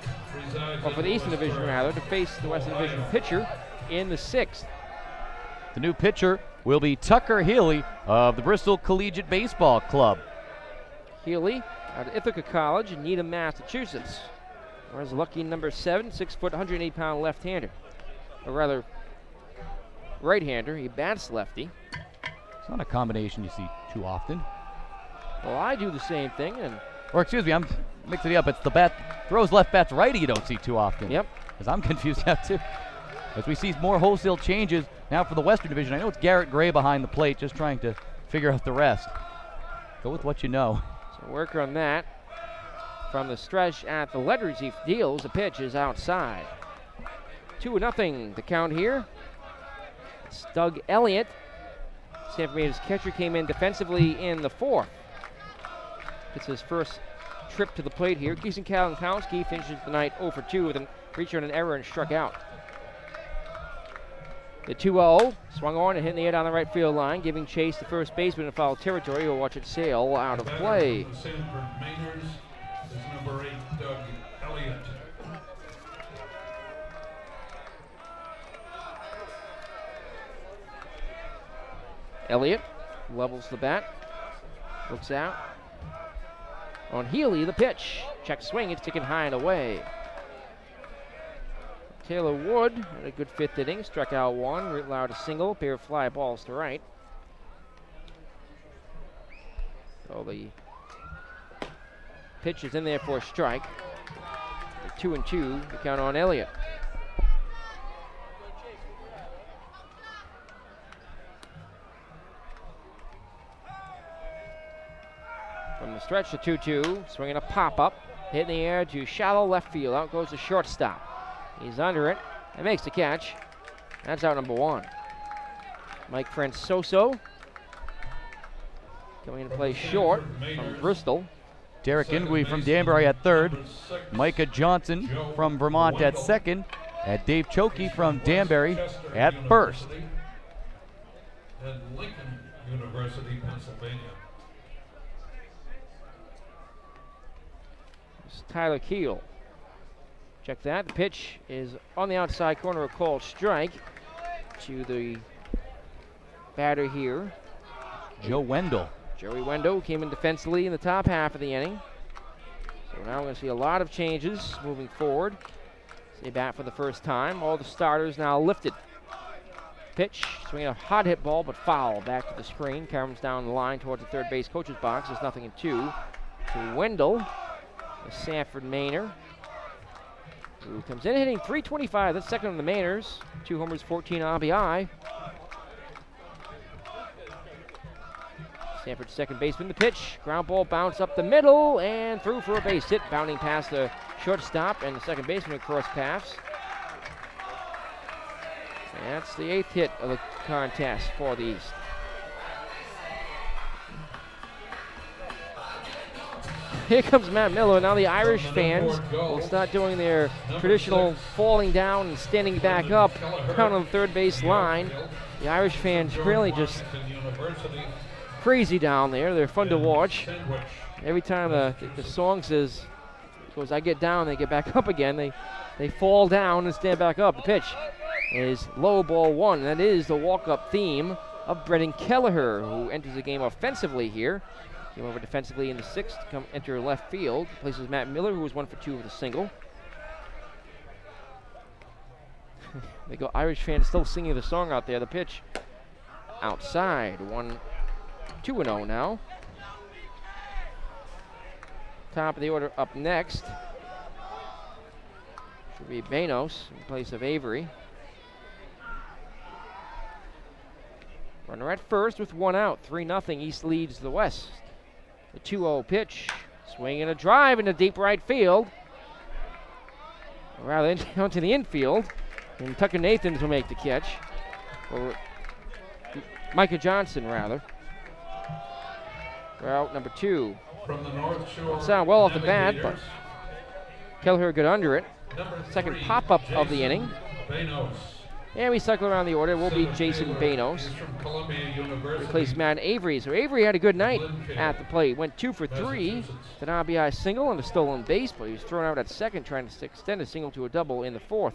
or for the Eastern Division rather, to face the Western Division pitcher in the 6th. The new pitcher will be Tucker Healy of the Bristol Collegiate Baseball Club. Healy out of Ithaca College in Needham, Massachusetts. Whereas lucky number 7, 6 foot, 108-pound left-hander. Or rather, right-hander. He bats lefty. It's not a combination you see too often. Well, I do the same thing. Or excuse me, I'm mixing it up. It's the bat throws left, bats righty you don't see too often. Yep. Because I'm confused now too. As we see more wholesale changes now for the Western Division. I know it's Garrett Gray behind the plate, just trying to figure out the rest. Go with what you know. So work on that. From the stretch at the letters he deals, the pitch is outside. 2-0 the count here. It's Doug Elliott. Sanford Raiders catcher came in defensively in the 4th. It's his first trip to the plate here. Keeson Kalankowski finishes the night 0 for 2 with a reach on an error and struck out. The 2-0 swung on and hit in the air down the right field line, giving chase to first baseman in foul territory. We'll watch it sail out of play. Number 8, Doug Elliott. Elliott levels the bat, looks out. On Healy, the pitch. Check swing, it's taken high and away. Taylor Wood had a good 5th inning, struck out 1, allowed a single, a pair of fly balls to right. So the pitch is in there for a strike. 2-2, the count on Elliott. From the stretch to 2-2, swinging a pop-up, hit in the air to shallow left field. Out goes the shortstop. He's under it and makes the catch. That's out number 1. Mike Francoso coming in to play short from Bristol. Derek Ingui from Danbury at 3rd. Micah Johnson from Vermont at 2nd. And Dave Chokey from Danbury at 1st. And Lincoln University, Pennsylvania. It's Tyler Keel. Check that. The pitch is on the outside corner, a called strike to the batter here. Joe Wendell. Joey Wendell came in defensively in the top half of the inning. So now we're going to see a lot of changes moving forward. See bat for the first time. All the starters now lifted. Pitch, swinging a hot hit ball, but foul. Back to the screen. Comes down the line towards the third base coach's box. There's 0-2 to Wendell, the Sanford Mainer, who comes in hitting .325. That's second on the Mainers. 2 homers, 14 RBI. Sanford's second baseman. The pitch, ground ball, bounce up the middle, and through for a base hit. Bounding past the shortstop and the second baseman across paths. That's the 8th hit of the contest for the East. Here comes Matt Miller. Now the Irish fans will start doing their traditional falling down and standing back up down on the third base line. The Irish fans really just crazy down there. They're fun to watch. Every time the song says, goes, I get down, they get back up again. They fall down and stand back up. The pitch is low, ball 1. That is the walk-up theme of Brendan Kelleher, who enters the game offensively here. Came over defensively in the 6th to come enter left field. Places Matt Miller, who was 1 for 2 with a single. They go Irish fans still singing the song out there. The pitch outside. 2-0 now. Top of the order up next should be Banos in place of Avery. Runner at first with 1 out. 3-0. East leads the West. The 2-0 pitch. Swing and a drive into deep right field. Or rather, down to the infield. And Tucker Nathans will make the catch. Or Micah Johnson, rather. For out number 2. From the North Shore. Sound well off the bat, but Kelleher got under it. Second pop-up of the inning. Banos. And we cycle around the order. Will be Jason Banos. Replace Matt Avery. So Avery had a good night at the plate. Went 2 for 3. An RBI single and a stolen base, but he was thrown out at second, trying to extend a single to a double in the 4th.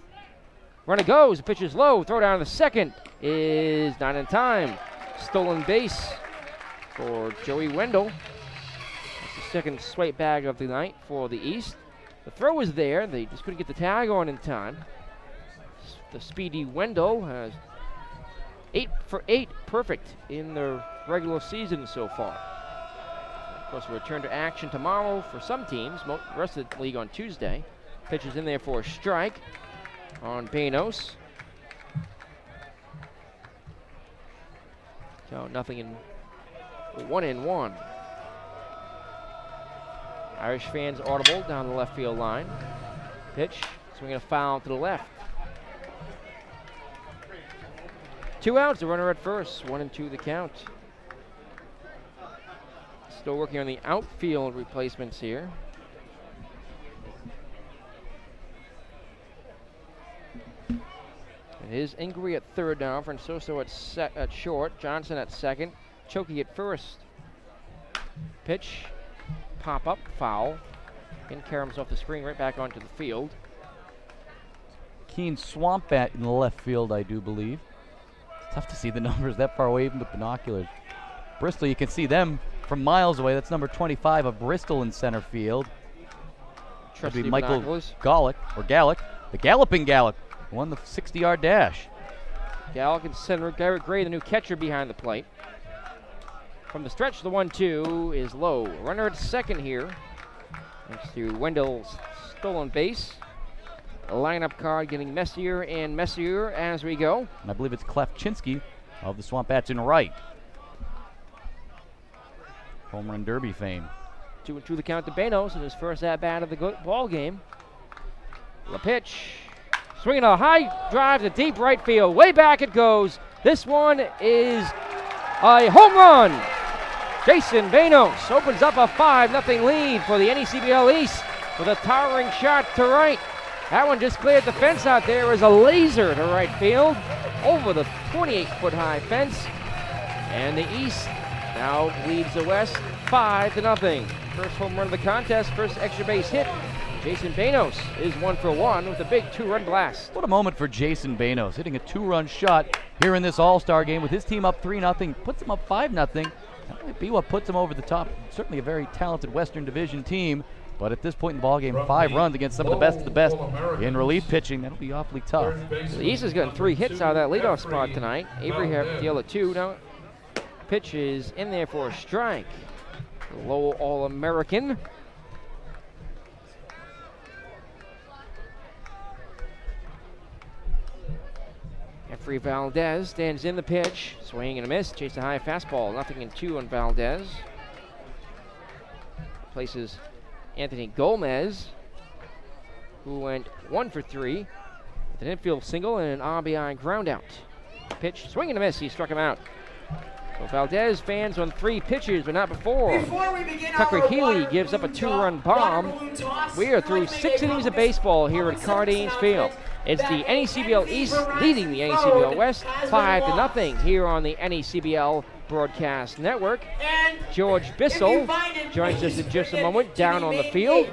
Runner goes. The pitch is low. Throw down to the second is not in time. Stolen base for Joey Wendell. That's the second swipe bag of the night for the East. The throw was there. They just couldn't get the tag on in time. The speedy Wendell has 8 for 8 perfect in the regular season so far. Of course, we'll return to action tomorrow for some teams. The rest of the league on Tuesday. Pitches in there for a strike on Banos. So 1-1. Irish fans audible down the left field line. Pitch, swinging a foul to the left. 2 outs, the runner at first, 1-2 the count. Still working on the outfield replacements here. It is Inquiry at third now, Francoso at short, Johnson at second, Choki at first. Pitch, pop up, foul. And caroms off the screen right back onto the field. Keen swamp bat in the left field, I do believe. Tough to see the numbers that far away, even with binoculars. Bristol, you can see them from miles away. That's number 25 of Bristol in center field. That'd be Michael Gallick, the Galloping Gallic, won the 60-yard dash. Gallick in center, Garrett Gray, the new catcher behind the plate. From the stretch, the 1-2 is low. Runner at second here. Thanks to Wendell's stolen base. The lineup card getting messier and messier as we go. And I believe it's Klefchinsky of the Swamp Bats in right. Home Run Derby fame. 2-2 the count to Banos in his first at-bat of the ball game. The pitch. Swinging a high drive to deep right field. Way back it goes. This one is a home run. Jason Banos opens up a 5-0 lead for the NECBL East with a towering shot to right. That one just cleared the fence out there as a laser to right field over the 28-foot high fence. And the East now leads the West 5-0. First home run of the contest, first extra base hit. Jason Banos is 1 for 1 with a big 2-run blast. What a moment for Jason Banos, hitting a 2-run shot here in this All-Star game with his team up 3-0, puts them up 5-0. That might be what puts them over the top. Certainly a very talented Western Division team. But at this point in the ballgame, 5 runs against some of the best in relief pitching. That'll be awfully tough. The East has gotten 3 hits out of that leadoff spot tonight. Avery had to deal at 2. Now, pitch is in there for a strike. The low All-American. Jeffrey Valdez stands in the pitch. Swing and a miss. Chase a high fastball. 0-2 on Valdez. Places Anthony Gomez, who went 1 for 3 with an infield single and an RBI groundout. Pitch, swing and a miss. He struck him out. So Valdez fans on 3 pitches, but not before. Tucker Healy gives up a 2-run bomb. We are through 6 innings of baseball here at Cardines Field. It's the NECBL East leading the NECBL West 5-0 here on the NECBL Broadcast Network. George Bissell joins us in just a moment down on the field.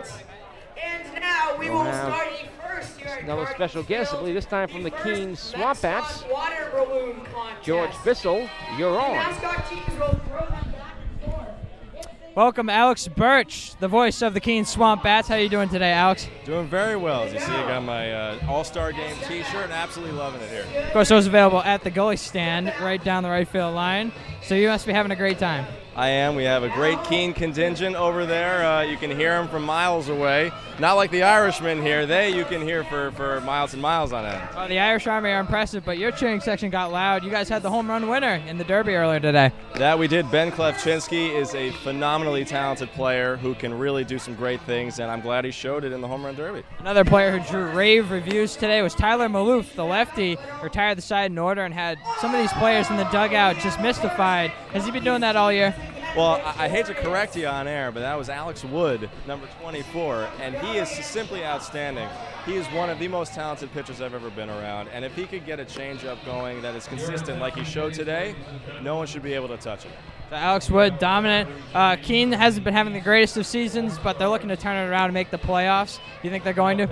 And now we will start a first here at Another special guest, I believe this time from the Keene Swamp Bats. water balloon contest. George Bissell, you're on. Mascot teams will throw them back and forth. Welcome, Alex Birch, the voice of the Keene Swamp Bats. How are you doing today, Alex? Doing very well. As you see, I got my All-Star Game t-shirt and absolutely loving it here. Of course, those available at the goalie stand right down the right field line. So you must be having a great time. I am. We have a great Keene contingent over there. You can hear them from miles away. Not like the Irishmen here. You can hear for miles and miles on end. Well, the Irish Army are impressive, but your cheering section got loud. You guys had the home run winner in the Derby earlier today. That we did. Ben Klefczynski is a phenomenally talented player who can really do some great things, and I'm glad he showed it in the home run derby. Another player who drew rave reviews today was Tyler Maloof, the lefty, retired the side in order and had some of these players in the dugout just mystified. Has he been doing that all year? Well, I hate to correct you on air, but that was Alex Wood, number 24, and he is simply outstanding. He is one of the most talented pitchers I've ever been around, and if he could get a changeup going that is consistent like he showed today, no one should be able to touch it. So Alex Wood, dominant. Keene hasn't been having the greatest of seasons, but they're looking to turn it around and make the playoffs. Do you think they're going to?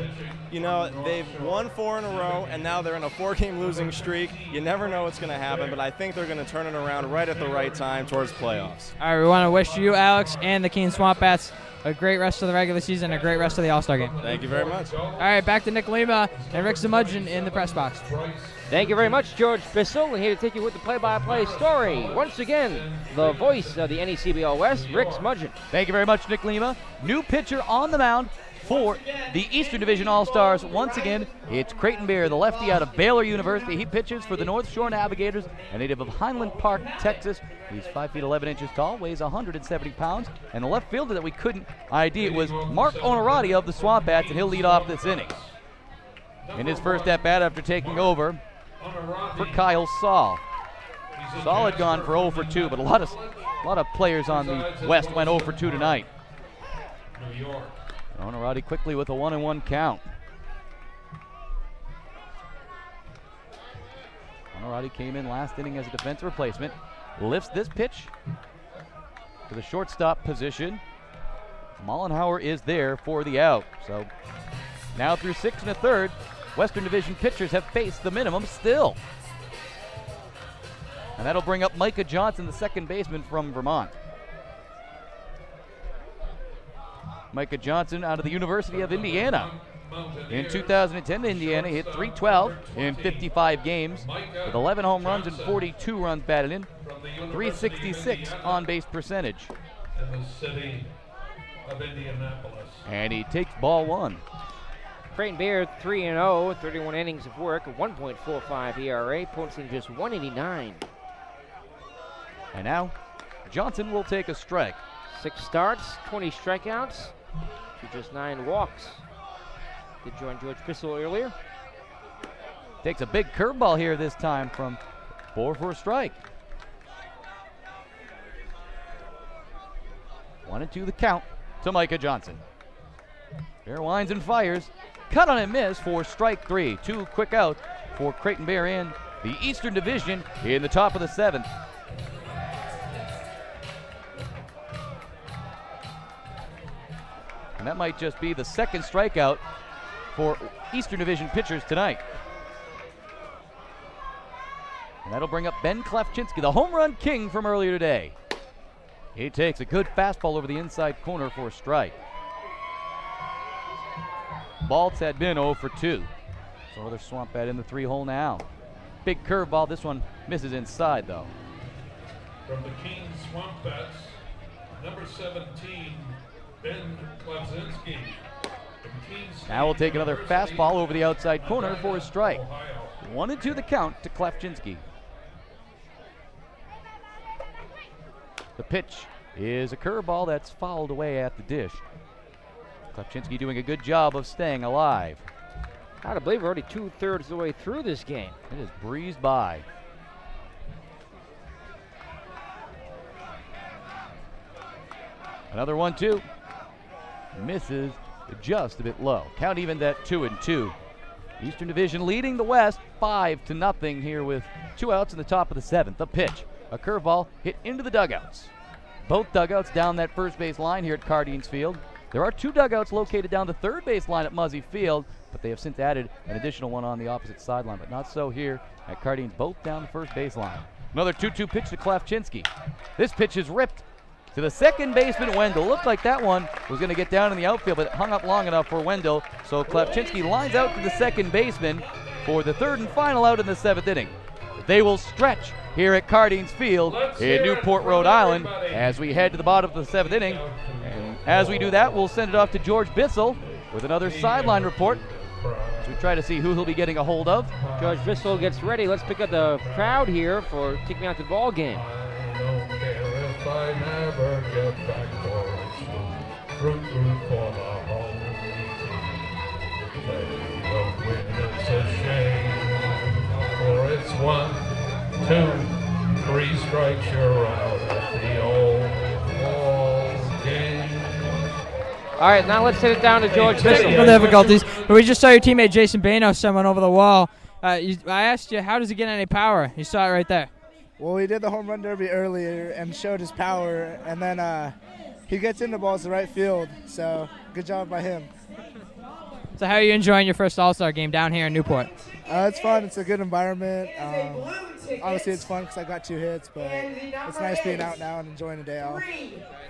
You know, they've won 4 in a row, and now they're in a 4-game losing streak. You never know what's going to happen, but I think they're going to turn it around right at the right time towards playoffs. All right, we want to wish you, Alex, and the Keene Swamp Bats a great rest of the regular season and a great rest of the All-Star game. Thank you very much. All right, back to Nick Lima and Rick Zamudgeon in the press box. Thank you very much, George Bissell. And here to take you with the play-by-play story. Once again, the voice of the NECBL West, Rick Smudgeon. Thank you very much, Nick Lima. New pitcher on the mound for the Eastern Division All-Stars. Once again, it's Creighton Beer, the lefty out of Baylor University. He pitches for the North Shore Navigators, a native of Highland Park, Texas. He's 5 feet 11 inches tall, weighs 170 pounds. And the left fielder that we couldn't ID was Mark Onorati of the Swamp Bats, and he'll lead off this inning. In his first at-bat after taking over for Kyle Saul. Saul had gone for 0 for 2, but a lot of players on the West went 0 for 2 tonight. New York. Onorati quickly with a 1-1 count. Onorati came in last inning as a defensive replacement. Lifts this pitch to the shortstop position. Mollenhauer is there for the out. So now through 6 1/3, Western Division pitchers have faced the minimum still. And that'll bring up Micah Johnson, the second baseman from Vermont. Micah Johnson out of the University of Indiana. In 2010, Indiana hit .312 in 55 games with 11 home runs and 42 runs batted in, .366 on-base percentage. In the city of Indianapolis. And he takes ball 1. Creighton Bear 3-0, 31 innings of work, 1.45 ERA, points in just 189. And now, Johnson will take a strike. 6 starts, 20 strikeouts, to just 9 walks. Did join George Bissell earlier. Takes a big curveball here this time from 4 for a strike. 1-2 the count to Micah Johnson. Bear winds and fires. Cut on and miss for strike 3. 2 quick out for Creighton Bear in the Eastern Division in the top of the 7th. And that might just be the second strikeout for Eastern Division pitchers tonight. And that'll bring up Ben Klefczynski, the home run king from earlier today. He takes a good fastball over the inside corner for a strike. Baltz had been 0 for 2. So another swamp bat in the 3-hole now. Big curveball. This one misses inside, though. From the Keene Swamp Bats, number 17, Ben Klaczynski. Now we'll take another fastball over the outside corner for a strike. 1-2 the count to Klafczynski. The pitch is a curveball that's fouled away at the dish. Klafczynski doing a good job of staying alive. Hard to believe we're already 2/3 of the way through this game. It is breezed by. Another 1-2. Misses just a bit low. Count evens at 2-2. Eastern Division leading the West 5-0 here with 2 outs in the top of the 7th. The pitch, a curveball hit into the dugouts. Both dugouts down that first base line here at Cardines Field. There are 2 dugouts located down the third base line at Muzzy Field, but they have since added an additional one on the opposite sideline, but not so here at Cardines, both down the first base line. Another 2-2 pitch to Klafczynski. This pitch is ripped to the second baseman, Wendell. Looked like that one was going to get down in the outfield, but it hung up long enough for Wendell. So Klafczynski lines out to the second baseman for the 3rd and final out in the 7th inning. They will stretch here at Cardines Field in Newport, Rhode Island, as we head to the bottom of the 7th inning. And as we do that, we'll send it off to George Bissell with another sideline report as we try to see who he'll be getting a hold of. George Bissell gets ready. Let's pick up the crowd here for taking out the ball game. If I never get back for it's root for the home team. They don't win, it's a shame. For it's 1, 2, 3 strikes, you're out at the old ball game. All right, now let's send it down to George Bissell. Technical difficulties, but we just saw your teammate Jason Bano send one over the wall. I asked you, how does he get any power? You saw it right there. Well, he did the home run derby earlier and showed his power, and then he gets into balls to right field, so good job by him. So how are you enjoying your first All-Star game down here in Newport? It's fun. It's a good environment. Obviously, it's fun because I got 2 hits, but it's nice being out now and enjoying the day off.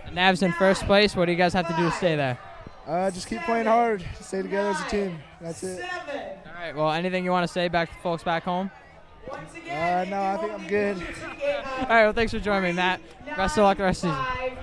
The Navs in first place. What do you guys have to do to stay there? Just keep playing hard, stay together as a team. That's it. All right, well, anything you want to say back to folks back home? No, I think I'm good. All right, well, thanks for joining me, Matt. Best of luck the rest of the season.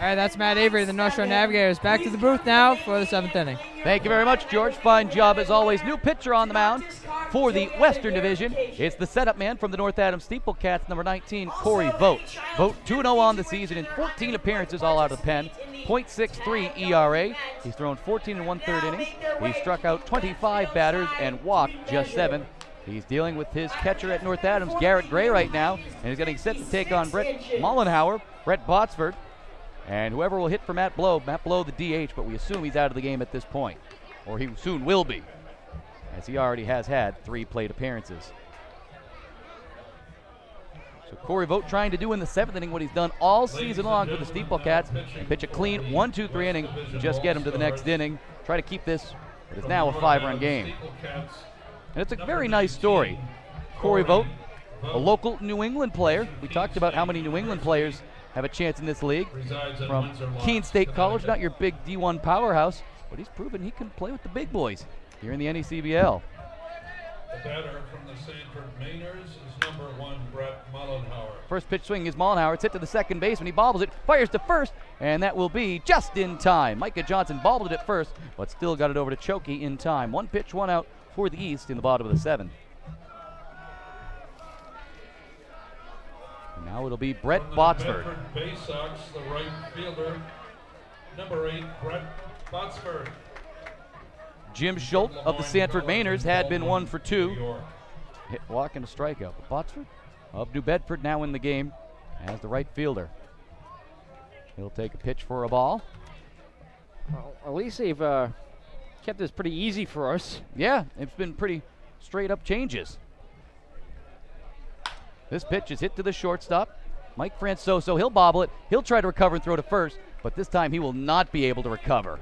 All right, that's Matt Avery, the North Shore Navigators. Back to the booth now for the 7th inning. Thank you very much, George. Fine job as always. New pitcher on the mound for the Western Division. It's the setup man from the North Adams Steeplecats, number 19, Corey Vogt. Vogt 2-0 on the season in 14 appearances, all out of the pen. .63 ERA. He's thrown 14 1/3 innings. He struck out 25 batters and walked just 7. He's dealing with his catcher at North Adams, Garrett Gray, right now, and he's getting set to take on Brett Mollenhauer, Brett Botsford, and whoever will hit for Matt Blow the DH, but we assume he's out of the game at this point, or he soon will be, as he already has had 3 plate appearances. So Corey Vogt trying to do in the 7th inning what he's done all season long for the Steeplecats, and pitch a clean 1-2-3 inning to just get him to the next inning. Try to keep this, it is now a 5-run game. And it's a very nice story. Corey Vogt, a local New England player. We talked about how many New England players have a chance in this league. From Keene State College, not your big D1 powerhouse, but he's proven he can play with the big boys here in the NECBL. The batter from the Sanford Mainers is number 1, Brett Mollenhauer. First pitch swing is Mollenhauer. It's hit to the second baseman. He bobbles it, fires to first, and that will be just in time. Micah Johnson bobbled it at first, but still got it over to Chokey in time. 1 pitch, 1 out for the East in the bottom of the 7th. And now it'll be Brett Botsford. Bay Sox, the right fielder, number 8, Brett Botsford. Jim Schultz of the Sanford Mainers had been 1 for 2. Hit, walk, and a strikeout. But Botsford of New Bedford now in the game as the right fielder. He'll take a pitch for a ball. Well, at least they've kept this pretty easy for us. Yeah, it's been pretty straight up changes. This pitch is hit to the shortstop. Mike Francoso, he'll bobble it. He'll try to recover and throw to first, but this time he will not be able to recover.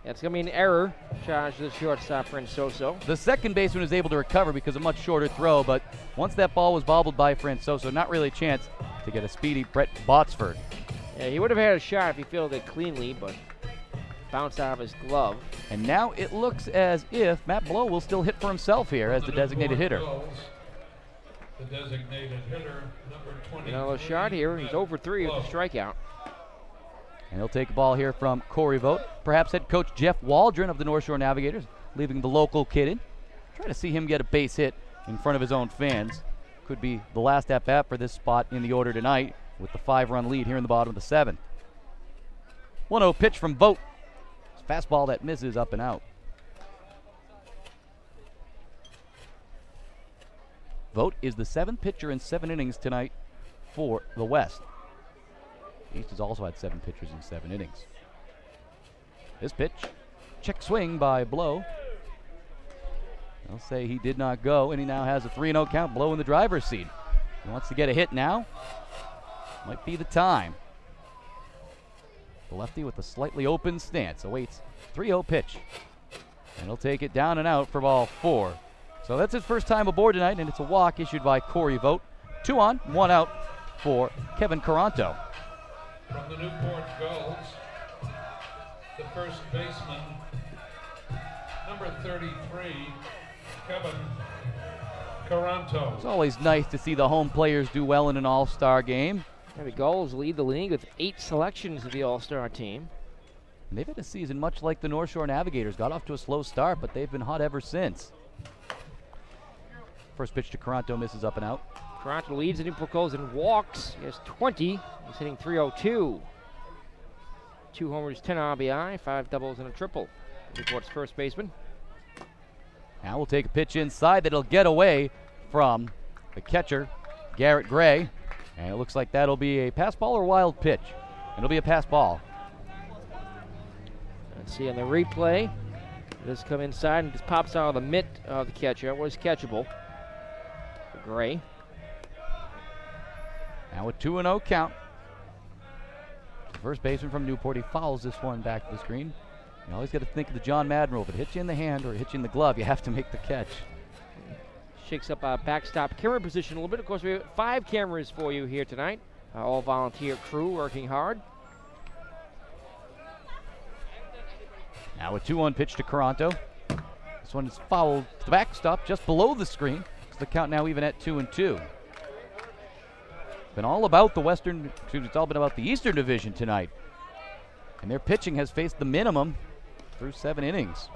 It's going to be an error charged to the shortstop, Francoso. The second baseman was able to recover because of a much shorter throw, but once that ball was bobbled by Francoso, not really a chance to get a speedy Brett Botsford. Yeah, he would have had a shot if he fielded it cleanly, but bounced out of his glove. And now it looks as if Matt Blow will still hit for himself here as the designated hitter. The designated hitter, number 20. Another shot here. He's over 3 with a strikeout. And he'll take a ball here from Corey Vogt. Perhaps head coach Jeff Waldron of the North Shore Navigators, leaving the local kid in. Try to see him get a base hit in front of his own fans. Could be the last at-bat for this spot in the order tonight with the 5-run lead here in the bottom of the 7th. 1-0 pitch from Vogt. Fastball that misses up and out. Vogt is the 7th pitcher in 7 innings tonight for the West. East has also had 7 pitchers in 7 innings. This pitch, check swing by Blow. They'll say he did not go, and he now has a 3-0 count. Blow in the driver's seat. He wants to get a hit now. Might be the time. The lefty with a slightly open stance awaits 3-0 pitch. And he'll take it down and out for ball 4. So that's his first time aboard tonight, and it's a walk issued by Corey Vogt. 2 on, 1 out for Kevin Caranto. From the Newport Gulls, the first baseman, number 33, Kevin Caranto. It's always nice to see the home players do well in an all-star game. And the Gulls lead the league with 8 selections of the all-star team. And they've had a season much like the North Shore Navigators. Got off to a slow start, but they've been hot ever since. First pitch to Caranto misses up and out. Caranto leads the Newport Gulls in walks. He has 20. He's hitting .302. 2 homers, 10 RBI, 5 doubles, and a triple. Newport's first baseman. Now we'll take a pitch inside that'll get away from the catcher, Garrett Gray. And it looks like that'll be a pass ball or wild pitch. It'll be a pass ball. Let's see on the replay. This come inside and just pops out of the mitt of the catcher. It was catchable for Gray. Now a 2-0 count. The first baseman from Newport, he fouls this one back to the screen. You always got to think of the John Madden rule. If it hits you in the hand or it hits you in the glove, you have to make the catch. Shakes up our backstop camera position a little bit. Of course, we have 5 cameras for you here tonight. All volunteer crew working hard. Now a 2-1 pitch to Caranto. This one is fouled to the backstop just below the screen. So the count now even at 2-2. Been all about the Western, it's all been about the Eastern Division tonight. And their pitching has faced the minimum through 7 innings.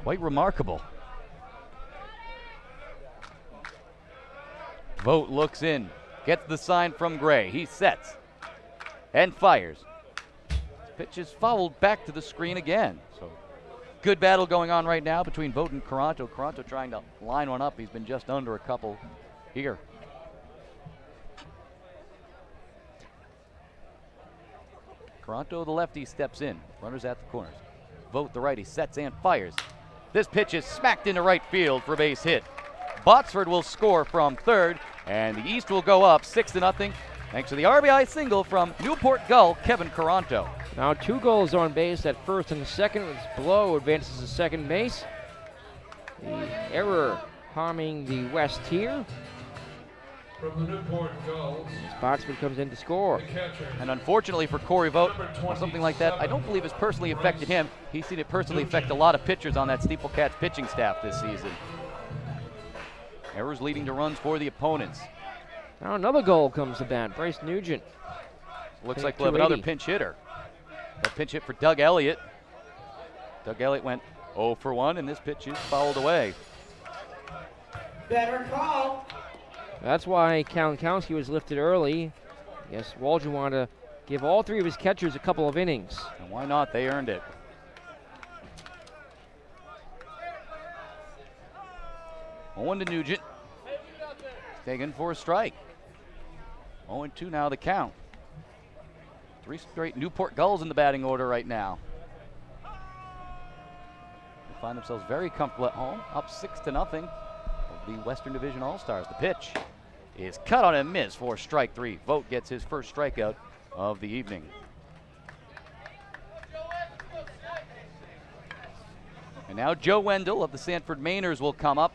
Quite remarkable. Vogt looks in, gets the sign from Gray. He sets and fires. Pitch is fouled back to the screen again. So good battle going on right now between Vogt and Caranto. Caranto trying to line one up. He's been just under a couple here. Caranto, the lefty, steps in. Runners at the corners. Vogt, the righty, sets and fires. This pitch is smacked into right field for a base hit. Botsford will score from third, and the East will go up 6-0 thanks to the RBI single from Newport Gull, Kevin Caranto. Now 2 goals on base at first and second as Blow advances to second base. The error harming the West here. From the Newport Gulls, Botsford comes in to score. And unfortunately for Corey Vogt, something like that I don't believe has personally affected him. He's seen it personally affect a lot of pitchers on that Steeple Cats pitching staff this season. Errors leading to runs for the opponents. Now another goal comes to bat. Bryce Nugent. Looks like we'll have another pinch hitter. A pinch hit for Doug Elliott. Doug Elliott went 0 for 1, and this pitch is fouled away. Better call. That's why Kalinkowski was lifted early. I guess Waldron wanted to give all 3 of his catchers a couple of innings. And why not? They earned it. Owen to Nugent. Taken for a strike. 0-2 now the count. 3 straight Newport Gulls in the batting order right now. They find themselves very comfortable at home, up 6-0 of the Western Division All-Stars. The pitch is cut on a miss for strike 3. Vogt gets his first strikeout of the evening. And now Joe Wendell of the Sanford Mainers will come up.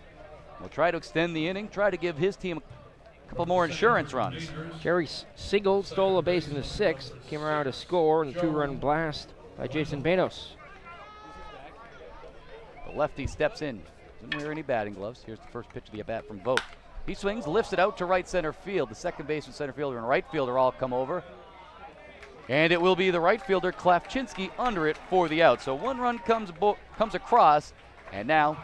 Will try to extend the inning, try to give his team a couple more insurance runs. Jerry Siegel stole a base in the 6th, came around to score in a 2-run blast by Jason Banos. The lefty steps in. Doesn't wear any batting gloves. Here's the first pitch of the at-bat from Vogt. He swings, lifts it out to right center field. The second baseman, center fielder, and right fielder all come over. And it will be the right fielder, Klafczynski, under it for the out. So one run comes across, and now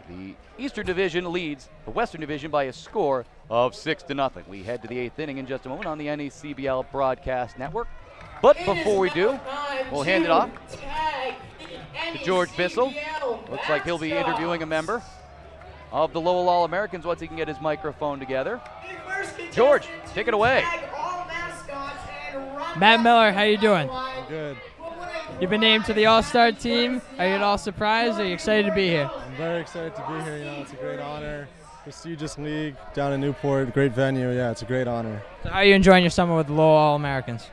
the Eastern Division leads the Western Division by a score of 6-0. We head to the 8th inning in just a moment on the NECBL Broadcast Network. But before we do, we'll hand it off to George Bissell. Looks like he'll be interviewing a member of the Lowell All-Americans once he can get his microphone together. George, take it away. Matt Miller, how you doing? I'm good. You've been named to the All-Star team. Are you at all surprised? Are you excited to be here? I'm very excited to be here. You know, it's a great honor. Prestigious league down in Newport, great venue. Yeah, it's a great honor. So how are you enjoying your summer with the Lowell All-Americans?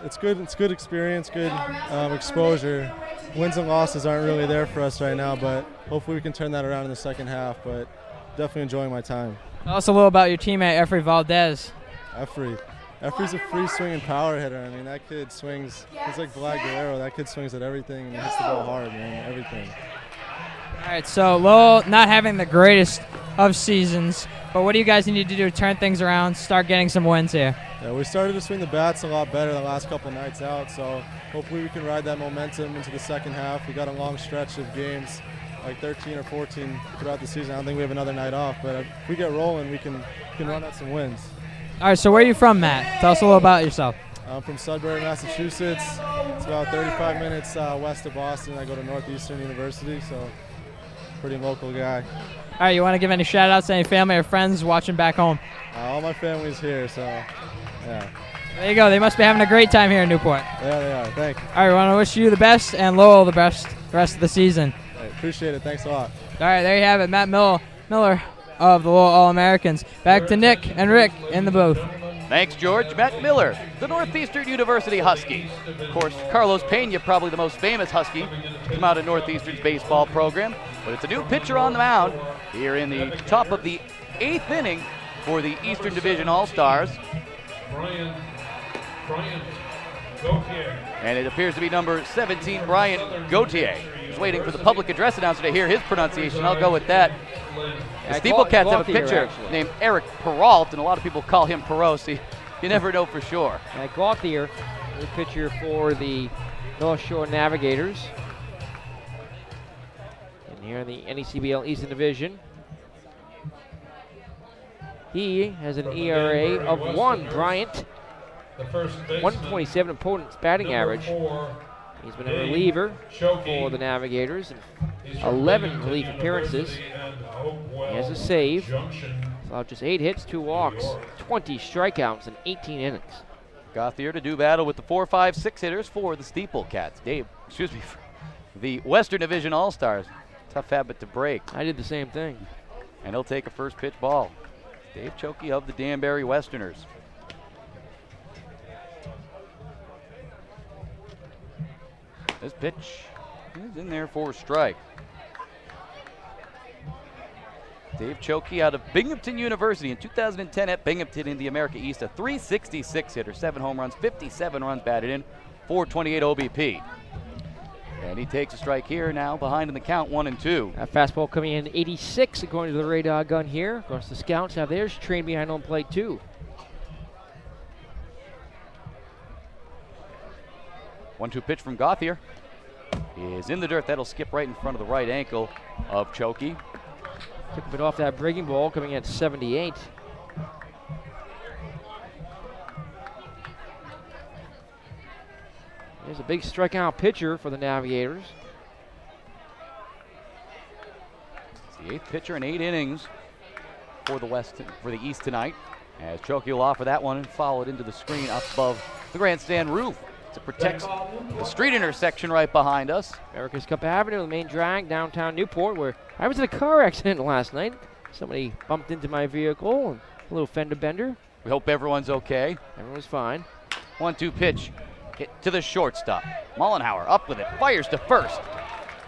It's good. It's good experience, good exposure. Wins and losses aren't really there for us right now, but hopefully we can turn that around in the second half. But definitely enjoying my time. Tell us a little about your teammate, Efrey Valdez. Efrey's a free swinging power hitter. I mean, that kid swings. He's like Vlad Guerrero. That kid swings at everything and he hits the ball hard, man. Everything. All right, so Lowell not having the greatest of seasons, but what do you guys need to do to turn things around, start getting some wins here? Yeah, we started to swing the bats a lot better the last couple nights out, so hopefully we can ride that momentum into the second half. We got a long stretch of games, like 13 or 14 throughout the season. I don't think we have another night off, but if we get rolling, we can run out some wins. All right, so where are you from, Matt? Tell us a little about yourself. I'm from Sudbury, Massachusetts. It's about 35 minutes west of Boston. I go to Northeastern University, so pretty local guy. All right, you want to give any shout-outs to any family or friends watching back home? All my family's here, so yeah. There you go. They must be having a great time here in Newport. Yeah, they are. Thank you. All right, we want to wish you the best and Lowell the best the rest of the season. Right, appreciate it. Thanks a lot. All right, there you have it. Matt Miller of the Lowell All-Americans. Back to Nick and Rick in the booth. Thanks, George. Matt Miller, the Northeastern University Husky. Of course, Carlos Pena, probably the most famous Husky to come out of Northeastern's baseball program. But it's a new pitcher on the mound here in the top of the 8th inning for the Eastern Division All-Stars. Brian Gauthier. And it appears to be number 17, Brian Gauthier. He's waiting for the public address announcer to hear his pronunciation. I'll go with that. The Steeple Cats have a pitcher named Eric Peralt, and a lot of people call him Perosi. You never know for sure. Gauthier, the pitcher for the North Shore Navigators. And here in the NECBL Eastern Division. He has an ERA of 1. Bryant, 127 opponent's batting average. He's been a reliever for the Navigators. 11 relief appearances. He has a save. Allowed just 8 hits, 2 walks, 20 strikeouts in 18 innings. Gauthier to do battle with the 4, 5, 6 hitters for the Steeple Cats. The Western Division All-Stars. Tough habit to break. I did the same thing. And he'll take a first pitch ball. Dave Chokey of the Danbury Westerners. This pitch is in there for a strike. Dave Chokey out of Binghamton University in 2010 at Binghamton in the America East, a .366 hitter, 7 home runs, 57 runs batted in, 428 OBP. And he takes a strike here now, behind in the count, 1-2. That fastball coming in 86 according to the radar gun here. Of course, the scouts have theirs trained behind home plate too. 1-2 pitch from Gauthier is in the dirt. That'll skip right in front of the right ankle of Chokey. Took a bit off that breaking ball, coming in at 78. There's a big strikeout pitcher for the Navigators. It's the 8th pitcher in 8 innings for the East tonight. As Chokey will offer that one and follow it into the screen up above the grandstand roof to protect the street intersection right behind us. America's Cup Avenue, the main drag downtown Newport, where I was in a car accident last night. Somebody bumped into my vehicle and a little fender bender. We hope everyone's okay. Everyone's fine. 1-2 pitch hit to the shortstop. Mollenhauer up with it, fires to first.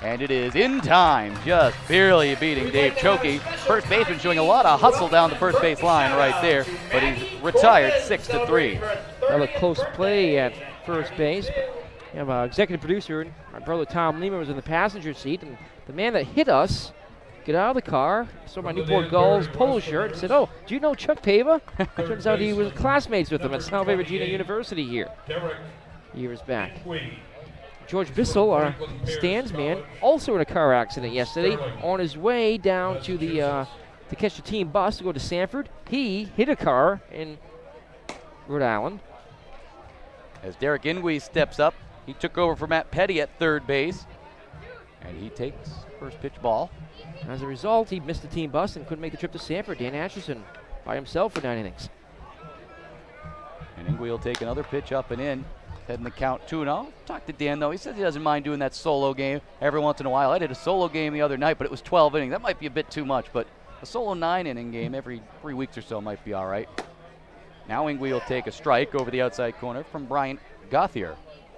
And it is in time, just barely beating Dave Chokey. First baseman showing a lot of hustle down the first base line right there, but he's retired 6-3. Another close play at first base. We have our executive producer, and my brother Tom Lehman was in the passenger seat, and the man that hit us got out of the car, saw my Newport Gulls polo shirt, and said, "Oh, do you know Chuck Pava?" Turns out he was classmates with him at Salve Regina University here years back. George Bissell, our stands man, also in a car accident yesterday on his way down to the to catch the team bus to go to Sanford. He hit a car in Rhode Island. As Derek Ingwe steps up, he took over for Matt Petty at third base, and he takes first pitch ball. As a result, he missed the team bus and couldn't make the trip to Sanford. Dan Atchison by himself for 9 innings. And Ingwe will take another pitch up and in, heading the count 2-0. Talked to Dan, though. He says he doesn't mind doing that solo game every once in a while. I did a solo game the other night, but it was 12 innings. That might be a bit too much, but a solo 9-inning game every 3 weeks or so might be all right. Now Ingwe will take a strike over the outside corner from Brian Gauthier,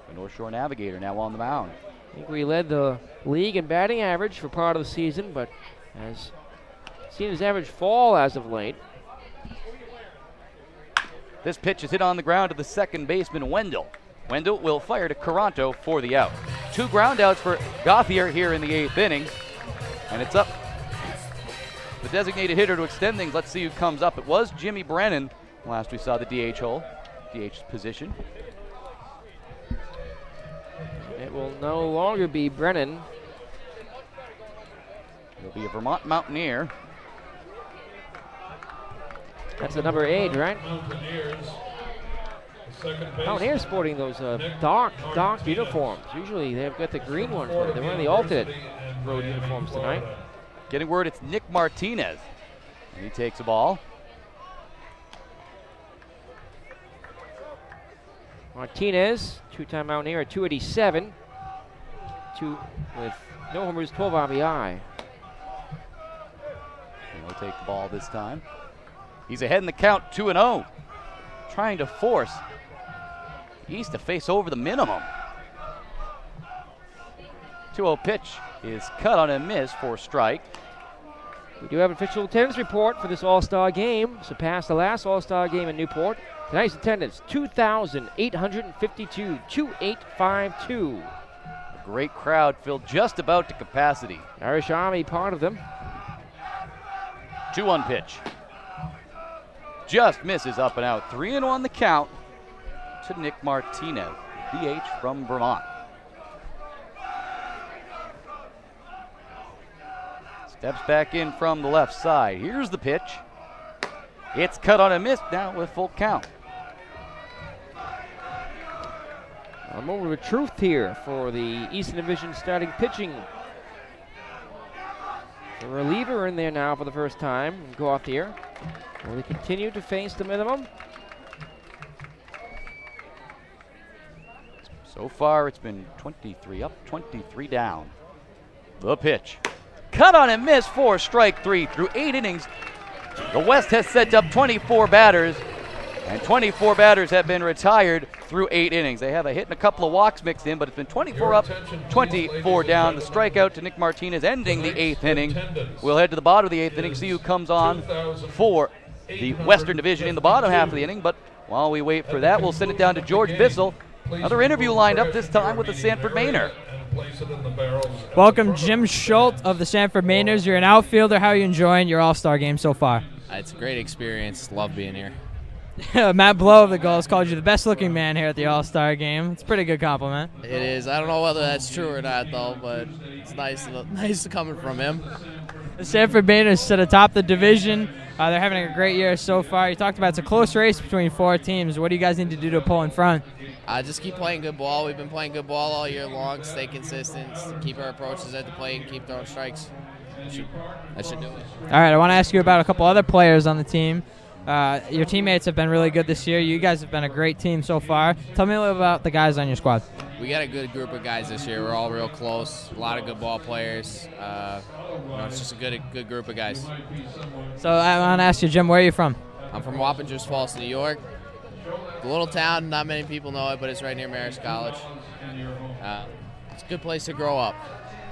the North Shore Navigator, now on the mound. Ingwe led the league in batting average for part of the season, but has seen his average fall as of late. This pitch is hit on the ground to the second baseman, Wendell. Wendell will fire to Caranto for the out. 2 ground outs for Gauthier here in the 8th inning, and it's up. The designated hitter to extend things. Let's see who comes up. It was Jimmy Brennan. Last we saw the DH hole, DH position. It will no longer be Brennan. It'll be a Vermont Mountaineer. That's the number 8, right? Mountaineers sporting those dark uniforms. Usually they've got the green ones, but they're wearing the alternate road uniforms tonight. Getting word it's Nick Martinez. And he takes a ball. Martinez, 2-time Mountaineer at 287. With no homers, 12 RBI. And he'll take the ball this time. He's ahead in the count, 2-0. Trying to force East to face over the minimum. 2-0 pitch is cut on a miss for strike. We do have an official attendance report for this All-Star game. Surpassed the last All-Star game in Newport. Tonight's attendance, 2,852, 2,852. A great crowd filled just about to capacity. Irish Army part of them. 2-1 pitch. Just misses up and out. 3-1 the count to Nick Martinez, DH from Vermont. Steps back in from the left side. Here's the pitch. It's cut on a miss now with full count. A moment of truth here for the Eastern Division starting pitching. The reliever in there now for the first time. Gauthier. Will he continue to face the minimum? So far it's been 23 up, 23 down. The pitch. Cut on and miss for strike 3 through 8 innings. The West has set up 24 batters, and 24 batters have been retired through 8 innings. They have a hit and a couple of walks mixed in, but it's been 24 up, 24 down. The strikeout to Nick Martinez ending the 8th inning. We'll head to the bottom of the 8th inning, see who comes on for the Western Division in the bottom half of the inning. But while we wait for that, we'll send it down to George Bissell. Another interview lined up, this time with the Sanford Mainer. Welcome, Jim Schultz of the Sanford Mainers. You're an outfielder. How are you enjoying your All-Star game so far? It's a great experience. Love being here. Matt Blow of the Gulls called you the best-looking man here at the All-Star game. It's a pretty good compliment. It is. I don't know whether that's true or not, though, but it's nice coming from him. The Sanford Mainers sit atop the division. They're having a great year so far. You talked about it's a close race between 4 teams. What do you guys need to do to pull in front? Just keep playing good ball. We've been playing good ball all year long. Stay consistent. Keep our approaches at the plate and keep throwing strikes. That should do it. All right, I want to ask you about a couple other players on the team. Your teammates have been really good this year. You guys have been a great team so far. Tell me a little about the guys on your squad. We got a good group of guys this year. We're all real close. A lot of good ball players. It's just a good group of guys. So I want to ask you, Jim, where are you from? I'm from Wappingers Falls, New York. A little town, not many people know it, but it's right near Marist College. It's a good place to grow up.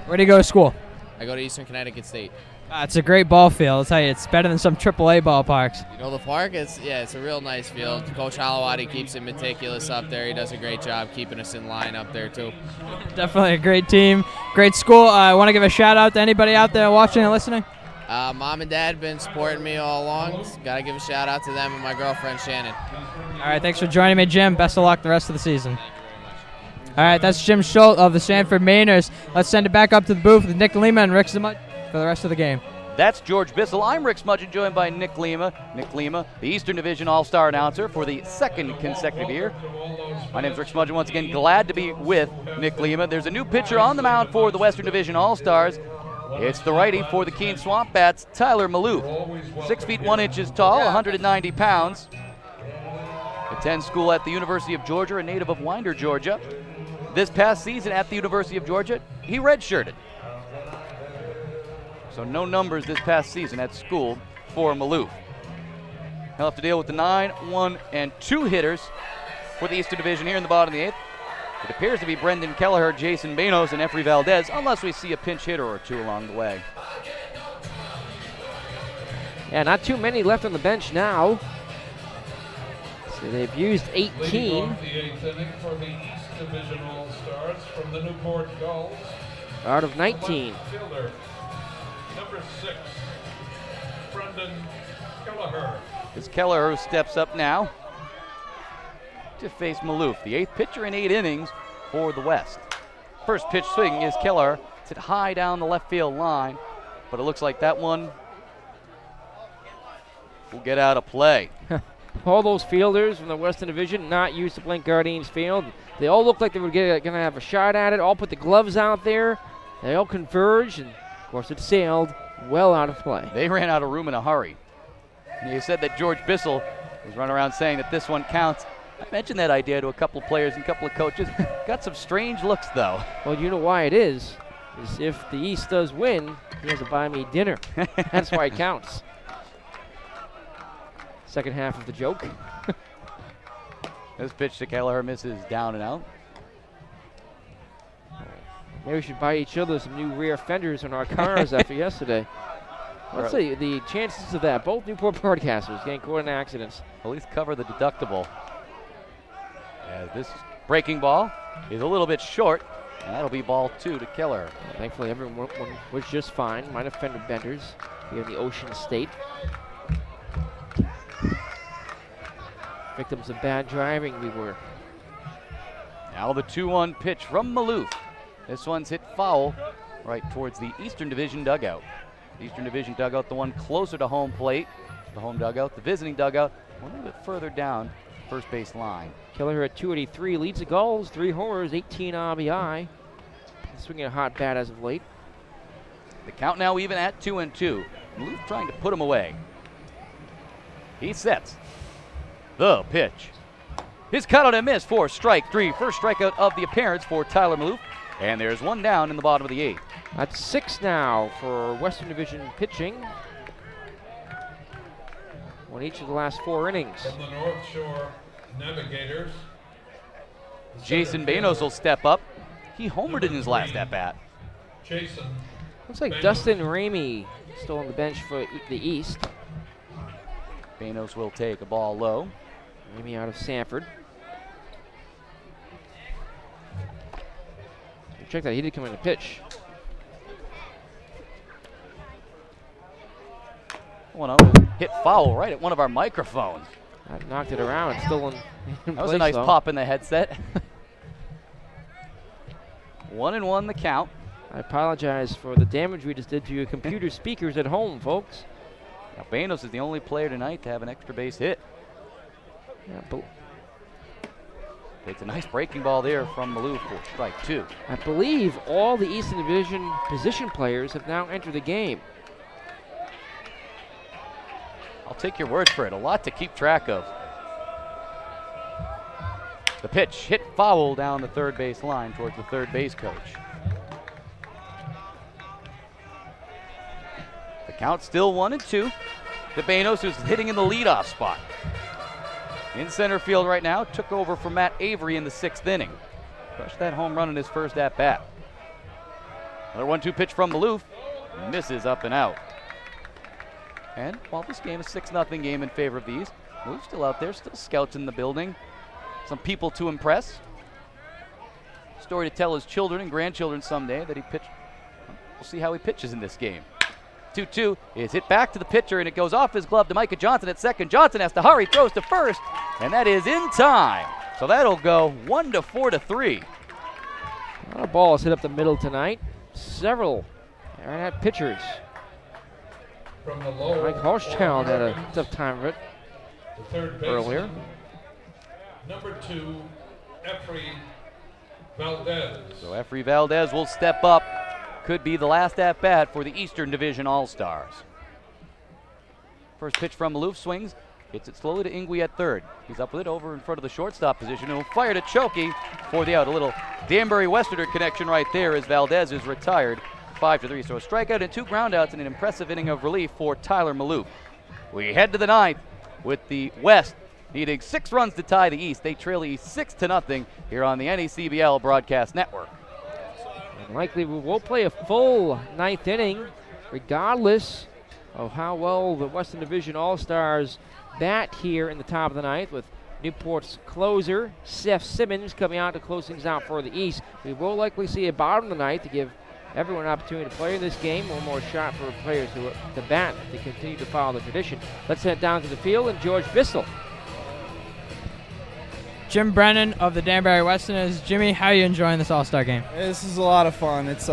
Where do you go to school? I go to Eastern Connecticut State. It's a great ball field. I'll tell you, it's better than some AAA ballparks. You know the park? It's a real nice field. Coach Halawadi keeps it meticulous up there. He does a great job keeping us in line up there too. Definitely a great team, great school. I want to give a shout out to anybody out there watching and listening. Mom and Dad been supporting me all along. Got to give a shout out to them and my girlfriend Shannon. All right, thanks for joining me, Jim. Best of luck the rest of the season. All right, that's Jim Schultz of the Sanford Mainers. Let's send it back up to the booth with Nick Lima and Rick Zamut for the rest of the game. That's George Bissell. I'm Rick Smudgeon, joined by Nick Lima. Nick Lima, the Eastern Division All-Star announcer for the second consecutive year. My name's Rick Smudgeon. Once again, glad to be with Nick Lima. There's a new pitcher on the mound for the Western Division All-Stars. It's the righty for the Keene Swamp Bats, Tyler Maloof. 6 feet 1 inches tall, 190 pounds. Attends school at the University of Georgia, a native of Winder, Georgia. This past season at the University of Georgia, he redshirted. So no numbers this past season at school for Maloof. He'll have to deal with the 9, 1, and 2 hitters for the Eastern Division here in the bottom of the 8th. It appears to be Brendan Kelleher, Jason Banos, and Efri Valdez, unless we see a pinch hitter or two along the way. Yeah, not too many left on the bench now. So they've used 18. Leading off the 8th inning for the East Division All-Stars from the Newport Gulls. Out of 19. Fielder, number 6, Brendan Kelleher. It's Kelleher who steps up now to face Maloof, the 8th pitcher in 8 innings for the West. First pitch swing is Kelleher. It's hit high down the left field line, but it looks like that one will get out of play. All those fielders from the Western Division not used to playing Guardians Field. They all look like they were going to have a shot at it. All put the gloves out there. They all converged, and of course it sailed well out of play. They ran out of room in a hurry. And you said that George Bissell was running around saying that this one counts. I mentioned that idea to a couple of players and a couple of coaches. Got some strange looks, though. Well, you know why it is if the East does win, he has to buy me dinner. That's why it counts. Second half of the joke. This pitch to Kelleher misses down and out. Maybe we should buy each other some new rear fenders on our cars after yesterday. Let's see the chances of that. Both Newport broadcasters getting caught in accidents. At least cover the deductible. As this breaking ball is a little bit short, and that'll be ball 2 to Kelleher. Well, thankfully, everyone was just fine. Might have fender benders here in the Ocean State. Victims of bad driving we were. Now the 2-1 pitch from Maloof. This one's hit foul right towards the Eastern Division dugout. The Eastern Division dugout, the one closer to home plate, the home dugout. The visiting dugout, a little bit further down first base line. Kelleher at 283 leads the Gulls, 3 homers, 18 RBI. Swinging a hot bat as of late. The count now even at 2-2. Maloof trying to put him away. He sets the pitch. His cutout and miss for strike 3. First strikeout of the appearance for Tyler Maloof. And there's one down in the bottom of the 8th. That's 6 now for Western Division pitching. Won each of the last 4 innings. From the North Shore Navigators. Jason Banos will step up. He homered in his last at-bat. Jason. Looks like Dustin Ramey still on the bench for the East. Banos will take a ball low. Ramey out of Sanford. Check that, he did come in to pitch. 1-0 hit foul right at one of our microphones. I knocked it around, it's still in That was place, a nice though. pop in the headset. 1-1 the count. I apologize for the damage we just did to your computer speakers at home, folks. Now Banos is the only player tonight to have an extra base hit. Yeah, It's a nice breaking ball there from Maloof for strike 2. I believe all the Eastern Division position players have now entered the game. I'll take your word for it. A lot to keep track of. The pitch hit foul down the third base line towards the third base coach. The count still 1-2 to Banos, who's hitting in the leadoff spot. In center field right now, took over for Matt Avery in the 6th inning. Crushed that home run in his first at-bat. Another 1-2 pitch from Maloof. Misses up and out. And while this game is 6-0 game in favor of the East, Malouf's still out there, still scouts in the building. Some people to impress. Story to tell his children and grandchildren someday that he pitched. We'll see how he pitches in this game. 2-2 is hit back to the pitcher, and it goes off his glove to Micah Johnson at second. Johnson has to hurry, throws to first, and that is in time. So that'll go 1-4-3. A lot of balls hit up the middle tonight. Several Ararat pitchers. From the lower Mike Hochschild had a tough time of it the third baseman, earlier. Number 2, Efrey Valdez. So Efrey Valdez will step up. Could be the last at-bat for the Eastern Division All-Stars. First pitch from Malouf, swings. Hits it slowly to Ingwe at third. He's up with it over in front of the shortstop position. He'll fire to Chokey for the out. A little Danbury-Westerner connection right there as Valdez is retired. 5-3. So a strikeout and 2 groundouts and an impressive inning of relief for Tyler Malouf. We head to the ninth with the West needing 6 runs to tie the East. They trail the East 6-0 here on the NECBL Broadcast Network. And likely we will play a full ninth inning regardless of how well the Western Division All-Stars bat here in the top of the ninth, with Newport's closer, Seth Simmons, coming out to close things out for the East. We will likely see a bottom of the ninth to give everyone an opportunity to play in this game. One more shot for players to bat to continue to follow the tradition. Let's head down to the field and George Bissell. Jim Brennan of the Danbury Westerners. Jimmy, how are you enjoying this All-Star game? This is a lot of fun. It's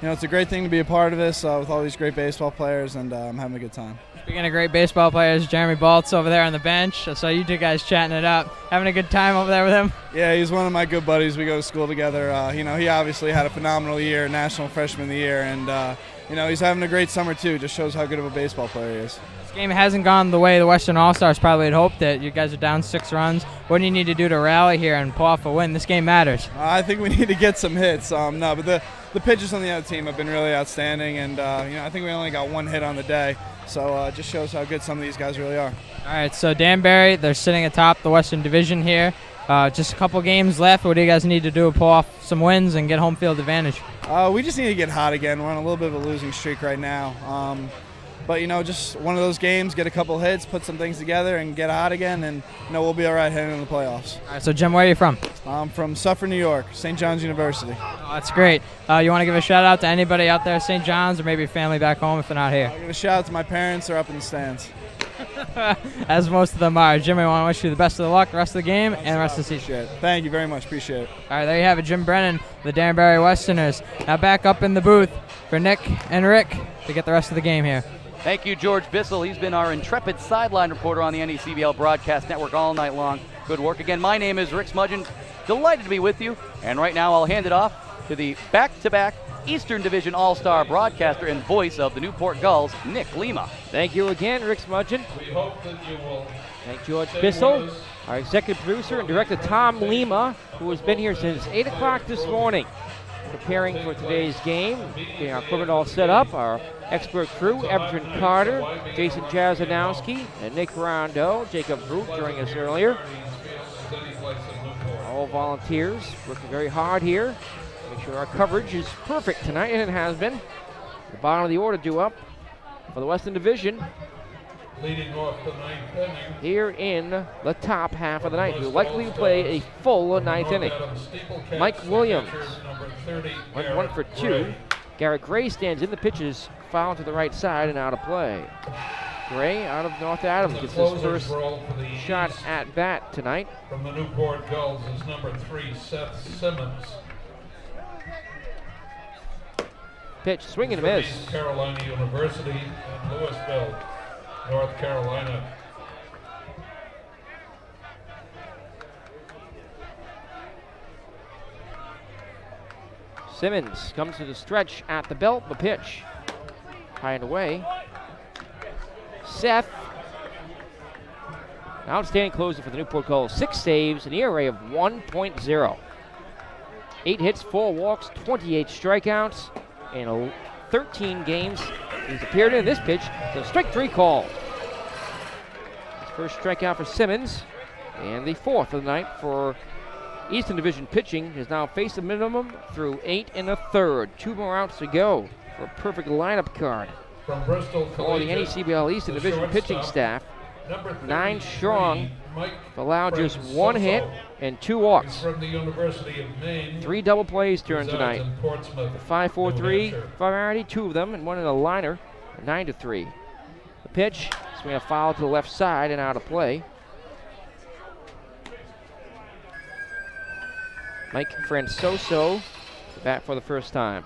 it's a great thing to be a part of this with all these great baseball players, and I'm having a good time. Speaking of great baseball players, Jeremy Baltz over there on the bench. I saw you two guys chatting it up. Having a good time over there with him? Yeah, he's one of my good buddies. We go to school together. He obviously had a phenomenal year, National Freshman of the Year, and he's having a great summer too. Just shows how good of a baseball player he is. This game hasn't gone the way the Western All-Stars probably had hoped. That you guys are down 6 runs. What do you need to do to rally here and pull off a win? This game matters. I think we need to get some hits. But the pitchers on the other team have been really outstanding, and I think we only got 1 hit on the day. So it just shows how good some of these guys really are. All right, so Danbury, they're sitting atop the Western Division here. Just a couple games left. What do you guys need to do to pull off some wins and get home field advantage? We just need to get hot again. We're on a little bit of a losing streak right now. But, just one of those games, get a couple hits, put some things together, and get hot again, and, we'll be all right heading into the playoffs. All right, so, Jim, where are you from? I'm from Suffern, New York, St. John's University. Oh, that's great. You want to give a shout-out to anybody out there at St. John's, or maybe family back home if they're not here? I'll give a shout-out to my parents. They're up in the stands. As most of them are. Jim, I want to wish you the best of the luck the rest of the game and the rest of the season. Thank you very much. Appreciate it. All right, there you have it. Jim Brennan, the Danbury Westerners. Now back up in the booth for Nick and Rick to get the rest of the game here. Thank you, George Bissell. He's been our intrepid sideline reporter on the NECBL Broadcast Network all night long. Good work. Again, my name is Rick Smudgeon. Delighted to be with you. And right now I'll hand it off to the back-to-back Eastern Division All-Star broadcaster and voice of the Newport Gulls, Nick Lima. Thank you again, Rick Smudgeon. We hope that you will. Thank George Bissell, our executive producer and director Tom Lima, who has been here since 8 o'clock this morning, preparing for today's game. Getting our equipment all set up. Our expert crew, Everton Carter, Jason Jazanowski, and Nick Rondo. Jacob Root joining us earlier. All volunteers working very hard here. Make sure our coverage is perfect tonight, and it has been. The bottom of the order due up for the Western Division. Leading off the ninth inning. Here in the top half of the ninth. We'll likely play a full ninth inning. Mike Williams went 1 for 2. Garrett Gray stands in the pitches, foul to the right side and out of play. Gray out of North Adams gets his first shot at bat tonight. From the Newport Gulls is number 3, Seth Simmons. Pitch, swing and a miss. East Carolina University in Louisville, North Carolina. Simmons comes to the stretch at the belt. The pitch, high and away. Seth, an outstanding closer for the Newport Gulls. 6 saves, an ERA of 1.0. 8 hits, 4 walks, 28 strikeouts, and 13 games he's appeared in. This pitch, so strike 3 called. His first strikeout for Simmons, and the 4th of the night for Eastern Division pitching. Has now faced a minimum through 8 1/3. 2 more outs to go for a perfect lineup card. From Bristol For the Collegiate, NECBL Eastern the Division pitching shortstop, staff, number 9 33, strong, Mike allowed just Francis 1 hit Soso. and 2 He's walks. from the University of Maine. 3 double plays turned Resides tonight. in Portsmouth, The 5-4-3 New Hampshire. variety, 2 of them, and 1 in a liner, 9-3. The pitch, swing a foul to the left side and out of play. Mike Francoso, bat for the first time.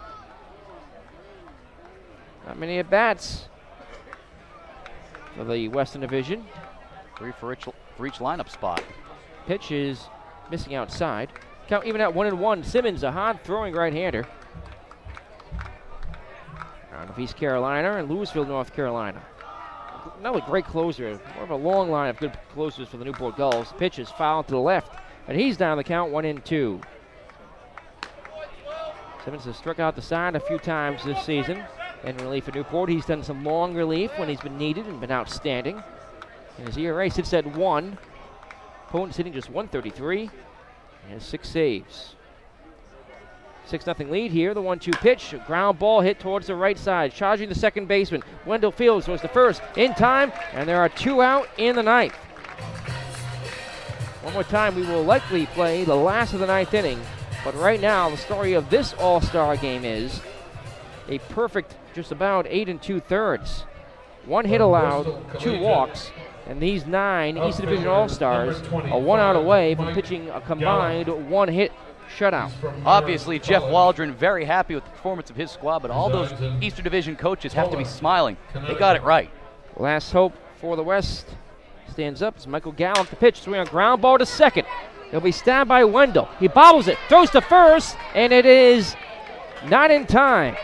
Not many at bats for the Western Division. 3 for each lineup spot. Pitch is missing outside. Count even at 1-1. Simmons, a hard throwing right-hander. Out of East Carolina and Louisville, North Carolina. Another great closer. More of a long line of good closers for the Newport Gulls. Pitch is fouled to the left, and he's down the count, 1-2. Simmons has struck out the side a few times this season. In relief at Newport, he's done some long relief when he's been needed and been outstanding. And his ERA sits at 1. Opponent sitting just 133 and has 6 saves. 6-0 lead here. The 1-2 pitch. A ground ball hit towards the right side. Charging the second baseman. Wendell Fields was the first in time, and there are 2 out in the 9th. One more time, we will likely play the last of the 9th inning. But right now, the story of this All-Star game is a perfect just about 8 2/3. 1 hit allowed, 2 walks, and these 9 Eastern Division All-Stars are 1 out away from pitching a combined 1 hit shutout. Obviously, Jeff Waldron very happy with the performance of his squad, but all those Eastern Division coaches have to be smiling. They got it right. Last hope for the West stands up as Michael Gallup the pitch, swing a ground ball to second. He'll be stabbed by Wendell. He bobbles it, throws to first, and it is not in time.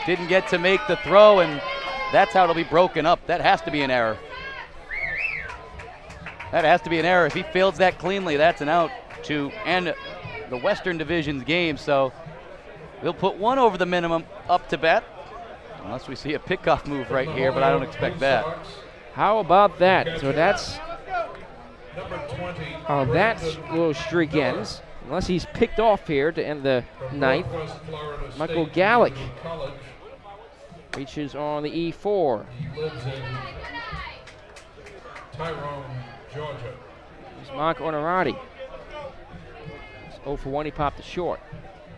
Didn't get to make the throw, and that's how it'll be broken up. That has to be an error. That has to be an error. If he fields that cleanly, that's an out to end the Western Division's game. So we'll put 1 over the minimum up to bat, unless we see a pickoff move right here, but I don't expect that. How about that? So that's how that little streak ends, unless he's picked off here to end the 9th. Michael Gallick reaches on the E4. He lives in Tyrone, Georgia. Here's Mark Onorati. It's 0 for 1, he popped it short.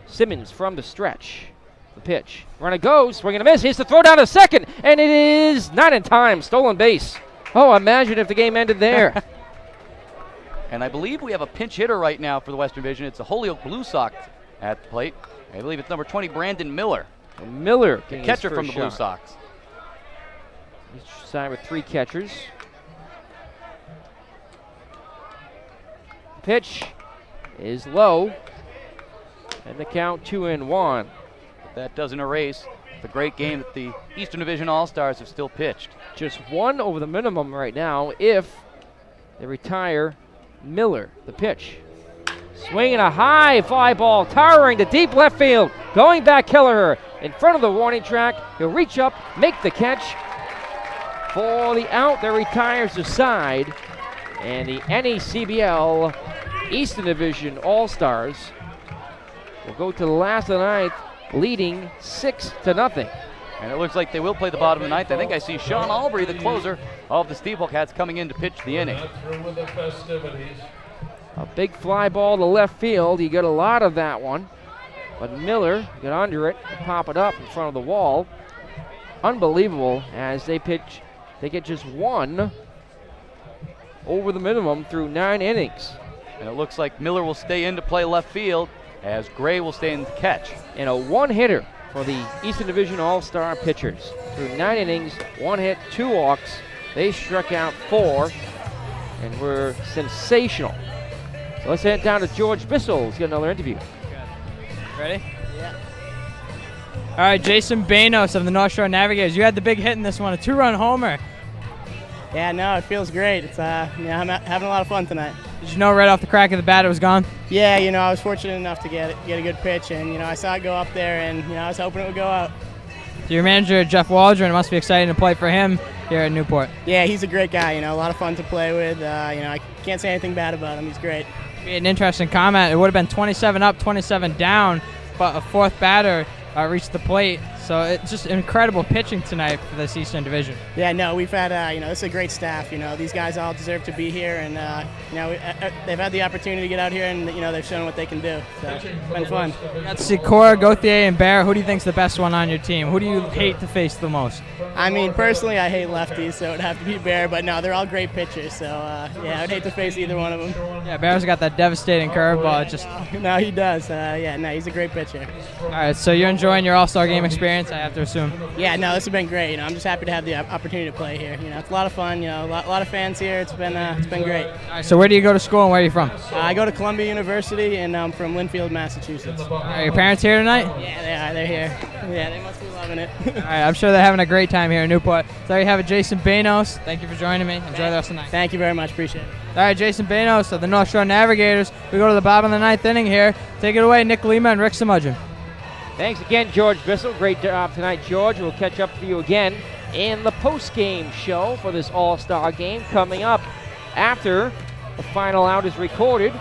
Simmons from the stretch. The pitch. Runner goes, swing and a miss. Here's the throw down to second, and it is not in time. Stolen base. Oh, imagine if the game ended there. And I believe we have a pinch hitter right now for the Western Division. It's a Holyoke Blue Sox at the plate. I believe it's number 20, Brandon Miller. Miller, the catcher from the Blue Sox. He's signed with 3 catchers. Pitch is low, and the count 2-1. That doesn't erase the great game that the Eastern Division All-Stars have still pitched. Just 1 over the minimum right now if they retire Miller. The pitch. Swinging a high fly ball, towering to deep left field. Going back Kelleher in front of the warning track. He'll reach up, make the catch for the out that retires the side. And the NECBL Eastern Division All-Stars will go to the last of the 9th, leading 6-0. And it looks like they will play the bottom of the 9th. I think I see Sean Albury, the closer of the Steeplecats, coming in to pitch the inning. Through with the festivities. A big fly ball to left field. You get a lot of that one. But Miller got under it and pop it up in front of the wall. Unbelievable as they pitch. They get just 1 over the minimum through 9 innings. And it looks like Miller will stay in to play left field as Gray will stay in to catch. And a 1-hitter for the Eastern Division All-Star pitchers. Through 9 innings, 1 hit, 2 walks. They struck out 4 and were sensational. So let's head down to George Bissell. Let's get another interview. Ready? Yeah. All right, Jason Banos of the North Shore Navigators. You had the big hit in this one, a 2-run homer. Yeah, no, it feels great. It's I'm having a lot of fun tonight. Did you know right off the crack of the bat it was gone? Yeah, I was fortunate enough to get a good pitch, and I saw it go up there, and I was hoping it would go out. So your manager, Jeff Waldron, it must be exciting to play for him here at Newport. Yeah, he's a great guy. A lot of fun to play with. I can't say anything bad about him. He's great. An interesting comment. It would have been 27 up, 27 down, but a 4th batter reached the plate, So it's just incredible pitching tonight for this Eastern Division. Yeah, no, we've had, this is a great staff. These guys all deserve to be here, and, they've had the opportunity to get out here, and, they've shown what they can do. So it's been fun. You got to see Cora, Gauthier, and Bear. Who do you think's the best one on your team? Who do you hate to face the most? I mean, personally, I hate lefties, so it would have to be Bear, but no, they're all great pitchers, so, I would hate to face either one of them. Yeah, Bear's got that devastating curveball. No, he does. He's a great pitcher. All right, so you're enjoying your All-Star Game experience, I have to assume. Yeah, no, this has been great. I'm just happy to have the opportunity to play here. It's a lot of fun. A lot of fans here. It's been great. All right, so where do you go to school and where are you from? I go to Columbia University, and I'm from Linfield, Massachusetts. Are your parents here tonight? Yeah, they are. They're here. Yeah, they must be loving it. All right, I'm sure they're having a great time here in Newport. So there you have it, Jason Banos. Thank you for joining me. Enjoy the rest of the night. Thank you very much. Appreciate it. All right, Jason Banos of the North Shore Navigators. We go to the bottom of the 9th inning here. Take it away, Nick Lima and Rick Samudgeon. Thanks again, George Bissell. Great job tonight, George. We'll catch up for you again in the post-game show for this All-Star game coming up after the final out is recorded.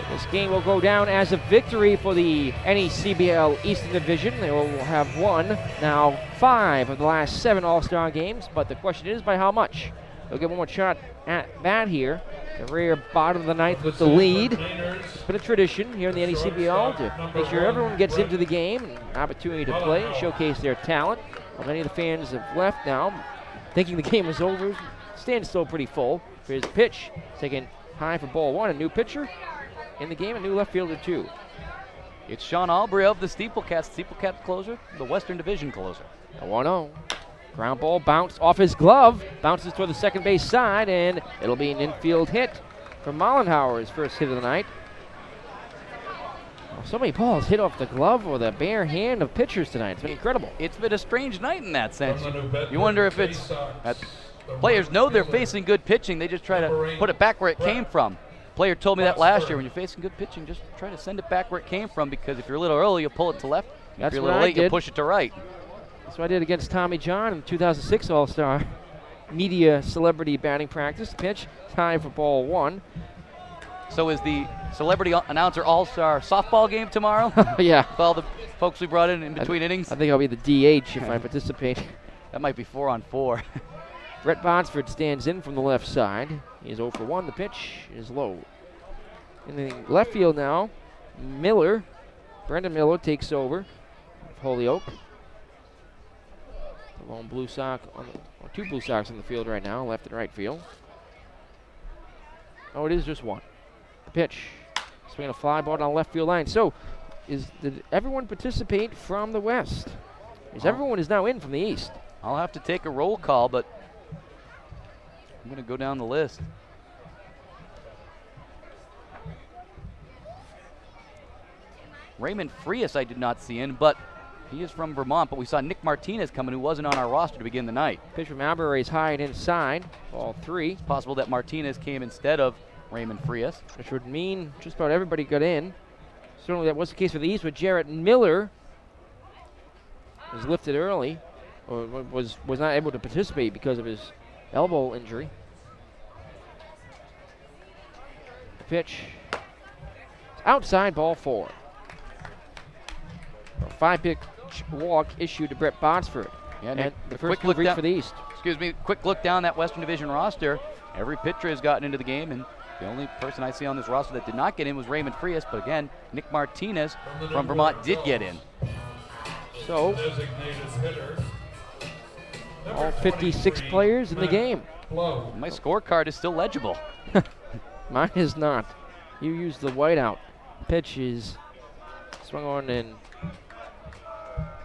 This game will go down as a victory for the NECBL Eastern Division. They will have won now 5 of the last 7 All-Star games, but the question is by how much? They'll get one more shot at that here. The rear bottom of the 9th with the lead. It's been a tradition here in the NECBL to make sure everyone gets into the game, an opportunity to play and showcase their talent. Well, many of the fans have left now, thinking the game was over. Stand's still pretty full. For his pitch, taken high for ball 1, a new pitcher in the game, a new left fielder too. It's Sean Albury of the Steeplecats closer, the Western Division closer. A 1-0. Ground ball bounced off his glove, bounces toward the second base side, and it'll be an infield hit for Mollenhauer, his first hit of the night. Oh, so many balls hit off the glove or the bare hand of pitchers tonight. It's been incredible. It's been a strange night in that sense. You wonder if it's that players know they're facing good pitching. They just try to put it back where it came from. Player told me that last year. When you're facing good pitching, just try to send it back where it came from, because if you're a little early, you'll pull it to left. If you're a little late, you'll push it to right. That's what I did against Tommy John in the 2006 All-Star Media Celebrity Batting Practice. Pitch, time for ball 1. So is the Celebrity Announcer All-Star softball game tomorrow? Yeah. With all the folks we brought in between innings? I think I'll be the DH if I participate. That might be 4-on-4. Brett Bonsford stands in from the left side. He is 0 for 1. The pitch is low. In the left field now, Brendan Miller takes over. Holyoke. The lone blue sock, or 2 blue socks on the field right now, left and right field. Oh, it is just 1. The pitch. Swinging a fly ball down left field line. So, did everyone participate from the west? Everyone is now in from the east. I'll have to take a roll call, but I'm going to go down the list. Raymond Frias I did not see in, but he is from Vermont. But we saw Nick Martinez coming, who wasn't on our roster to begin the night. Pitch from Albury is high and inside. Ball 3. It's possible that Martinez came instead of Raymond Frias. Which would mean just about everybody got in. Certainly that was the case for the East, but Jarrett Miller was lifted early, or was not able to participate because of his elbow injury. The pitch. Outside, ball 4. A 5-pitch walk issued to Brett Bonsford. Yeah, and the first quick look reach down, for the East. Excuse me, quick look down that Western Division roster. Every pitcher has gotten into the game, and the only person I see on this roster that did not get in was Raymond Frias. But again, Nick Martinez from Vermont did get in. So, all 56 players in the game. My scorecard is still legible. Mine is not. You used the whiteout. Pitch is swung on and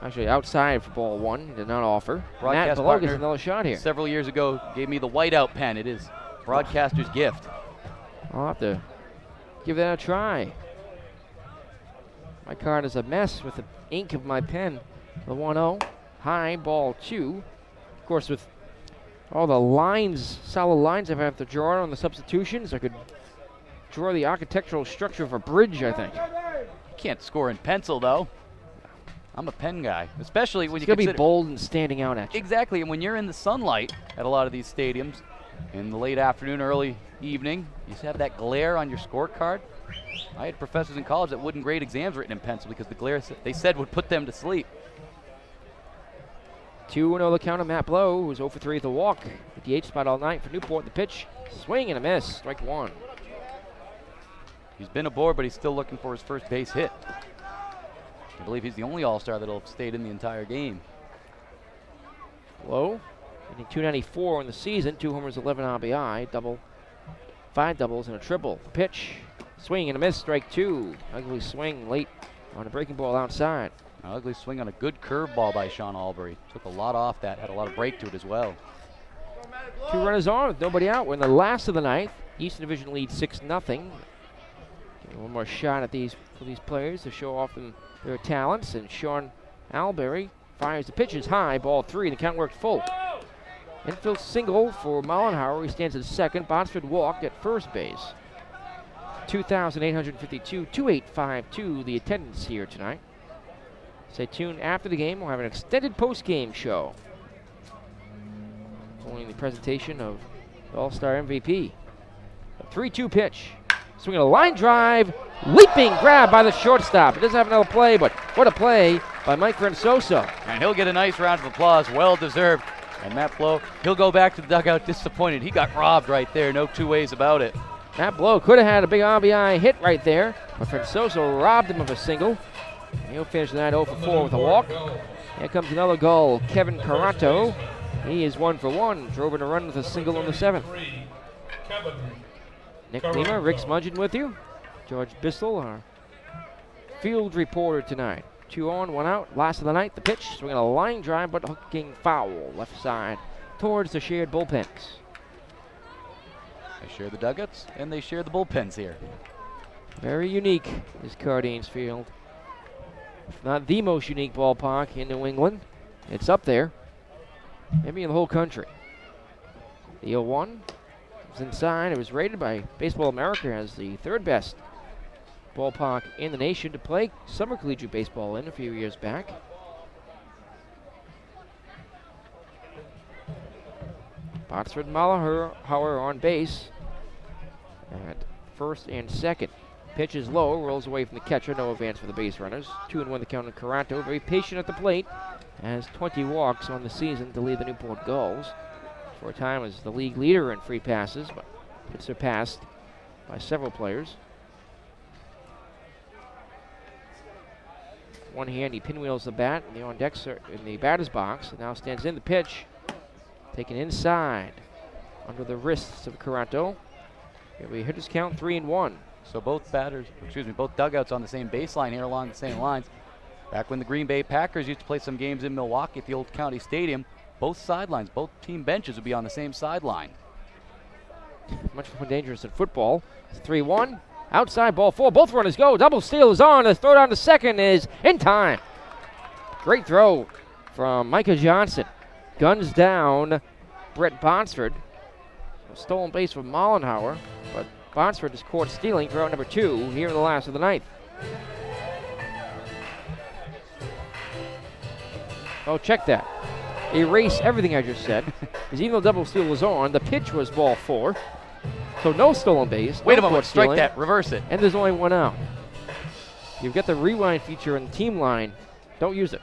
actually outside for ball 1. He did not offer. Matt Below gets another shot here. Several years ago gave me the whiteout pen. It is broadcaster's gift. I'll have to give that a try. My card is a mess with the ink of my pen. The 1-0. High, ball 2. Of course, with all the lines, solid lines I have to draw on the substitutions, I could draw the architectural structure of a bridge, I think. You can't score in pencil, though. I'm a pen guy, especially when it's going to be bold and standing out at you. Exactly, and when you're in the sunlight at a lot of these stadiums, in the late afternoon, early evening, you just have that glare on your scorecard. I had professors in college that wouldn't grade exams written in pencil because the glare, they said, would put them to sleep. 2-0 the count of Matt Blow, who's 0 for 3 at the walk. The DH spot all night for Newport. The pitch, swing and a miss, strike one. He's been aboard, but he's still looking for his first base hit. I believe he's the only All-Star that'll have stayed in the entire game. Blow, hitting .294 in the season, 2 homers, 11 RBI, 5 doubles and a triple. The pitch, swing and a miss, strike two. Ugly swing late on a breaking ball outside. An ugly swing on a good curveball by Sean Albury. Took a lot off that, had a lot of break to it as well. 2 runners on with nobody out. We're in the last of the ninth. Eastern Division leads 6-0. One more shot at these players to show off their talents. And Sean Albury fires the pitches high, ball 3. The count worked full. Infield single for Mollenhauer. He stands at second. Bonsford walked at first base. 2,852, 2,852 the attendance here tonight. Stay tuned after the game. We'll have an extended post-game show following the presentation of the All-Star MVP. A 3-2 pitch. Swinging a line drive. Leaping grab by the shortstop. It doesn't have another play, but what a play by Mike Francoso. And he'll get a nice round of applause. Well deserved. And Matt Blow, he'll go back to the dugout disappointed. He got robbed right there. No two ways about it. Matt Blow could have had a big RBI hit right there, but Francoso robbed him of a single. And he'll finish the night 0 for 4 with a walk. Here comes another Gull, Kevin Carato. He is 1 for 1. Drove in a run with a single on the 7th. Nick Lima, Rick Smudgeon with you. George Bissell, our field reporter tonight. 2 on, 1 out. Last of the night, the pitch. Swinging a line drive, but hooking foul left side towards the shared bullpens. They share the dugouts, and they share the bullpens here. Very unique is Cardines Field. If not the most unique ballpark in New England, it's up there. Maybe in the whole country. The 0-1 was inside. It was rated by Baseball America as the 3rd best ballpark in the nation to play summer collegiate baseball in a few years back. Botsford Mollenhauer on base at first and second. Pitch is low, rolls away from the catcher, no advance for the base runners. 2-1 the count on Carato, very patient at the plate, has 20 walks on the season to lead the Newport Gulls. For a time was the league leader in free passes, but it's surpassed by several players. One hand, he pinwheels the bat in the on deck in the batter's box, and now stands in the pitch, taken inside under the wrists of Carato. Here we hit his count 3-1. So both dugouts on the same baseline here along the same lines. Back when the Green Bay Packers used to play some games in Milwaukee at the old County Stadium, both sidelines, both team benches would be on the same sideline. Much more dangerous than football. It's 3-1. Outside, ball 4. Both runners go. Double steal is on. The throw down to second is in time. Great throw from Micah Johnson. Guns down Brett Bonsford. Stolen base from Mollenhauer, but Bonsford is caught stealing for out number 2 here in the last of the ninth. Oh, check that. Erase everything I just said. Because even though double steal was on, the pitch was ball 4. So no stolen base. Wait no a moment, strike stealing, that, reverse it. And there's only 1 out. You've got the rewind feature in the team line. Don't use it.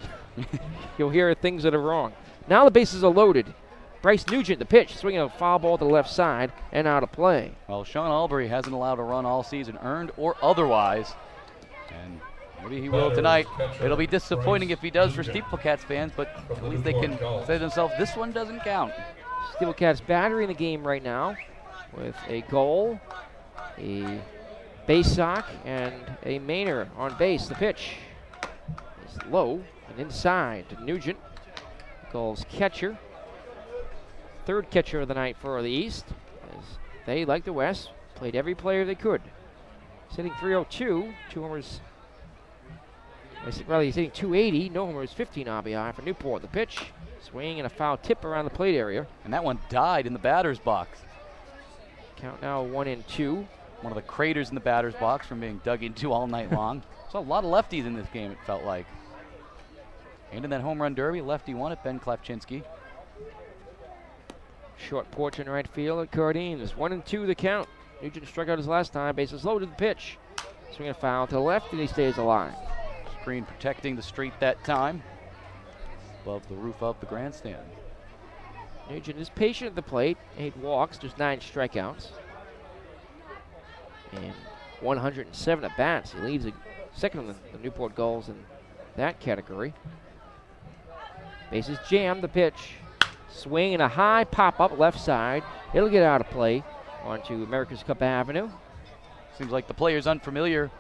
You'll hear things that are wrong. Now the bases are loaded. Bryce Nugent, the pitch, swinging a foul ball to the left side and out of play. Well, Sean Albury hasn't allowed a run all season, earned or otherwise. And maybe he will tonight. It'll be disappointing if he does for Steeplecats fans, but at least they can say to themselves, this one doesn't count. Steeplecats battery in the game right now with a goal, a base sock, and a Mainer on base. The pitch is low and inside to Nugent. Gulls catcher. 3rd catcher of the night for the East, as they, like the West, played every player they could. He's hitting .302, 2 homers. Rather, he's hitting .280, no homers, 15 RBI for Newport. The pitch, swing and a foul tip around the plate area. And that one died in the batter's box. Count now 1-2. One of the craters in the batter's box from being dug into all night long. Saw a lot of lefties in this game, it felt like. And in that home run derby, lefty won it, Ben Klavchinski. Short porch in right field at Cardines. 1-2 the count. Nugent struck out his last time. Bases loaded. The pitch. Swinging a foul to the left, and he stays alive. Screen protecting the street that time. above the roof of the grandstand. Nugent is patient at the plate. 8 walks, just 9 strikeouts. And 107 at bats. He leads second in the Newport Gulls in that category. Bases jammed, the pitch. Swing and a high pop-up left side. It'll get out of play onto America's Cup Avenue. Seems like the players unfamiliar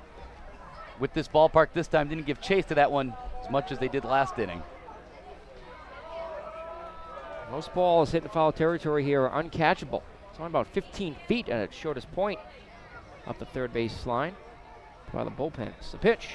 with this ballpark this time didn't give chase to that one as much as they did last inning. Most balls hitting foul territory here are uncatchable. It's only about 15 feet at its shortest point up the third base line by the bullpens. The pitch.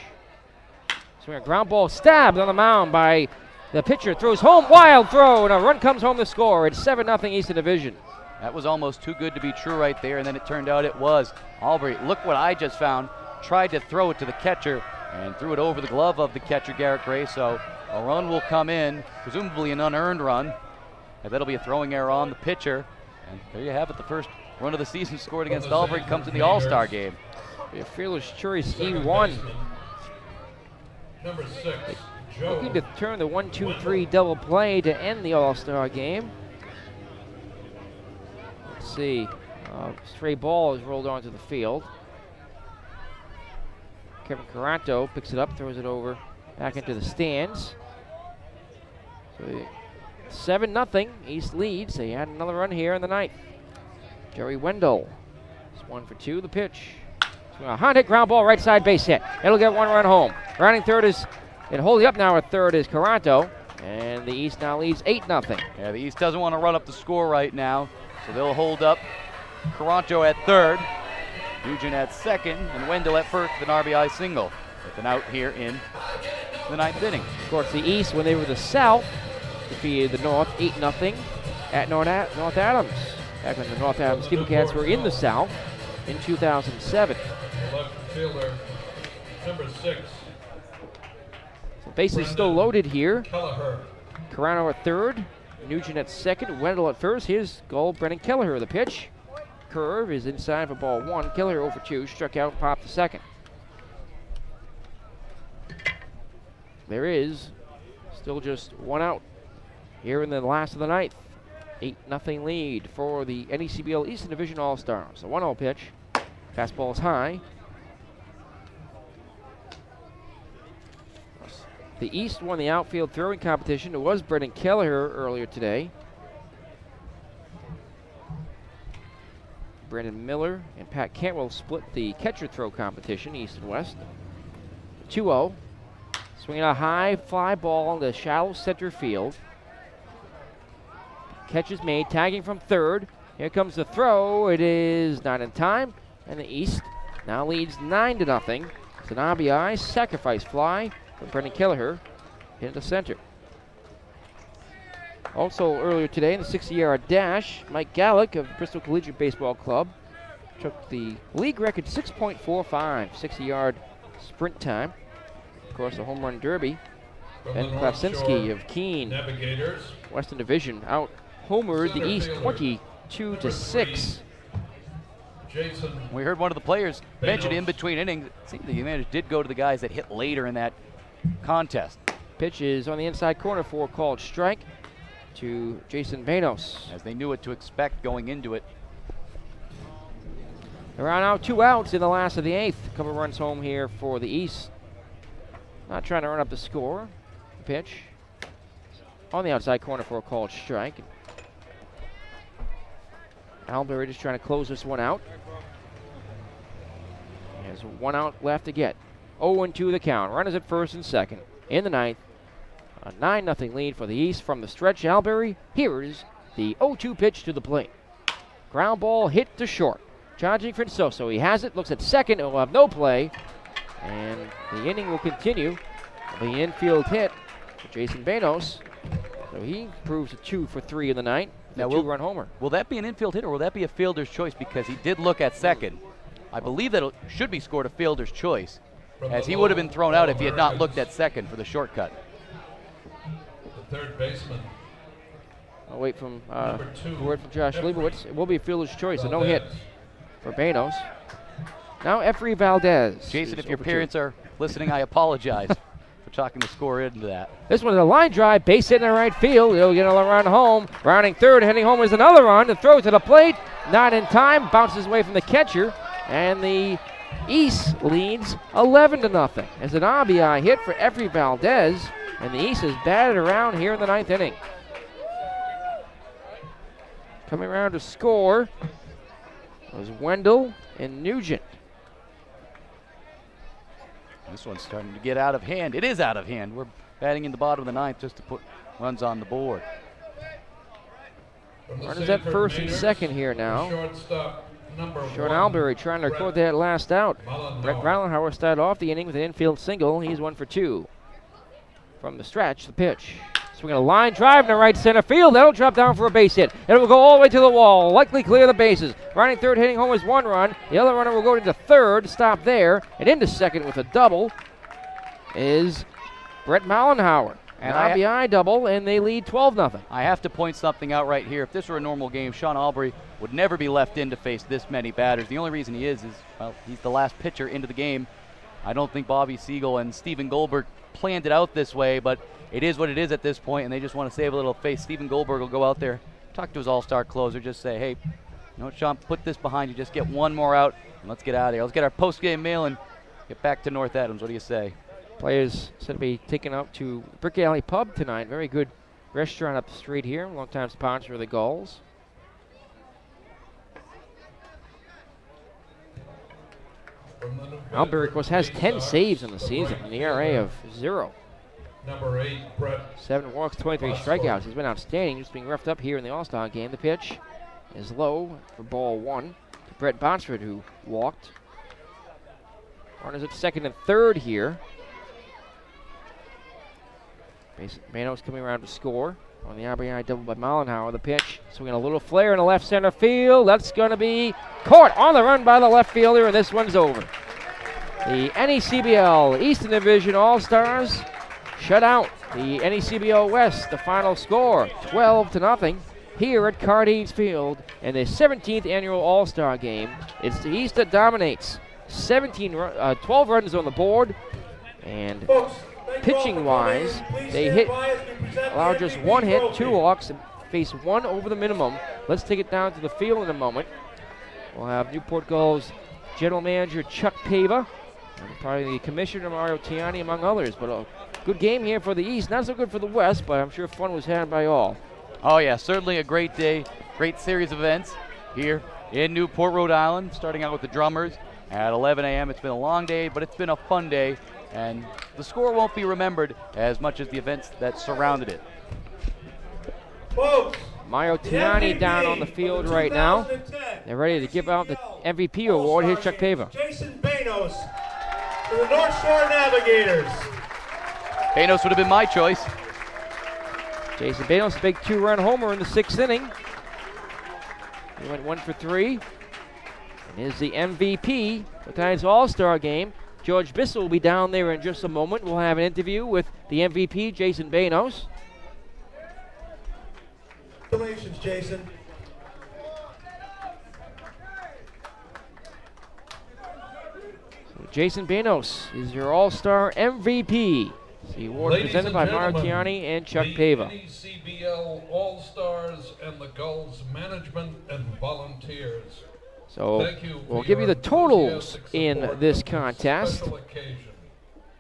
Swing a ground ball stabbed on the mound by the pitcher. Throws home, wild throw, and a run comes home to score. It's 7-0 Eastern Division. That was almost too good to be true right there, and then it turned out it was. Albury, look what I just found. Tried to throw it to the catcher and threw it over the glove of the catcher, Garrett Gray. So a run will come in, presumably an unearned run. And that'll be a throwing error on the pitcher. And there you have it. The first run of the season scored against Albury comes in the All-Star game. Be a fearless choice, E1. Number 6, Joe. Looking to turn the 1-2-3 double play to end the All-Star game. Let's see. Stray ball is rolled onto the field. Kevin Caranto picks it up, throws it over back into the stands. So 7-0. East leads. They had another run here in the ninth. Jerry Wendell. It's 1 for 2. The pitch. A hot hit ground ball, right side base hit. It'll get 1 run home. Rounding third is, and holding up now at third is Caranto. And the East now leads 8-0. Yeah, the East doesn't want to run up the score right now, so they'll hold up. Caranto at third, Nugent at second, and Wendell at first with an RBI single. With an out here in the ninth inning. Of course, the East, when they were the South, defeated the North 8-0 at North Adams. Back when the North Adams Steeplecats were in the South in 2007. Left fielder, number 6. So bases still loaded here. Kelleher. Carano at third, Nugent at second, Wendell at first. Here's goal, Brennan Kelleher. The pitch. Curve is inside for ball 1. Kelleher over 2, struck out, popped the second. There is still just 1 out here in the last of the ninth. 8-0 lead for the NECBL Eastern Division All-Stars. The 1-0 pitch. Fastball is high. The East won the outfield throwing competition. It was Brendan Kelleher earlier today. Brandon Miller and Pat Cantwell split the catcher throw competition, East and West. 2-0. Swinging a high fly ball into shallow center field. Catch is made, tagging from third. Here comes the throw. It is not in time. And the East now leads 9-0. It's an RBI sacrifice fly from Brendan Kelleher into center. Also earlier today in the 60-yard dash, Mike Gallick of Bristol Collegiate Baseball Club took the league record 6.45 60-yard sprint time. Of course, the home run derby. Ben Klafsinski of Keene, Navigators. Western Division, out homered the East 22-6. Jason. We heard one of the players mention in between innings. It seemed the advantage did go to the guys that hit later in that contest. Pitch is on the inside corner for a called strike to Jason Banos. As they knew what to expect going into it. There are now 2 outs in the last of the 8th. A couple runs home here for the East. Not trying to run up the score. Pitch on the outside corner for a called strike. Albury just trying to close this one out. There's 1 out left to get. 0-2 the count. Runners at first and second. In the ninth, a 9-0 lead for the East from the stretch. Albury, here is the 0-2 pitch to the plate. Ground ball hit to short. Charging Francoso. He has it, looks at second, it will have no play. And the inning will continue. The infield hit for Jason Banos. So he proves a 2 for 3 in the ninth. Now, 2-run homer. Will that be an infield hit or will that be a fielder's choice? Because he did look at second. I believe that it should be scored a fielder's choice, as he would have been thrown out if he had not looked at second for the shortcut. The third baseman. I'll wait from word from Josh Leibowitz. It will be a fielder's choice, a no hit for Banos. Now Efrey Valdez. Jason, if your parents are listening, I apologize for for chalking the score into that. This one's a line drive, base hit in the right field. He'll get a run home. Rounding third, heading home is another run. The throw to the plate, not in time, bounces away from the catcher, and the East leads 11-0. As an RBI hit for Effie Valdez, and the East is batted around here in the 9th inning. Coming around to score was Wendell and Nugent. This one's starting to get out of hand. It is out of hand. We're batting in the bottom of the 9th just to put runs on the board. Runners at first and second here now. Shortstop number Sean 1. Albury trying to record that last out. Brett Raulenhauer started off the inning with an infield single. He's 1 for 2. From the stretch, the pitch. Swinging a line drive in the right center field. That'll drop down for a base hit. It will go all the way to the wall. Likely clear the bases. Rounding third, hitting home is 1 run. The other runner will go into third, stop there, and into second with a double is Brett Mollenhauer. An RBI double, and they lead 12-0. I have to point something out right here. If this were a normal game, Sean Albury would never be left in to face this many batters. The only reason he is, well, he's the last pitcher into the game. I don't think Bobby Siegel and Stephen Goldberg planned it out this way, but it is what it is at this point, and they just want to save a little face. Stephen Goldberg will go out there, talk to his all-star closer, just say, hey, you know what, Sean, put this behind you. Just get one more out, and let's get out of here. Let's get our post-game mail and get back to North Adams. What do you say? Players said to be taken out to Brick Alley Pub tonight. Very good restaurant up the street here. Longtime sponsor of the Gulls. Albury, of course, has 10 saves in the season, an ERA of 0. Number 8, Brett. 7 walks, 23 strikeouts. He's been outstanding. Just being roughed up here in the All-Star game. The pitch is low for ball 1 to Brett Bonsford, who walked. Runners at second and third here. Manos coming around to score on the RBI double by Mollenhauer. The pitch, swinging a little flare in the left center field. That's going to be caught on the run by the left fielder, and this one's over. The NECBL Eastern Division All-Stars shut out the NECBL West. The final score, 12-0 here at Cardines Field in the 17th annual All-Star game. It's the East that dominates. 12 runs on the board, and pitching-wise, they allowed just 1 hit, 2 walks, and faced 1 over the minimum. Let's take it down to the field in a moment. We'll have Newport Gulls General Manager Chuck Pava, and probably the Commissioner Mario Tiani, among others. But a good game here for the East. Not so good for the West, but I'm sure fun was had by all. Oh, yeah, certainly a great day, great series of events here in Newport, Rhode Island, starting out with the Drummers at 11 a.m. It's been a long day, but it's been a fun day. And the score won't be remembered as much as the events that surrounded it. Mario Tiani down on the field right now. They're ready to give out the MVP award. Here's Chuck Pava. Jason Banos for the North Shore Navigators. Banos would have been my choice. Jason Banos, a big 2-run homer in the 6th inning. He went 1 for 3. And is the MVP for tonight's All-Star game. George Bissell will be down there in just a moment. We'll have an interview with the MVP, Jason Banos. Congratulations, Jason. So Jason Banos is your All-Star MVP. The award presented by Martiani and Chuck Pava. NECBL All-Stars and the Gulls management and volunteers. So we'll give you the totals in this contest,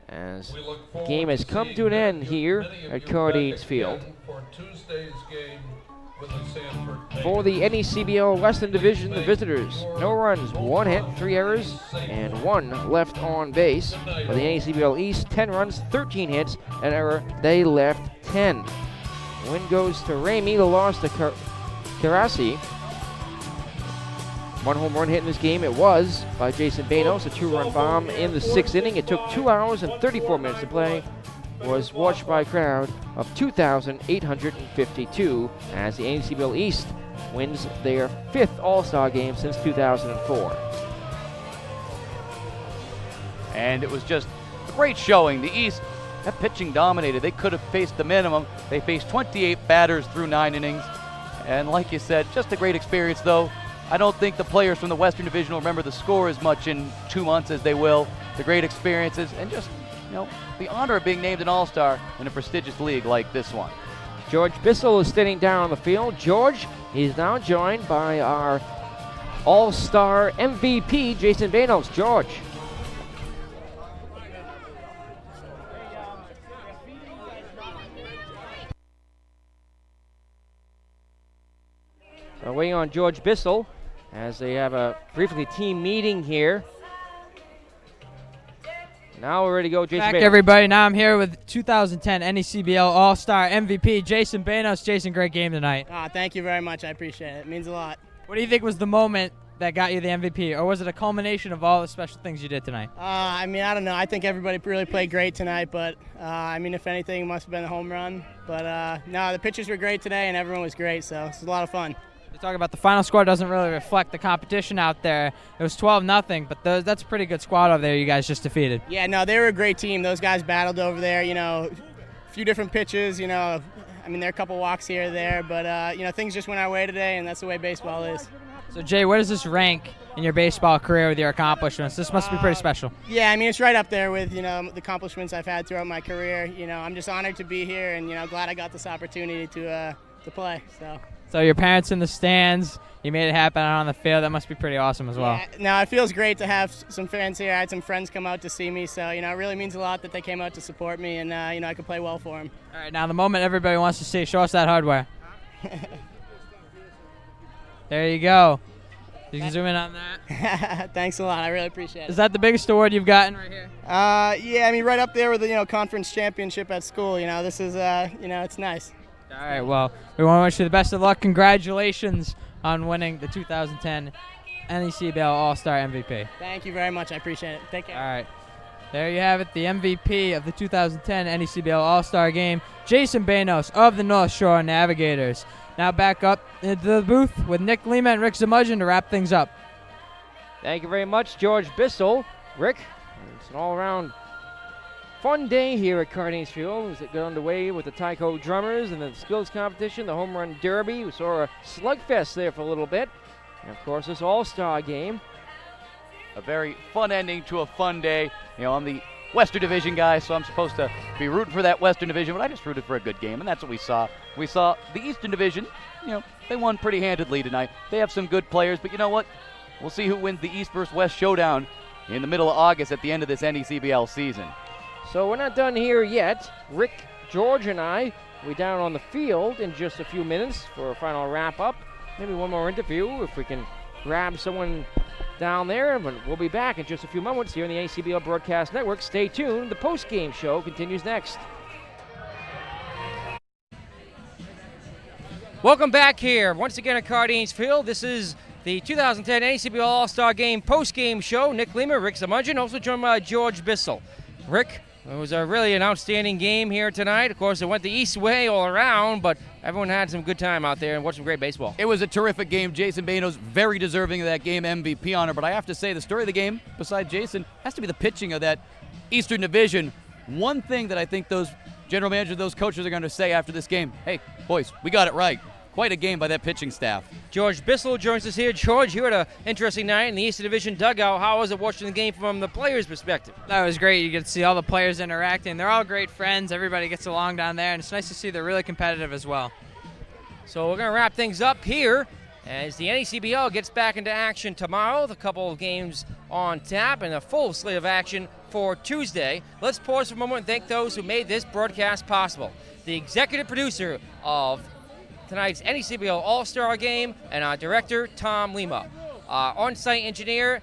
as the game has come to an end here at Cardines Field. For the NECBL Western Division, the visitors, no runs, 1 hit, 3 errors, and 1 left on base. For the NECBL East, 10 runs, 13 hits, an error, they left 10. Win goes to Ramey, the loss to Karasi. 1 home run hit in this game, it was by Jason Banos, a 2-run bomb in the 6th inning. It took 2 hours and 34 minutes to play. Was watched by a crowd of 2,852 as the NECBL East wins their 5th All-Star game since 2004. And it was just a great showing. The East, that pitching dominated. They could have faced the minimum. They faced 28 batters through 9 innings. And like you said, just a great experience though. I don't think the players from the Western Division will remember the score as much in 2 months as they will. The great experiences and just the honor of being named an All-Star in a prestigious league like this one. George Bissell is standing down on the field. George, he's now joined by our All-Star MVP, Jason Banos. George. So waiting on George Bissell as they have a briefly team meeting here. Now we're ready to go, Jason Back, Banos. everybody. Now I'm here with 2010 NECBL All-Star MVP, Jason Banos. Jason, great game tonight. Thank you very much. I appreciate it. It means a lot. What do you think was the moment that got you the MVP, or was it a culmination of all the special things you did tonight? I don't know. I think everybody really played great tonight, but if anything, it must have been a home run. But no, the pitchers were great today, and everyone was great, so it was a lot of fun. You talk about the final score doesn't really reflect the competition out there. It was 12-0, but that's a pretty good squad over there you guys just defeated. Yeah, no, they were a great team. Those guys battled over there, a few different pitches, there are a couple walks here or there, but, things just went our way today, and that's the way baseball is. So, Jay, where does this rank in your baseball career with your accomplishments? This must be pretty special. Yeah, it's right up there with, the accomplishments I've had throughout my career. I'm just honored to be here and, glad I got this opportunity to play, So your parents in the stands, you made it happen out on the field. That must be pretty awesome as well. Yeah, no, it feels great to have some fans here. I had some friends come out to see me, so, it really means a lot that they came out to support me and, I could play well for them. All right, now the moment everybody wants to see, show us that hardware. There you go. You can zoom in on that. Thanks a lot. I really appreciate it. Is that the biggest award you've gotten right here? Yeah, right up there with the, conference championship at school. This is, it's nice. All right, well, we want to wish you the best of luck. Congratulations on winning the 2010 NECBL All-Star MVP. Thank you very much. I appreciate it. Take care. All right. There you have it, the MVP of the 2010 NECBL All-Star Game, Jason Banos of the North Shore Navigators. Now back up into the booth with Nick Lima and Rick Zamudjian to wrap things up. Thank you very much, George Bissell. Rick, it's an all-around fun day here at Cardinals Field as it got underway with the Tyco Drummers and the skills competition, the home run derby. We saw a slugfest there for a little bit. And, of course, this all-star game. A very fun ending to a fun day. I'm the Western Division guy, so I'm supposed to be rooting for that Western Division, but I just rooted for a good game, and that's what we saw. We saw the Eastern Division. They won pretty handedly tonight. They have some good players, but you know what? We'll see who wins the East versus West showdown in the middle of August at the end of this NECBL season. So we're not done here yet. Rick, George, and I will be down on the field in just a few minutes for a final wrap-up. Maybe one more interview if we can grab someone down there. But we'll be back in just a few moments here on the NECBL Broadcast Network. Stay tuned. The post-game show continues next. Welcome back here once again at Cardinals Field. This is the 2010 NECBL All-Star Game post-game show. Nick Lima, Rick Zamudjian, also joined by George Bissell. Rick, it was really an outstanding game here tonight. Of course, it went the East way all around, but everyone had some good time out there and watched some great baseball. It was a terrific game. Jason Banos very deserving of that game MVP honor, but I have to say the story of the game, besides Jason, has to be the pitching of that Eastern Division. One thing that I think those general managers, those coaches are going to say after this game, hey, boys, we got it right. Quite a game by that pitching staff. George Bissell joins us here. George, you had an interesting night in the Eastern Division dugout. How was it watching the game from the players' perspective? That was great. You get to see all the players interacting. They're all great friends. Everybody gets along down there, and it's nice to see they're really competitive as well. So we're going to wrap things up here as the NECBL gets back into action tomorrow. The couple of games on tap and a full slate of action for Tuesday. Let's pause for a moment and thank those who made this broadcast possible. The executive producer of tonight's NECBL All-Star Game, and our director, Tom Lima. Our on-site engineer,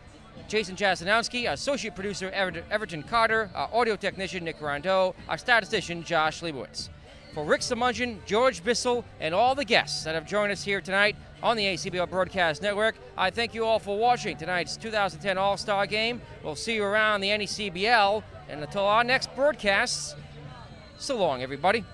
Jason Jasanowski, our associate producer, Everton Carter, our audio technician, Nick Rondeau, our statistician, Josh Leibowitz. For Rick Zamudjian, George Bissell, and all the guests that have joined us here tonight on the NECBL Broadcast Network, I thank you all for watching tonight's 2010 All-Star Game. We'll see you around the NECBL, and until our next broadcasts, so long, everybody.